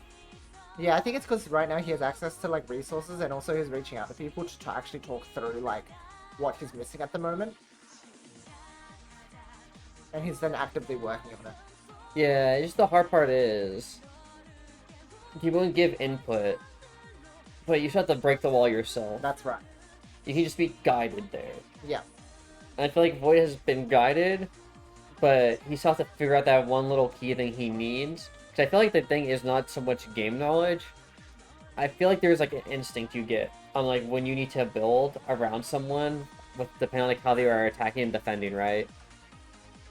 Yeah, I think it's because right now he has access to like resources, and also he's reaching out to people to actually talk through like what he's missing at the moment. And he's then actively working on it.
Yeah, just the hard part is people can give input, but you still have to break the wall yourself.
That's right.
You can just be guided there.
Yeah.
And I feel like Void has been guided, but he still has to figure out that one little key thing he needs. Because I feel like the thing is not so much game knowledge. I feel like there's like an instinct you get on like when you need to build around someone, with depending on like how they are attacking and defending, right?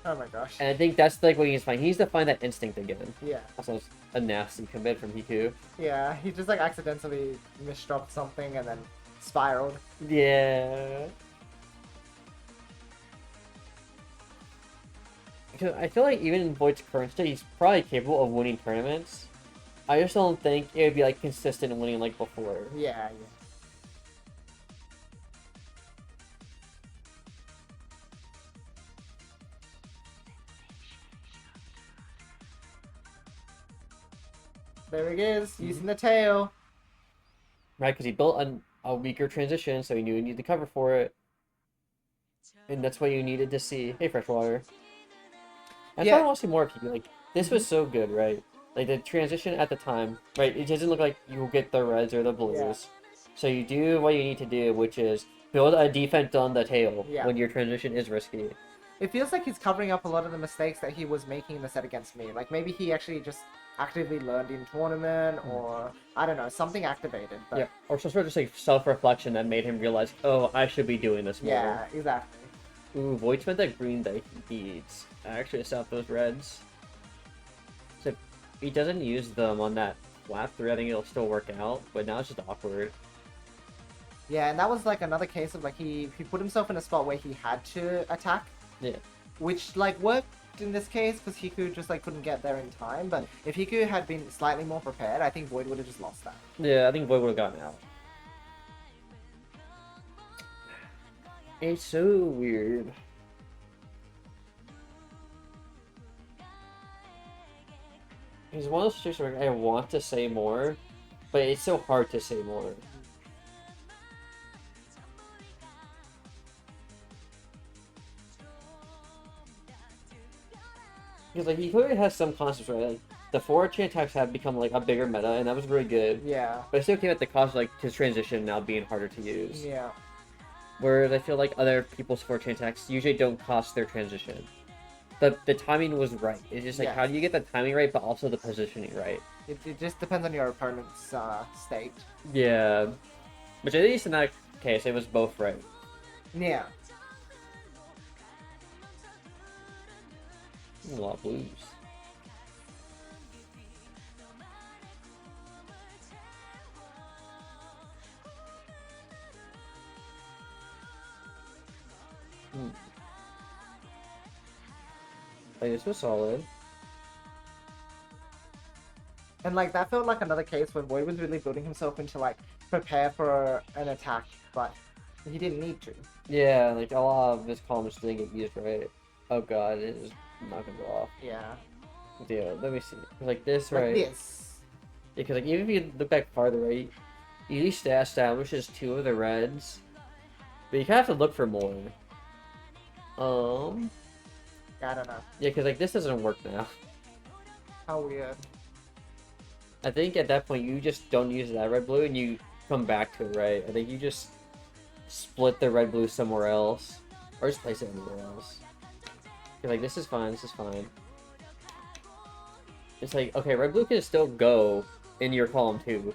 Oh my gosh.
And I think that's like what he needs to find. He needs to find that instinct again.
Yeah.
Also, it's a nasty commit from Hiku.
Yeah, he just like accidentally misdropped something and then spiraled.
Yeah. Because I feel like even in Void's current state, he's probably capable of winning tournaments. I just don't think it would be like consistent in winning like before.
Yeah. There he is, using the tail.
Right, because he built a weaker transition, so he knew he needed to cover for it. And that's what you needed to see. Hey, Freshwater. I thought I want to see more of you. Like, this was so good, right? Like, the transition at the time, right? It doesn't look like you'll get the reds or the blues.
Yeah.
So you do what you need to do, which is build a defense on the tail
Yeah.
when your transition is risky.
It feels like he's covering up a lot of the mistakes that he was making in the set against me. Like, maybe he actually just actively learned in tournament, or, I don't know, something activated. But...
Yeah, or some sort of just, like, self-reflection that made him realize, oh, I should be doing this more.
Yeah, exactly.
Ooh, Void spent that green that he needs. I actually saw those reds. So if he doesn't use them on that flat 3, I think it'll still work out, but now it's just awkward.
Yeah, and that was like another case of like he put himself in a spot where he had to attack.
Yeah.
Which like worked in this case because Hiku just like couldn't get there in time. But if Hiku had been slightly more prepared, I think Void would have just lost that.
Yeah, I think Void would have gotten out. It's so weird. It's one of those situations where I want to say more, but it's so hard to say more. Because like he clearly has some concepts, right? Like the forward chain attacks have become like a bigger meta, and that was really good.
Yeah.
But it still came at the cost of like his transition now being harder to use.
Yeah.
Whereas I feel like other people's forward chain attacks usually don't cost their transition. The timing was right. It's just like how do you get the timing right, but also the positioning right?
It just depends on your opponent's state.
Yeah, which at least in that case, it was both right.
Yeah.
A lot of blues. Like, this was solid.
And like that felt like another case when Void was really building himself into like prepare for an attack, but he didn't need to.
Yeah, like a lot of his columns didn't get used right. Oh god, it is not gonna go off.
Yeah.
Yeah, let me see. Like this,
Like
right?
this.
Because like even if you look back farther, right? You at least establishes 2 of the reds, but you kind of have to look for more.
I don't know.
Yeah, because like this doesn't work now.
How weird.
I think at that point you just don't use that red blue and you come back to it, right? I think you just split the red blue somewhere else, or just place it anywhere else. You're like, this is fine. This is fine. It's like, okay, red blue can still go in your column too.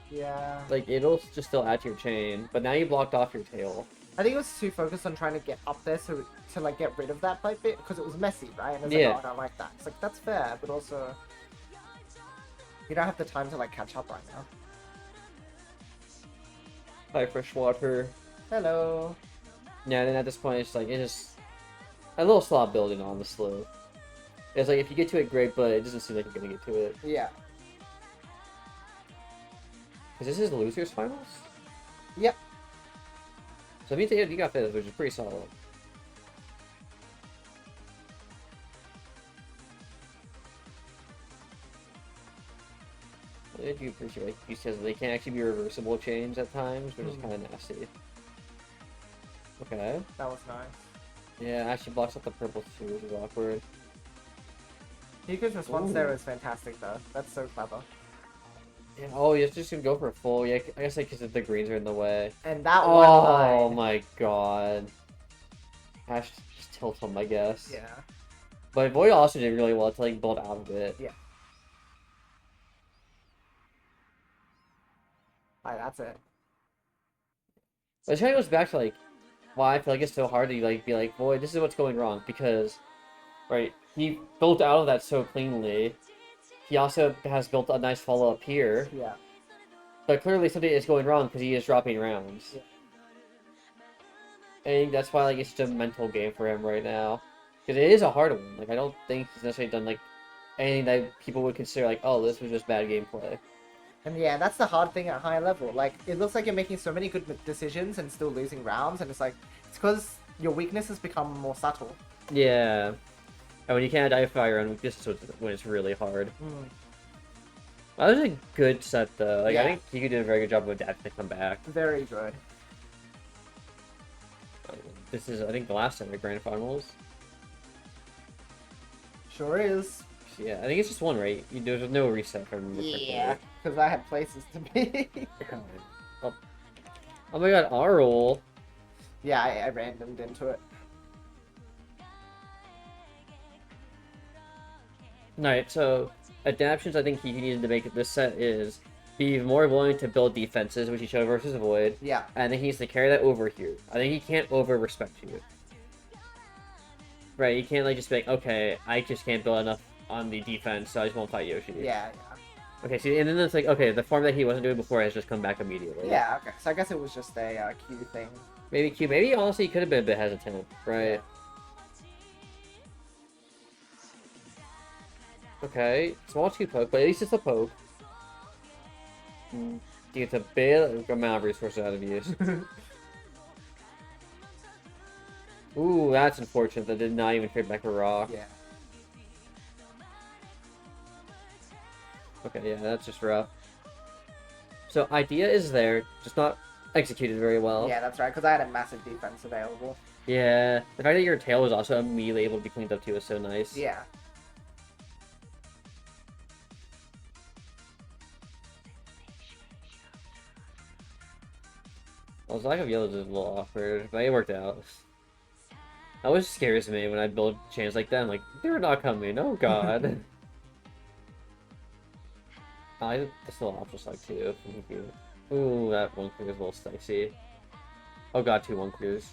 Yeah.
Like it'll just still add to your chain, but now you blocked off your tail.
I think it was too focused on trying to get up there to like get rid of that pipe bit because it was messy, right? And it's like, oh, I don't like that. It's like that's fair, but also you don't have the time to like catch up right now.
Hi, Freshwater.
Hello.
Yeah, then at this point it's like it's just a little slot building, honestly. It's like if you get to it, great, but it doesn't seem like you're gonna get to it.
Yeah.
Is this his losers finals?
Yep.
So if you got this, which is pretty solid. I do appreciate like you said they can actually be reversible chains at times, which is kind of nasty. Okay.
That was nice.
Yeah, actually blocks up the purple too, which is awkward.
Hiku's response there is fantastic though. That's so clever.
Yeah, oh, you're just gonna go for a full. Yeah, I guess like because the greens are in the way.
And that
Oh
one.
my god. Ash just tilt him, I guess.
Yeah.
But Void also did really well to like build out of it.
Yeah. Alright, that's it.
But it kind of goes back to like why I feel like it's so hard to like be like, Void, this is what's going wrong because, right? He built out of that so cleanly. He also has built a nice follow up here.
Yeah.
But clearly something is going wrong because he is dropping rounds.
Yeah.
I think that's why like it's just a mental game for him right now. Because it is a hard one. Like I don't think he's necessarily done like anything that people would consider like, oh, this was just bad gameplay.
And yeah, that's the hard thing at high level. Like, it looks like you're making so many good decisions and still losing rounds, and it's like, it's because your weaknesses become more subtle.
Yeah. And when you can't identify your own weaknesses, when it's really hard.
Mm.
That was a good set though. Like
Yeah.
I think Kiku did a very good job of adapting to come back.
Very good.
This is, I think, the last time the grand finals.
Sure is.
Yeah, I think it's just one, right? There's no reset from the
Yeah, because I had places to be.
Oh. Oh my god, Arl.
Yeah, I randomed into it.
Alright, so adaptations I think he needed to make this set is be more willing to build defenses, which he showed versus Void.
Yeah.
And I think he needs to carry that over here. I think he can't over-respect you. Right, he can't like just be like, okay, I just can't build enough on the defense, so I just won't fight Yoshi.
Yeah,
Okay, see, and then it's like, okay, the form that he wasn't doing before has just come back immediately.
yeah. Okay, so I guess it was just a Q thing.
Maybe Q, maybe honestly he could have been a bit hesitant, right?
Yeah.
Okay, small Q poke, but at least it's a poke. You get a big amount of resources out of use. Ooh, that's unfortunate. That did not even trade back a rock.
Yeah.
Okay, yeah, that's just rough. So idea is there, just not executed very well.
Yeah, that's right, because I had a massive defense available.
Yeah, the fact that your tail was also immediately able to be cleaned up too is so nice.
Yeah.
Well, the lack of yellows is a little awkward, but it worked out. That always scares me when I build chains like that. I'm like, they're not coming. Oh god. I this little optional select too. Ooh, that one clear is a little spicy. Oh god, 2 1-clears.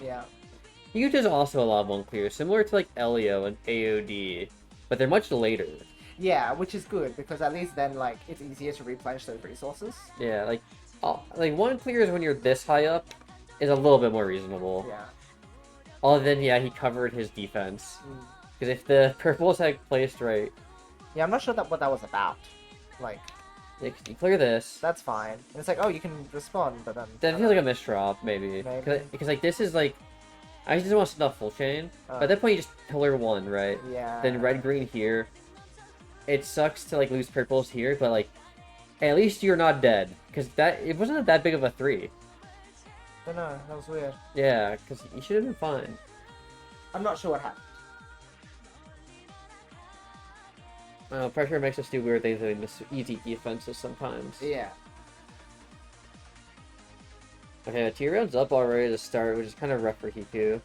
Yeah.
Huge is also a lot of 1-clears, similar to like Elio and AOD, but they're much later.
Yeah, which is good, because at least then, like, it's easier to replenish those resources.
Yeah, like 1-clears when you're this high up is a little bit more reasonable.
Yeah.
Other than, yeah, he covered his defense. Because if the purples had placed right,
Yeah, I'm not sure what that was about. Like,
you clear this.
that's fine. And it's like, oh, you can respond, but then...
That feels like a misdrop, maybe.
Maybe.
Because like, this is like... I just want to stuff full chain. But at that point, you just pillar 1, right?
Yeah.
Then red-green here. It sucks to, like, lose purples here, but, like, at least you're not dead. Because it wasn't that big of a 3.
I don't know, that was weird.
Yeah, because you should have been fine.
I'm not sure what happened.
Pressure makes us do weird things and miss easy defenses sometimes.
Yeah.
Okay, 2 rounds up already to start, which is kind of rough for Hiku.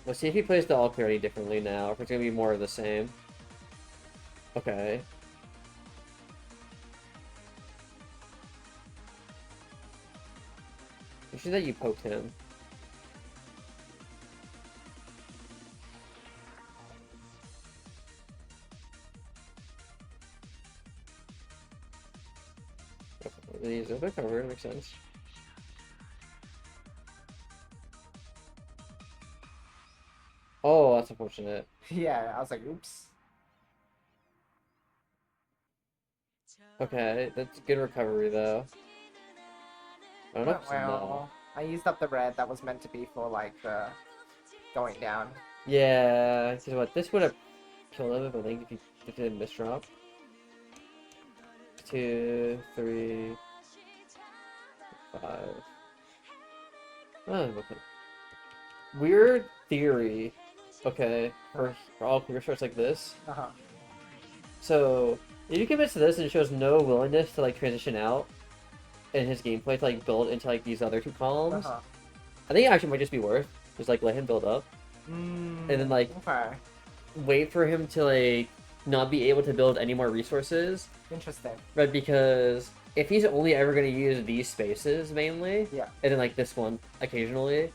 Let's see if he plays the all clear any differently now, or if it's going to be more of the same. Okay. You see that you poked him. These are covered, makes sense. Oh, that's unfortunate.
Yeah, I was like, oops.
Okay, that's good recovery though. I don't know.
Well, I used up the red that was meant to be for, like, the going down.
Yeah, because what, this would have killed him if I think if he didn't misdrop. 2, 3, 5. Oh, okay. Weird theory. Okay, for all clear starts like this.
Uh-huh.
So, if you commit to this and it shows no willingness to like transition out in his gameplay to like build into like these other 2 columns,
Uh-huh.
I think it actually might just be worth just like let him build up and then like
Okay.
wait for him to like not be able to build any more resources.
Interesting.
Right, because if he's only ever going to use these spaces mainly,
Yeah.
and then like this one occasionally,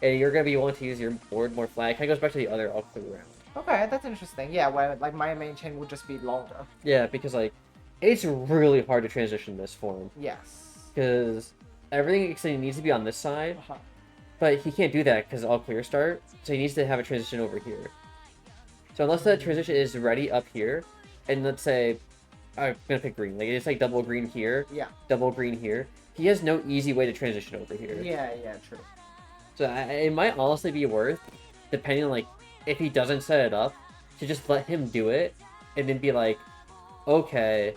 and you're going to be wanting to use your board more flat, it kind of goes back to the other all clear round.
Okay, that's interesting. Yeah, where like my main chain would just be longer.
Yeah, because like it's really hard to transition this form
Yes.
because everything actually needs to be on this side,
Uh-huh.
but he can't do that because all clear start, so he needs to have a transition over here. So unless that transition is ready up here, and let's say I'm gonna pick green, like it's like double green here,
Yeah.
double green here. He has no easy way to transition over here.
Yeah, yeah, true.
So it might honestly be worth, depending on like if he doesn't set it up, to just let him do it, and then be like, okay,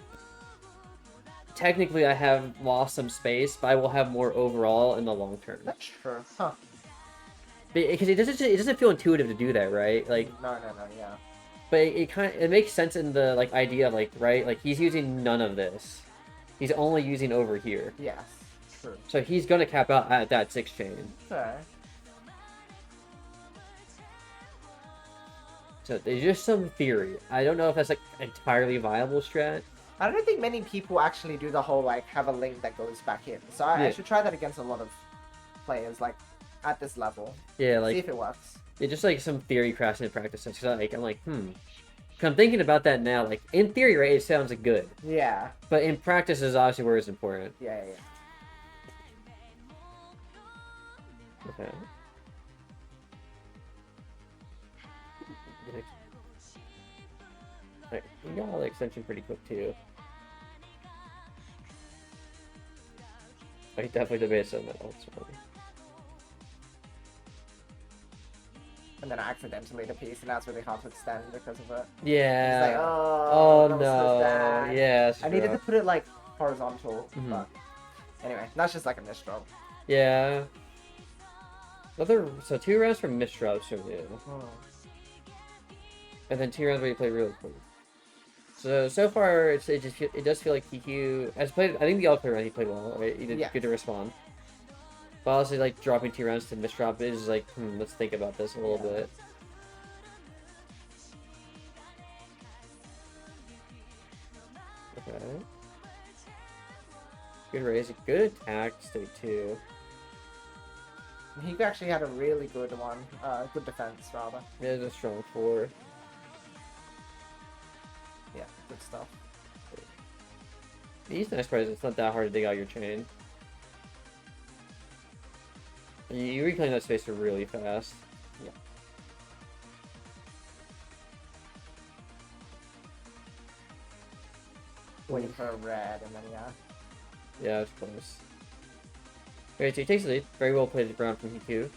technically I have lost some space, but I will have more overall in the long term.
That's true. Huh.
Because it doesn't feel intuitive to do that, right? Like,
No, yeah.
but it kind of it makes sense in the like idea of like right, like he's using none of this. He's only using over here.
Yes. True.
So he's gonna cap out at that 6 chain.
Okay.
So there's just some theory. I don't know if that's like entirely viable strat.
I don't think many people actually do the whole like have a link that goes back in. So I
Yeah.
should try that against a lot of players like at this level.
Yeah,
See
like
if it works.
it's just like some theory crafting in practice. So like I'm like, 'Cause I'm thinking about that now. Like in theory, right, it sounds good,
Yeah.
but in practice is obviously where it's important.
Yeah.
Okay. Alright, we got all the extension pretty quick too. I definitely debated some that else.
And then I accidentally the piece, and that's really hard to extend because of it.
Yeah.
It's like, oh,
Oh
that was
no.
so bad.
Yeah.
I needed to put it like horizontal,
Mhm.
but anyway, that's just like a misdrop.
Yeah. So 2 rounds from misdrops from you, and then 2 rounds where you play really cool. So far it does feel like TQ has played. I think the all clear round he played well. Right? He did
Yeah.
good to respond. But honestly, like dropping 2 rounds to misdrop is like, let's think about this a little bit. Okay. Good raise, good attack state too.
He actually had a really good one, good defense rather.
Yeah, it's a strong 4.
Yeah, good stuff.
These nice prizes, it's not that hard to dig out your chain. And you reclaim that space really fast.
Yeah. Waiting for a red, and then yeah.
Yeah, it's close. Okay, so he takes the lead. Very well played round from Hiku.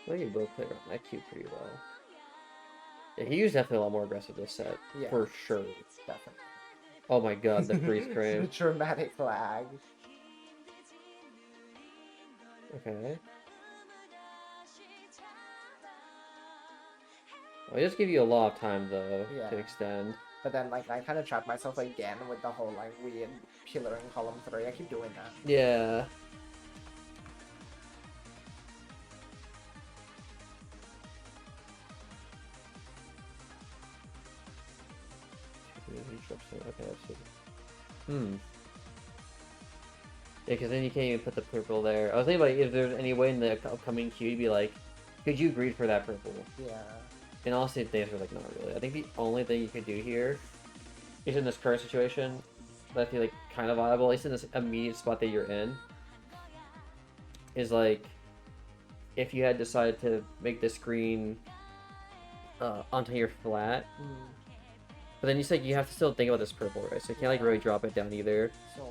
I think you both played around that cube pretty well. Yeah, he was definitely a lot more aggressive this set.
Yeah.
For sure.
Definitely.
Oh my god, the freeze
The
frame.
dramatic lag.
Okay. I'll just give you a lot of time though
Yeah.
to extend.
But then like I kind of trapped myself again with the whole like weird pillar in column 3. I keep doing that.
Yeah. Okay, let's see. Yeah, because then you can't even put the purple there. I was thinking about if there's any way in the upcoming queue to be like, could you greed for that purple?
Yeah.
And honestly, the answer was like, not really. I think the only thing you could do here is in this current situation that I feel like kind of viable, at least in this immediate spot that you're in, is like if you had decided to make this green onto your flat. But then you said you have to still think about this purple, right? So you can't like really drop it down either.
So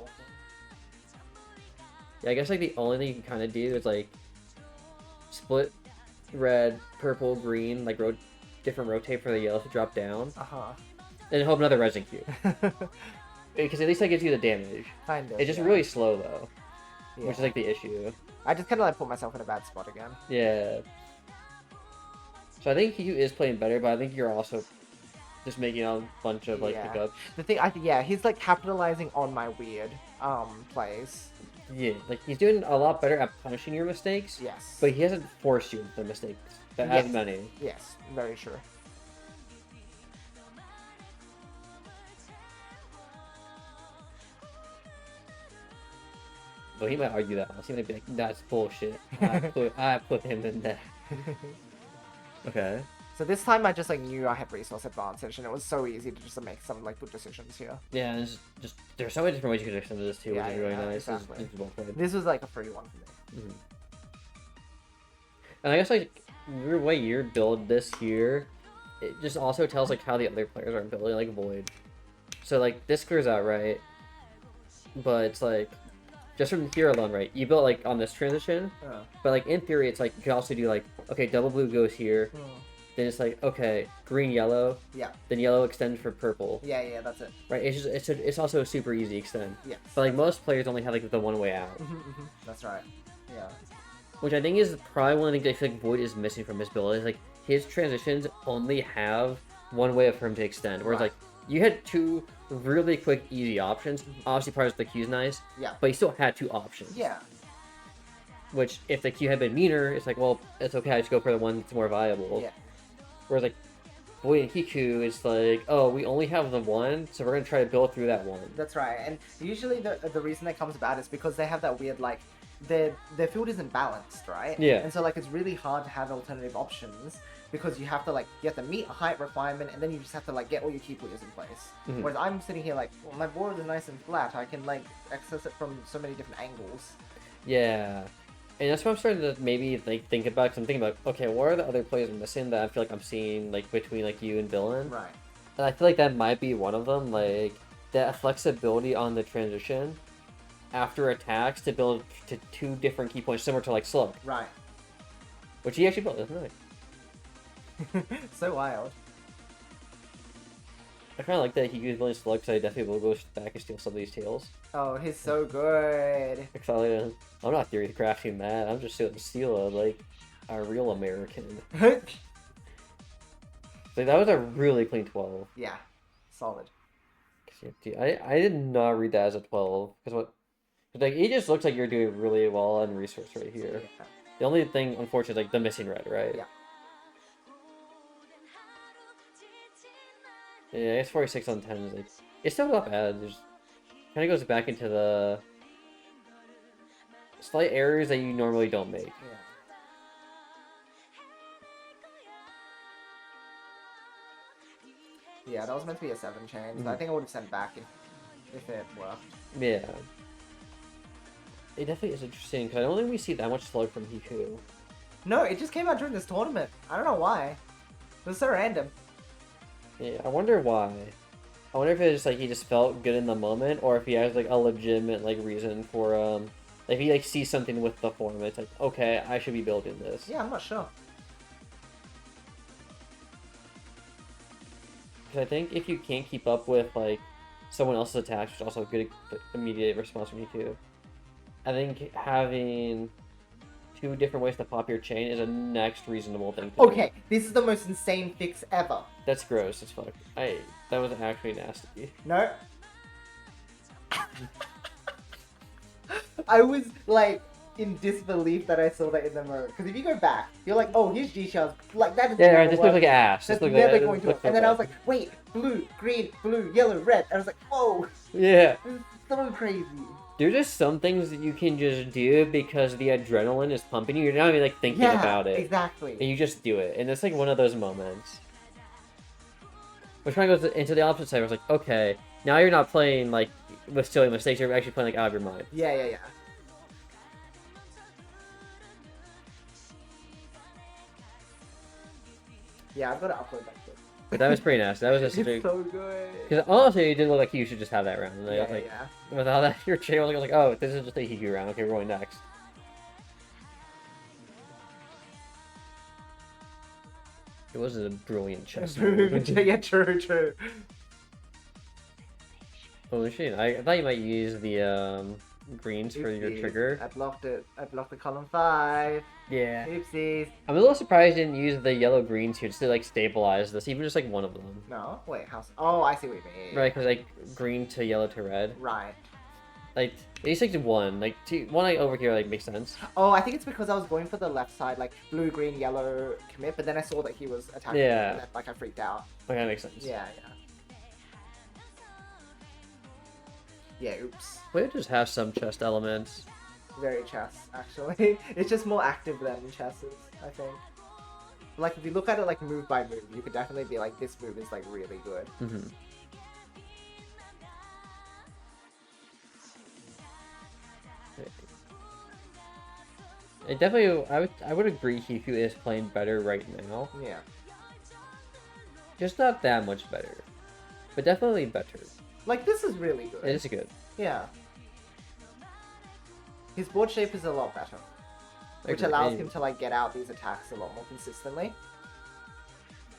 Yeah, I guess like the only thing you can kind of do is like split red, purple, green, like different rotate for the yellow to drop down, and hope another resin cube. Because at least that gives you the damage.
Kind of.
It's just
yeah.
really slow though,
Yeah.
which is like the issue.
I just kind of like put myself in a bad spot again.
Yeah. So I think Q is playing better, but I think you're also just making a bunch of like
Yeah.
pickups.
The thing, yeah, he's like capitalizing on my weird plays.
Yeah, like he's doing a lot better at punishing your mistakes,
Yes.
but he hasn't forced you into the mistakes as
Yes.
many.
Yes, very true.
But he might argue that. He might be like, "That's bullshit. I put him in there." Okay.
So this time I just like knew I had resource advantage, and it was so easy to just make some like good decisions here.
Yeah, and it's just there's so many different ways you could extend this too,
Yeah,
which is really
yeah,
nice.
exactly.
It's well played.
This was like a free one for me.
And I guess like your way you build this here, it just also tells like how the other players are building, like Void. So like this clears out right, but it's like just from here alone, right? You built like on this transition, but like in theory, it's like you can also do like okay, double blue goes here, then it's like okay, green yellow,
Yeah.
then yellow extends for purple,
Yeah, yeah, that's it.
right? It's just it's also a super easy extend.
Yes.
But like most players only have like the one way out.
That's right. Yeah.
Which I think is probably one of the things I feel like Void is missing from his build. Is like his transitions only have one way for him to extend. Whereas
Right.
like you had two really quick, easy options. Obviously, part of the Q's nice.
Yeah.
But you still had two options.
Yeah.
Which if the Q had been meaner, it's like, well, it's okay. I just go for the one that's more viable.
Yeah.
Whereas like Void and Hiku is like, oh, we only have the one, so we're gonna try to build through that one.
That's right. And usually the reason that comes about is because they have that weird like their field isn't balanced, right?
Yeah.
And so like it's really hard to have alternative options because you have to meet a height requirement and then you just have to like get all your key players in place. Whereas I'm sitting here like, well, my board is nice and flat. I can like access it from so many different angles.
Yeah. And that's what I'm starting to maybe like think about. Cause I'm thinking about, okay, what are the other players I'm missing that I feel like I'm seeing like between like you and Villain?
Right.
And I feel like that might be one of them. Like that flexibility on the transition after attacks to build to two different key points, similar to like Slug,
Right.
which he actually built. Isn't it?
So wild.
I kind of like that he used building Slug, because I definitely will go back and steal some of these tails.
Oh, he's so good.
I'm not theory crafting that. I'm just steal like a real American. Like that was a really clean 12.
Yeah. Solid.
Dude, I did not read that as a 12 because what? Cause like it just looks like you're doing really well on resource right here.
Yeah.
The only thing, unfortunately, is like the missing red, right?
Yeah.
Yeah, I guess 46 on 10 is like it's still not bad. There's kind of goes back into the slight errors that you normally don't make.
Yeah. Yeah, that was meant to be a 7 chain, so I think I would have sent back if it worked.
Yeah. It definitely is interesting because I don't think we see that much slug from Hiku.
No, it just came out during this tournament. I don't know why. It was so random.
Yeah, I wonder why. I wonder if it's like he just felt good in the moment, or if he has like a legitimate like reason for if he like sees something with the form, it's like okay, I should be building this.
Yeah, I'm not sure.
Because I think if you can't keep up with like someone else's attacks, which is also a good immediate response from Hiku, I think having two different ways to pop your chain is a next reasonable thing to do.
Okay, this is the most insane fix ever.
That's gross as fuck. That was actually nasty.
No. I was like in disbelief that I saw that in the mirror. Because if you go back, you're like, oh, here's G-Shells. Like, that is
Yeah,
never
right, this looks like ash.
That's
This looks
never
like,
going to work. And then I was like, wait, blue, green, blue, yellow, red. I was like, whoa,
yeah.
this is so crazy.
There's just some things that you can just do because the adrenaline is pumping you. You're not even like thinking about it.
Exactly.
And you just do it. And it's like one of those moments. Which kind of goes into the opposite side. Where it's like, okay, now you're not playing like with silly mistakes. You're actually playing like out of your mind.
Yeah, yeah, yeah. Yeah, I've got to upload that clip.
But that was pretty nasty. That was just
It's so good.
because honestly, it didn't look like you should just have that round. And I
Yeah,
was like,
yeah.
without that, your channel was like, oh, this is just a Hiku round. Okay, we're going next. It wasn't a brilliant chess move.
Yeah, true, true.
Holy shit! I thought you might use the greens for your
Oopsies.
trigger.
I blocked it. I blocked the column 5.
Yeah.
Oopsies.
I'm a little surprised you didn't use the yellow greens here just to like stabilize this, even just like one of them.
No? Wait, how... Oh, I see what you mean.
Right, because like green to yellow to red.
Right.
Like at least like one, like two, one like over here like makes sense.
Oh, I think it's because I was going for the left side, like blue, green, yellow commit, but then I saw that he was attacking me,
Yeah.
and then, like I freaked out.
Okay, that makes sense.
Yeah, yeah. Yeah, oops.
Puyo just has some chest elements.
Very chess, actually. It's just more active than chesses, I think. Like, if you look at it, like, move by move, you could definitely be like, this move is, like, really good.
Mm-hmm. It definitely, I would agree Hiku is playing better right now.
Yeah.
Just not that much better. But definitely better.
Like, this is really good.
It is good.
Yeah. His board shape is a lot better. Which
Agree.
allows him to, like, get out these attacks a lot more consistently.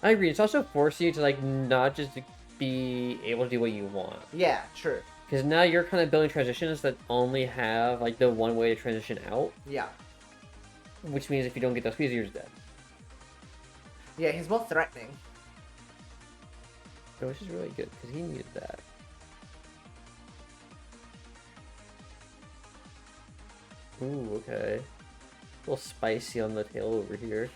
I agree. It's also forcing you to like not just be able to do what you want.
Yeah, true.
Because now you're kind of building transitions that only have like the one way to transition out.
Yeah.
Which means if you don't get those pieces, you're just dead.
Yeah, he's more threatening.
Which is really good because he needed that. Ooh, okay. A little spicy on the tail over here.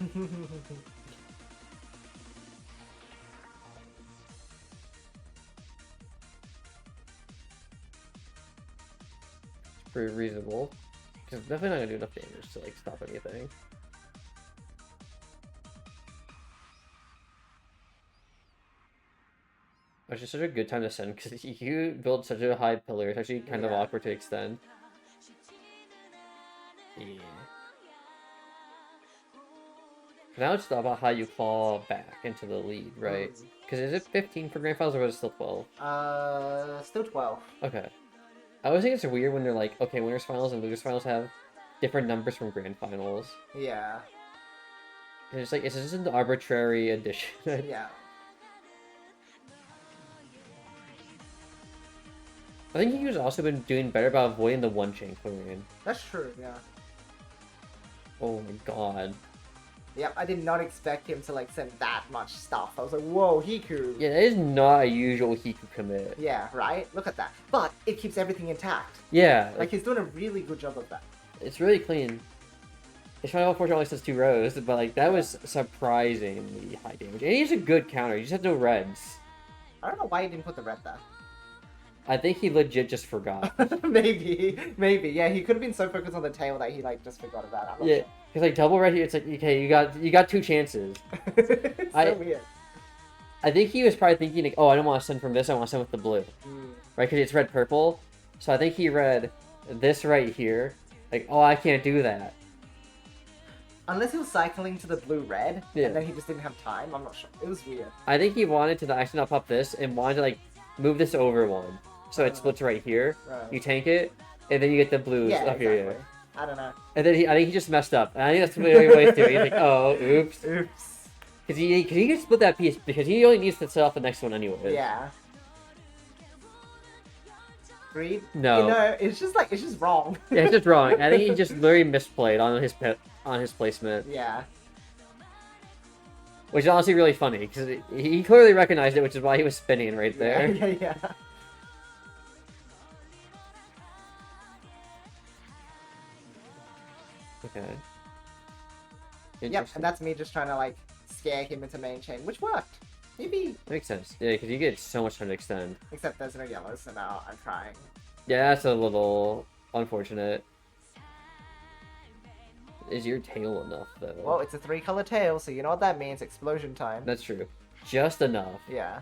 It's pretty reasonable. Because definitely not gonna do enough damage to like stop anything. Which is such a good time to send because you build such a high pillar. It's actually kind of
Yeah.
awkward to extend. Yeah. Now it's about how you claw back into the lead, right? Because is it 15 for grand finals or is it still 12?
Still 12.
Okay. I always think it's weird when they're like, okay, winners finals and losers finals have different numbers from grand finals.
Yeah.
And it's like, it's just an arbitrary addition.
Yeah.
I think he's also been doing better about avoiding the one chain clearing.
That's true, yeah.
Oh my god.
Yep, I did not expect him to, like, send that much stuff. I was like, whoa, Hiku.
Yeah, that is not a usual Hiku commit.
Yeah, right? Look at that. But it keeps everything intact.
Yeah.
Like, he's doing a really good job of that.
It's really clean. It's trying to unfortunately only says 2 rows, but like that was surprisingly high damage. And he's a good counter. You just have no reds.
I don't know why he didn't put the red there.
I think he legit just forgot.
Maybe. Yeah, he could have been so focused on the tail that he, like, just forgot about it. I'm not
Yeah, he's like double red here. It's like, okay, you got 2 chances.
sure. It's so weird.
I think he was probably thinking like, oh, I don't want to send from this. I want to send with the blue, right? Because it's red purple. So I think he read this right here. Like, oh, I can't do that.
Unless he was cycling to the blue-red,
Yeah.
and then he just didn't have time. I'm not sure. It was weird.
I think he wanted to actually not pop this and wanted to like move this over one. So it splits right here.
Right.
You tank it, and then you get the blues
Yeah,
up
exactly.
here. Yeah.
I don't know.
And then I think he just messed up. And I think that's really what he's doing. He's like, oh, oops.
Oops.
Because he can split that piece because he only needs to set off the next one anyway.
Yeah. Greed?
No.
You know, it's just wrong.
Yeah, it's just wrong. I think he just literally misplayed on his placement,
Yeah.
which is honestly really funny because he clearly recognized it, which is why he was spinning right there.
Yeah.
Okay.
Yep,
Interesting.
and that's me just trying to, like, scare him into main chain, which worked. Maybe.
Makes sense. Yeah, because you get so much time to extend.
Except there's no yellows, so now I'm trying.
Yeah, that's a little unfortunate. Is your tail enough, though?
Well, it's a 3-color tail, so you know what that means. Explosion time.
That's true. Just enough.
Yeah.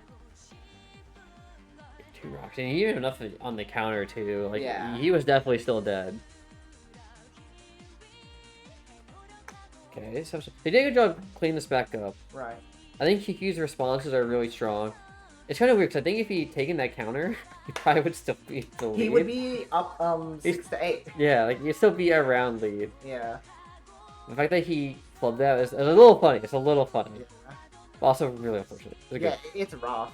2 rocks. And he had enough on the counter, too. Like,
Yeah.
he was definitely still dead. Okay, so they did a good job cleaning this back up.
Right.
I think Kiki's responses are really strong. It's kind of weird, because I think if he'd taken that counter, he probably would still be the lead.
He would be up 6 to 8.
Yeah, like, he'd still be around lead.
Yeah.
The fact that he flubbed that is a little funny. It's a little funny.
Yeah.
Also really unfortunate. It's
Yeah,
good.
it's rough.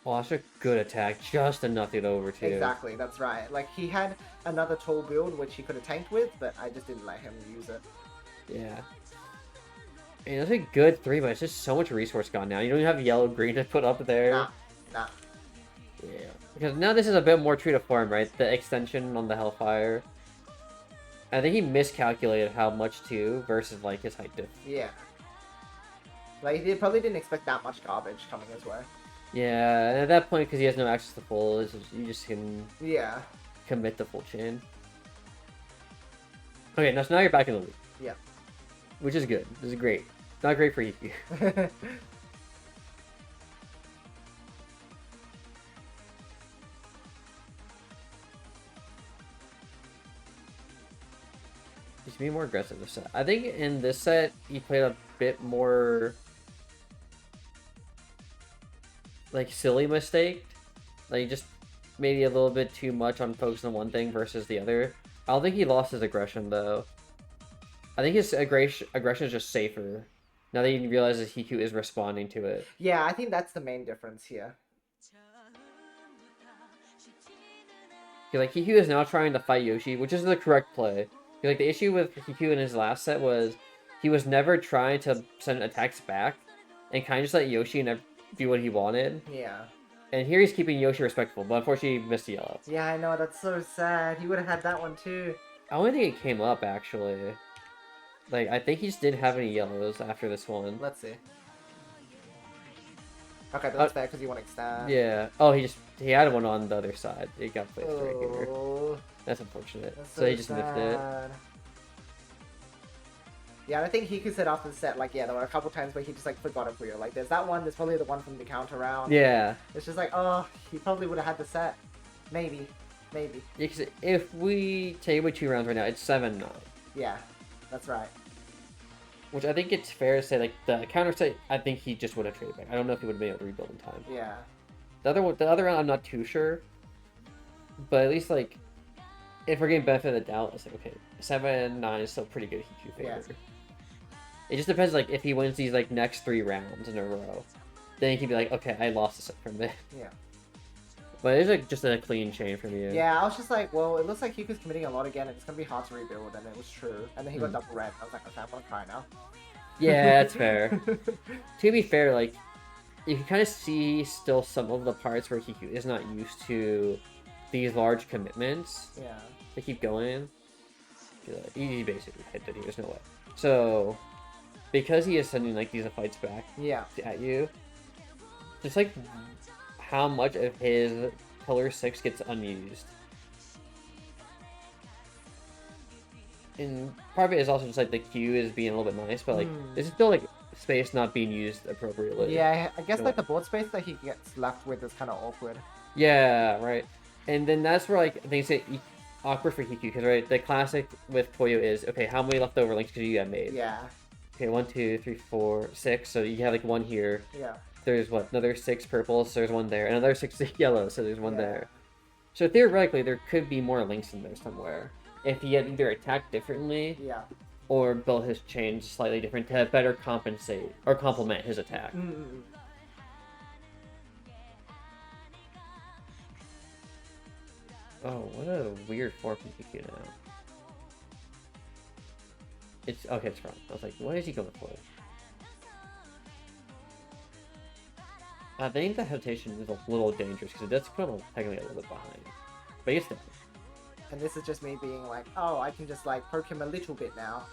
Oh, that's a good attack. Just enough to get over too.
Exactly, that's right. Like, he had another tall build which he could have tanked with, but I just didn't let him use it.
Yeah. And that's a good 3, but it's just so much resource gone now. You don't even have yellow green to put up there.
Nah.
Yeah. Because now this is a bit more true to form, right? The extension on the Hellfire. I think he miscalculated how much too versus like his height diff.
Yeah. Like, he probably didn't expect that much garbage coming his way.
Yeah, and at that point, because he has no access to full, you just can commit the full chain. Okay, now, so now you're back in the league.
Yeah.
Which is good. This is great. Not great for you. He should be more aggressive this set. I think in this set, he played a bit more like silly mistake. Like just maybe a little bit too much on focusing on one thing versus the other. I don't think he lost his aggression though. I think his aggression is just safer. Now that he realizes Hiku is responding to it.
Yeah, I think that's the main difference here.
Like Hiku is now trying to fight Yoshi, which is the correct play. Like the issue with Hiku in his last set was he was never trying to send attacks back and kind of just let Yoshi do what he wanted.
Yeah.
And here he's keeping Yoshi respectful, but unfortunately he missed the yellow.
Yeah, I know, that's so sad. He would have had that one too.
I don't think it came up actually. Like I think he just didn't have any yellows after this one.
Let's see. Okay, that's fair because you want to extend.
Yeah. Oh, he had one on the other side. He got placed right here.
Oh,
that's unfortunate.
that's
so he just missed it.
Yeah, and I think Hiku said after the set, like, yeah, there were a couple times where he just, like, forgot it for you. Like, there's that one, there's probably the one from the counter round.
Yeah.
It's just like, oh, he probably would have had the set. Maybe. Maybe.
Yeah, because if we take away 2 rounds right now, it's 7-9.
Yeah, that's right.
Which I think it's fair to say, like, the counter set, I think he just would have traded back. I don't know if he would have been able to rebuild in time.
Yeah.
The other round, I'm not too sure. But at least, like, if we're getting benefit of the doubt, it's like, okay, 7-9 is still pretty good Hiku favor. Yeah. It just depends, like, if he wins these, like, next 3 rounds in a row. Then he can be like, okay, I lost a set from it.
Yeah.
But it's, like, just a clean chain from you.
Yeah, I was just like, well, it looks like Hiku's committing a lot again, and it's going to be hard to rebuild, and it was true. And then he got double red. I was like, okay, I'm going to cry now.
Yeah, that's fair. To be fair, like, you can kind of see still some of the parts where Hiku is not used to these large commitments.
Yeah.
They keep going. He basically hit it. There's no way. So, because he is sending, like, these fights back at you, just, like, how much of his Pillar 6 gets unused. And part of it is also just, like, the Q is being a little bit nice, but, like, there's still, like, space not being used appropriately.
Yeah, I guess, like, the board space that he gets left with is kind of awkward.
Yeah, right. And then that's where, like, things get awkward for Hiku, because, right, the classic with Puyo is, okay, how many leftover links could you have made?
Yeah.
Okay, 1, 2, 3, 4, 6, so you have, like, 1 here.
Yeah.
There's, what, another 6 purples, so there's 1 there, and another 6 yellow, so there's 1 there. So theoretically, there could be more links in there somewhere. If he had either attacked differently, or built his chain slightly different to better compensate, or complement his attack. Oh, what a weird form from Hiku now. It's, okay, it's wrong. I was like, what is he going for? I think the hesitation is a little dangerous, because it does put him technically a little bit behind. But he's still.
And this is just me being like, oh, I can just, like, poke him a little bit now.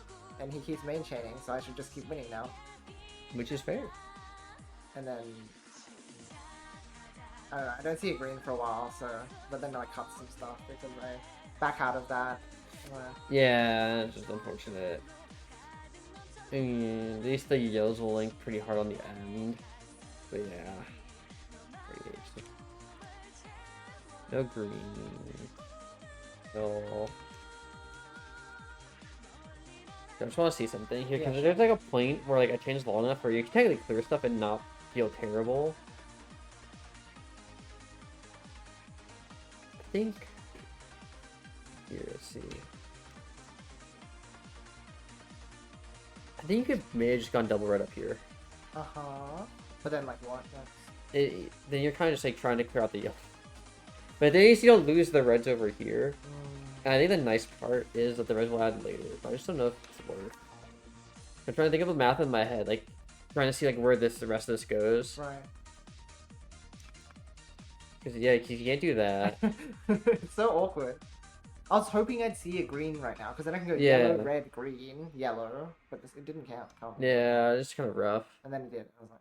And he keeps main chaining, so I should just keep winning now.
Which is fair.
And then... I don't know, I don't see a green for a while, so... But then I cut some stuff because I back out of that.
Yeah, it's just unfortunate. And at least the yellows will link pretty hard on the end. But yeah. No green. No. I just want to see something here, because there's like a point where like I changed long enough where you can technically clear stuff and not feel terrible. I think... Here, let's see. I think you could maybe have just gone double red up here.
Uh-huh. But then like what?
then you're kind of just like trying to clear out the yellow. But then you don't lose the reds over here. And I think the nice part is that the reds will add later. But I just don't know if it's worth. I'm trying to think of the math in my head, like trying to see like where the rest of this goes.
Right.
Because yeah, you can't do that.
It's so awkward. I was hoping I'd see a green right now, because then I can go
Yeah.
yellow, red, green, yellow, but it didn't count.
Yeah, it's kind of rough.
And then it did. I was like...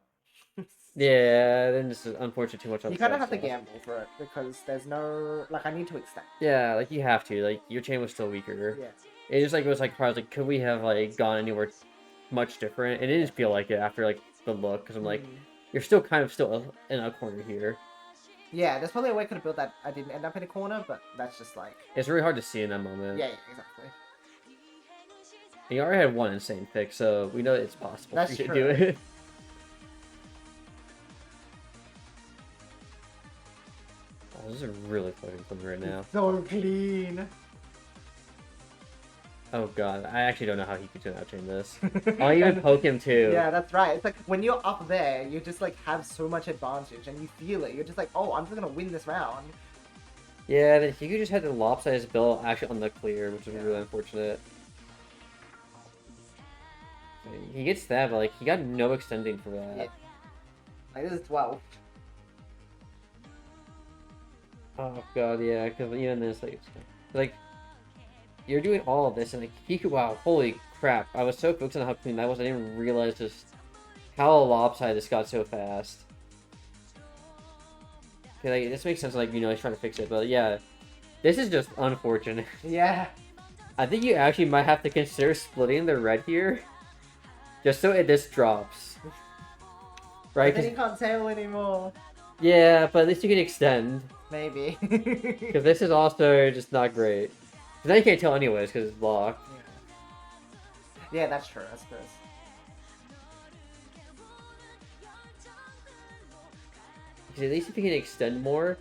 Yeah, then this is unfortunate too much on
You
the
kind of
side
have to
stuff.
gamble for it, because there's no... Like, I need to extend.
Yeah, like you have to. Like your chain was still weaker.
Yeah.
It just like was like hard. Like, could we have like gone anywhere much different? And it didn't feel like it after like the look, because I'm like, you're still kind of still in a corner here.
Yeah, there's probably a way I could have built that I didn't end up in a corner, but that's just like...
It's really hard to see in that moment.
Yeah, exactly.
You already had one insane pick, so we know it's possible
That's
for you
true.
to do it. Oh, this is a really fucking clean right now.
So clean.
Oh god, I actually don't know how he could outchain this. I'll even poke him too.
Yeah, that's right. It's like when you're up there, you just like have so much advantage and you feel it. You're just like, oh, I'm just gonna win this round.
Yeah, then Hiku just had the lopsided bill actually on the clear, which is really unfortunate. He gets that, but like he got no extending for that.
Yeah. Like this is 12.
Oh god, yeah, because even this like you're doing all of this and like Hiku, wow, holy crap! I was so focused on how clean that was, I didn't even realize just how lopsided this got so fast. Okay, like this makes sense, like he's trying to fix it, but yeah, this is just unfortunate.
Yeah.
I think you actually might have to consider splitting the red here, just so this drops. Right?
But then you can't tail anymore.
Yeah, but at least you can extend.
Maybe.
Because this is also just not great. Because now you can't tell anyways, because it's blocked.
Yeah, that's true, I suppose.
Because at least if you can extend more,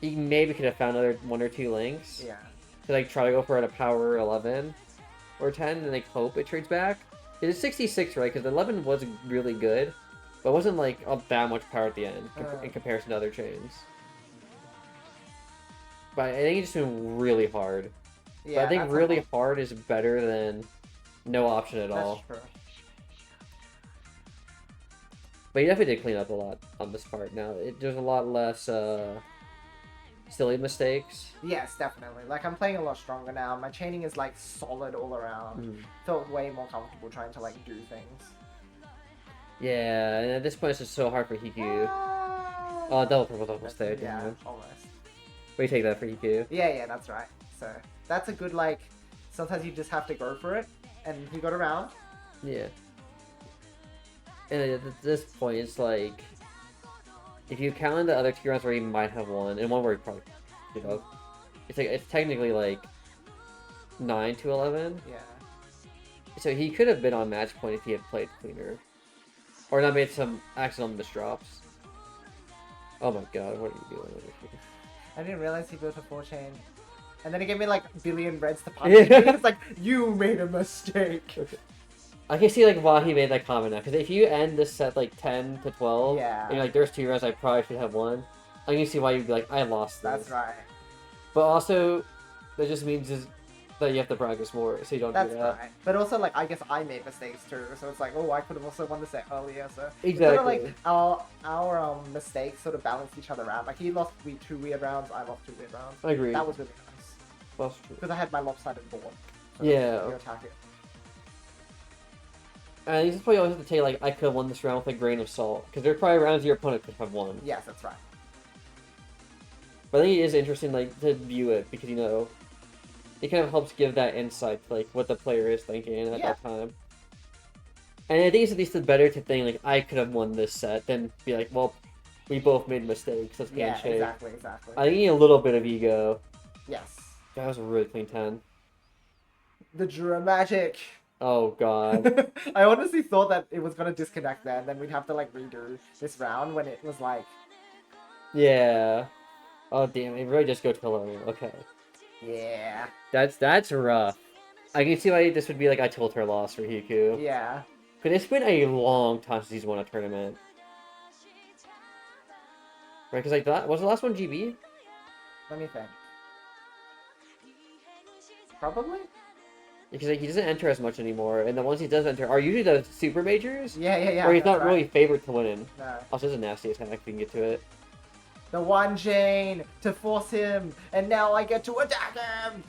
you maybe could have found another 1 or 2 links.
Yeah.
To like try to go for it a power 11 or 10 and like hope it trades back. It's 66, right? Because 11 was really good, but it wasn't like that much power at the end in comparison to other chains. But I think it's just been really hard.
Yeah,
but I think really hard is better than no option at all.
That's true.
But you definitely did clean up a lot on this part now. There's a lot less silly mistakes.
Yes, definitely. Like, I'm playing a lot stronger now. My chaining is, like, solid all around. Felt way more comfortable trying to, like, do things.
Yeah, and at this point it's just so hard for Hiku. Oh, double purple almost there.
Yeah,
Damn.
almost.
But you take that for Hiku.
Yeah, that's right. So, that's a good, like, sometimes you just have to go for it, and you got around.
Yeah. And at this point, it's like, if you count in the other 2 rounds where he might have won, and one where he probably, it's technically like 9 to 11.
Yeah.
So he could have been on match point if he had played cleaner, or not made some accidental misdrops. Oh my god, what are you doing?
I didn't realize he built a 4-chain. And then he gave me like a billion reds to punch.
Yeah.
It's like, you made a mistake.
Okay. I can see like why he made that comment now, because if you end this set like 10 to 12,
Yeah.
and you're like, there's 2 rounds I probably should have won, I can see why you'd be like, I lost this.
That's right.
But also, that just means that you have to practice more, so you don't
That's
do that.
right. But also, like, I guess I made mistakes too, so it's like, oh, I could have also won the set earlier, so...
Exactly.
Sort of like, our mistakes sort of balanced each other out. Like, he lost 2 weird rounds, I lost 2 weird rounds.
I agree.
That was really nice.
That's true.
Because I had my lopsided board. So
Yeah.
you attack it.
And you just probably always have to take, like, I could have won this round with a grain of salt. Because there are probably rounds your opponent could have won.
Yes, that's right.
But I think it is interesting, like, to view it, because, it kind of helps give that insight to, like, what the player is thinking at that time. And I think it's at least better to think, like, I could have won this set, than be like, well, we both made mistakes, let's handshake.
Exactly.
I think you need a little bit of ego.
Yes.
That was a really clean 10.
The dramatic.
Oh, God.
I honestly thought that it was going to disconnect there, and then we'd have to, like, redo this round when it was like...
Yeah. Oh, damn, it really just go to 11. Okay.
Yeah.
That's rough. I can see why this would be like a tilter loss for Hiku.
Yeah.
But it's been a long time since he's won a tournament. Right, because like that was the last one GB.
Let me think. Probably.
Because like, he doesn't enter as much anymore, and the ones he does enter are usually the super majors.
Yeah.
Where he's not
that's
really
right.
favored to win in.
No.
Also, it's a nasty attack if we can get to it.
The one chain to force him, and now I get to attack him.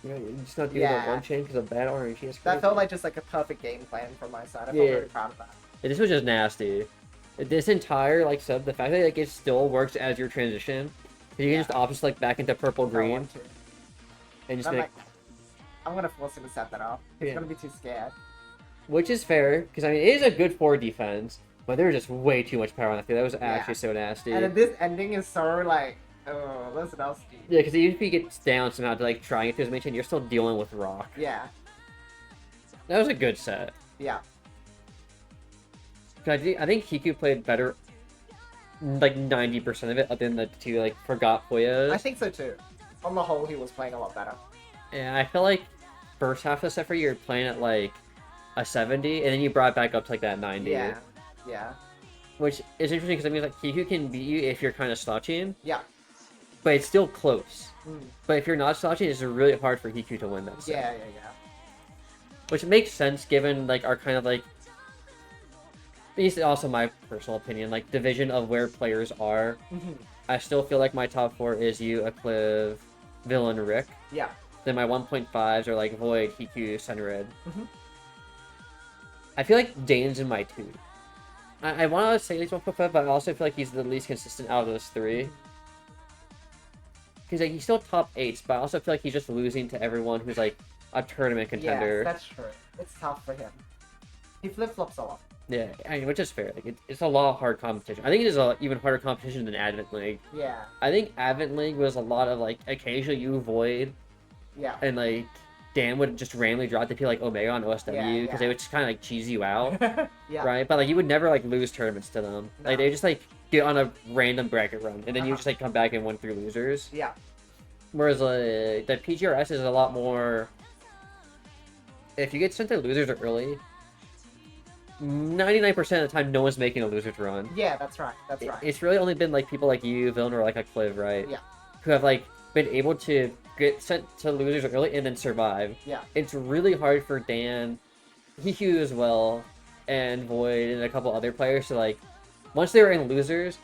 You know, you're just not doing that one chain because of bad RNG. Is
That felt like just like a perfect game plan from my side. I felt
Yeah.
very proud of that.
This was just nasty. This entire like sub, the fact that like it still works as your transition, you can just option select back into purple
I
green,
want to.
and just
I'm
make,
like, I'm gonna force him to set that up. He's
Yeah.
gonna be too scared.
which is fair because I mean it is a good 4 defense, but there was just way too much power on that field. That was actually so nasty.
And then this ending is so like, oh, that's nasty.
Yeah, because even if he gets down somehow to like trying it to his main chain, you're still dealing with rock.
Yeah.
That was a good set.
Yeah.
I think Hiku played better, like 90% of it, other than the two like forgot Puyos.
I think so too. On the whole, he was playing a lot better.
And I feel like first half of the set for you, you're playing at like a 70, and then you brought it back up to like that 90.
Yeah. Yeah.
Which is interesting because I mean, like Hiku can beat you if you're kind of slouching,
Yeah.
but it's still close.
Mm.
But if you're not slouching, it's really hard for Hiku to win that set.
Yeah.
Which makes sense given like our kind of like, this is also my personal opinion, like division of where players are.
Mm-hmm.
I still feel like my top 4 is you, Acliv, Villain, Rick.
Yeah.
Then my 1.5s are like Void, Hiku, Senred.
Mm-hmm.
I feel like Dane's in my 2. I want to say he's 1.5, but I also feel like he's the least consistent out of those 3. Because like, he's still top 8s, but I also feel like he's just losing to everyone who's like a tournament contender.
Yes, that's true. It's tough for him. He flip-flops a lot.
Yeah, I mean, which is fair. Like it's a lot of hard competition. I think it is a even harder competition than Advent League.
Yeah.
I think Advent League was a lot of like occasionally you Void
Yeah.
and like Dan would just randomly drop the P like Omega on OSW because
Yeah.
they would just kind of like cheese you out,
Yeah.
right? But like you would never like lose tournaments to them.
No.
Like they just like get on a random bracket run and then you
Uh-huh.
just like come back and win through losers.
Yeah.
Whereas like the PGRS is a lot more. If you get sent to losers early, 99% of the time no one's making a losers run.
Yeah, that's right. That's right.
It's really only been like people like you, Villain, or like a Cliv, right?
Yeah.
Who have like been able to get sent to losers early and then survive.
Yeah.
It's really hard for Dan, Hiku as well, and Void and a couple other players to like, once they're in losers,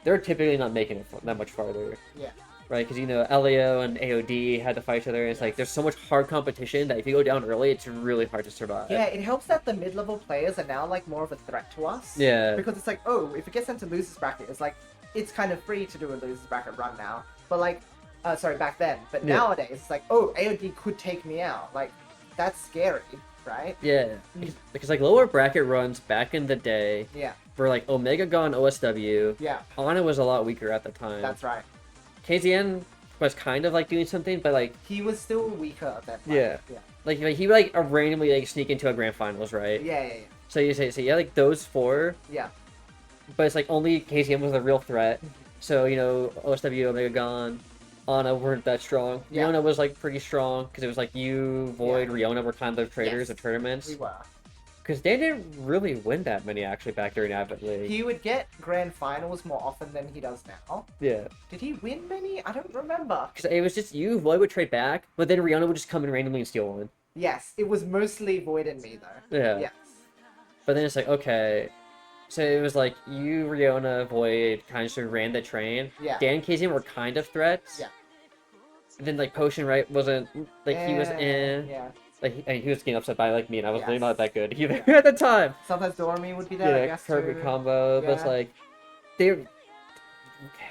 they're typically not making it that much farther.
Yeah.
Right? Because you know, Elio and AOD had to fight each other, and it's like there's so much hard competition that if you go down early, it's really hard to survive.
Yeah, it helps that the mid-level players are now like more of a threat to us.
Yeah.
Because it's like, oh, if it gets into losers bracket, it's like it's kind of free to do a losers bracket run now. But like, sorry, back then. But
Yeah.
nowadays, it's like, oh, AOD could take me out. Like, that's scary, right?
Yeah. Because like lower bracket runs back in the day
Yeah.
were like Omega gone OSW.
Yeah.
Ana was a lot weaker at the time.
That's right.
KZN was kind of like doing something, but like
He was still weaker at that point.
Yeah.
Yeah.
like he would like randomly like sneak into a grand finals, right?
Yeah.
So you say yeah, like those 4,
Yeah.
but it's like only KZN was a real threat. So you know OSW, Omega gone, Ana weren't that strong.
Yeah.
Riona was like pretty strong because it was like you, Void,
Yeah.
Riona were kind of traders
Yes.
of tournaments.
We were.
Because they didn't really win that many actually back during Advent League.
He would get grand finals more often than he does now.
Yeah.
Did he win many? I don't remember.
Because it was just you, Void would trade back, but then Riona would just come in randomly and steal one.
Yes, it was mostly Void and me though.
Yeah.
Yes.
But then it's like, okay. So it was like you, Riona, Void kind of just ran the train.
Yeah.
Dan and KZM were kind of threats.
Yeah.
And then like Potion, right, wasn't like he was in.
Yeah.
Like he was getting upset by like me, and I was really
Yes.
not that good either at the time.
Sometimes Dormy would be there, I
Yeah,
guess,
perfect
too.
combo, but it's
Yeah.
like they.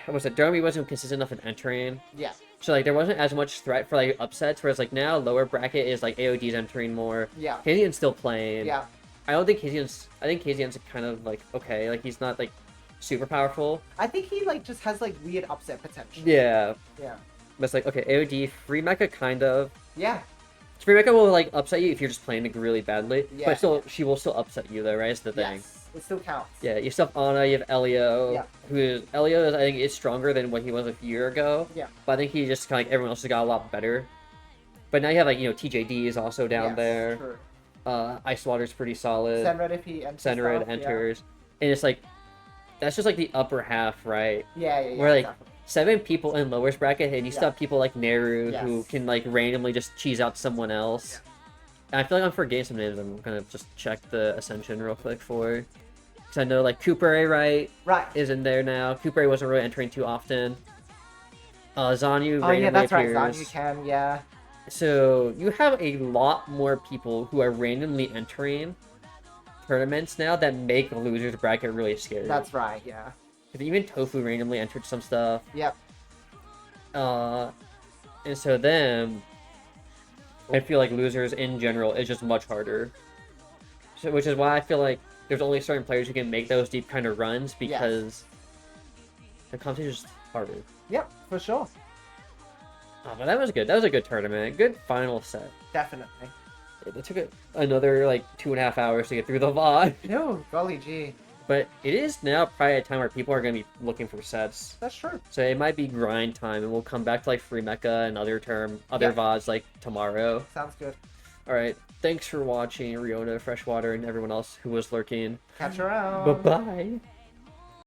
What was it? Dormy wasn't consistent enough in entering.
Yeah.
So like there wasn't as much threat for like upsets, whereas like now lower bracket is like AOD's entering more.
Yeah.
KZN's still playing.
Yeah.
I don't think KZN's. I think KZN's kind of like okay, like he's not like super powerful.
I think he like just has like weird upset potential.
Yeah,
Yeah.
but it's like okay, AOD free mecha kind of.
Yeah.
Free mecha will like upset you if you're just playing like really badly,
Yeah,
but still she will still upset you though, right? Is the thing.
Yes. It still counts.
Yeah, you still have Ana, you have Elio,
Yeah.
who is Elio is I think is stronger than what he was a year ago.
Yeah.
But I think he just kind of like everyone else has got a lot better. But now you have like you know TJD is also down
Yes,
there.
True.
Ice Water's pretty solid.
Senred if he enters.
Senred
stuff,
enters, and it's like that's just like the upper half, right?
Yeah, yeah, yeah.
Where, like,
exactly.
7 people in lowest bracket, and you still
Yeah.
have people like Neru who
Yes.
can like randomly just cheese out someone else. And I feel like I'm forgetting some names. I'm gonna just check the Ascension real quick for. Because I know like Cooper, right?
Right.
Is in there now. Cooper wasn't really entering too often. Zanyu
Oh
randomly
yeah, that's right.
appears.
Zanyu can, yeah.
So you have a lot more people who are randomly entering tournaments now that make the losers bracket really scary.
That's right, yeah.
'Cause even Tofu randomly entered some stuff.
Yep.
And so then I feel like losers in general is just much harder. So, which is why I feel like there's only certain players who can make those deep kind of runs because the competition is just harder.
Yep, for sure.
Oh, but that was good. That was a good tournament. Good final set.
Definitely.
It took another like 2.5 hours to get through the VOD.
No, golly gee.
But it is now probably a time where people are going to be looking for sets.
That's true.
So it might be grind time, and we'll come back to like Free Mecha and other
Yep.
VODs like tomorrow.
Sounds good.
Alright, thanks for watching, Riona, Freshwater, and everyone else who was lurking.
Catch you around.
Bye-bye.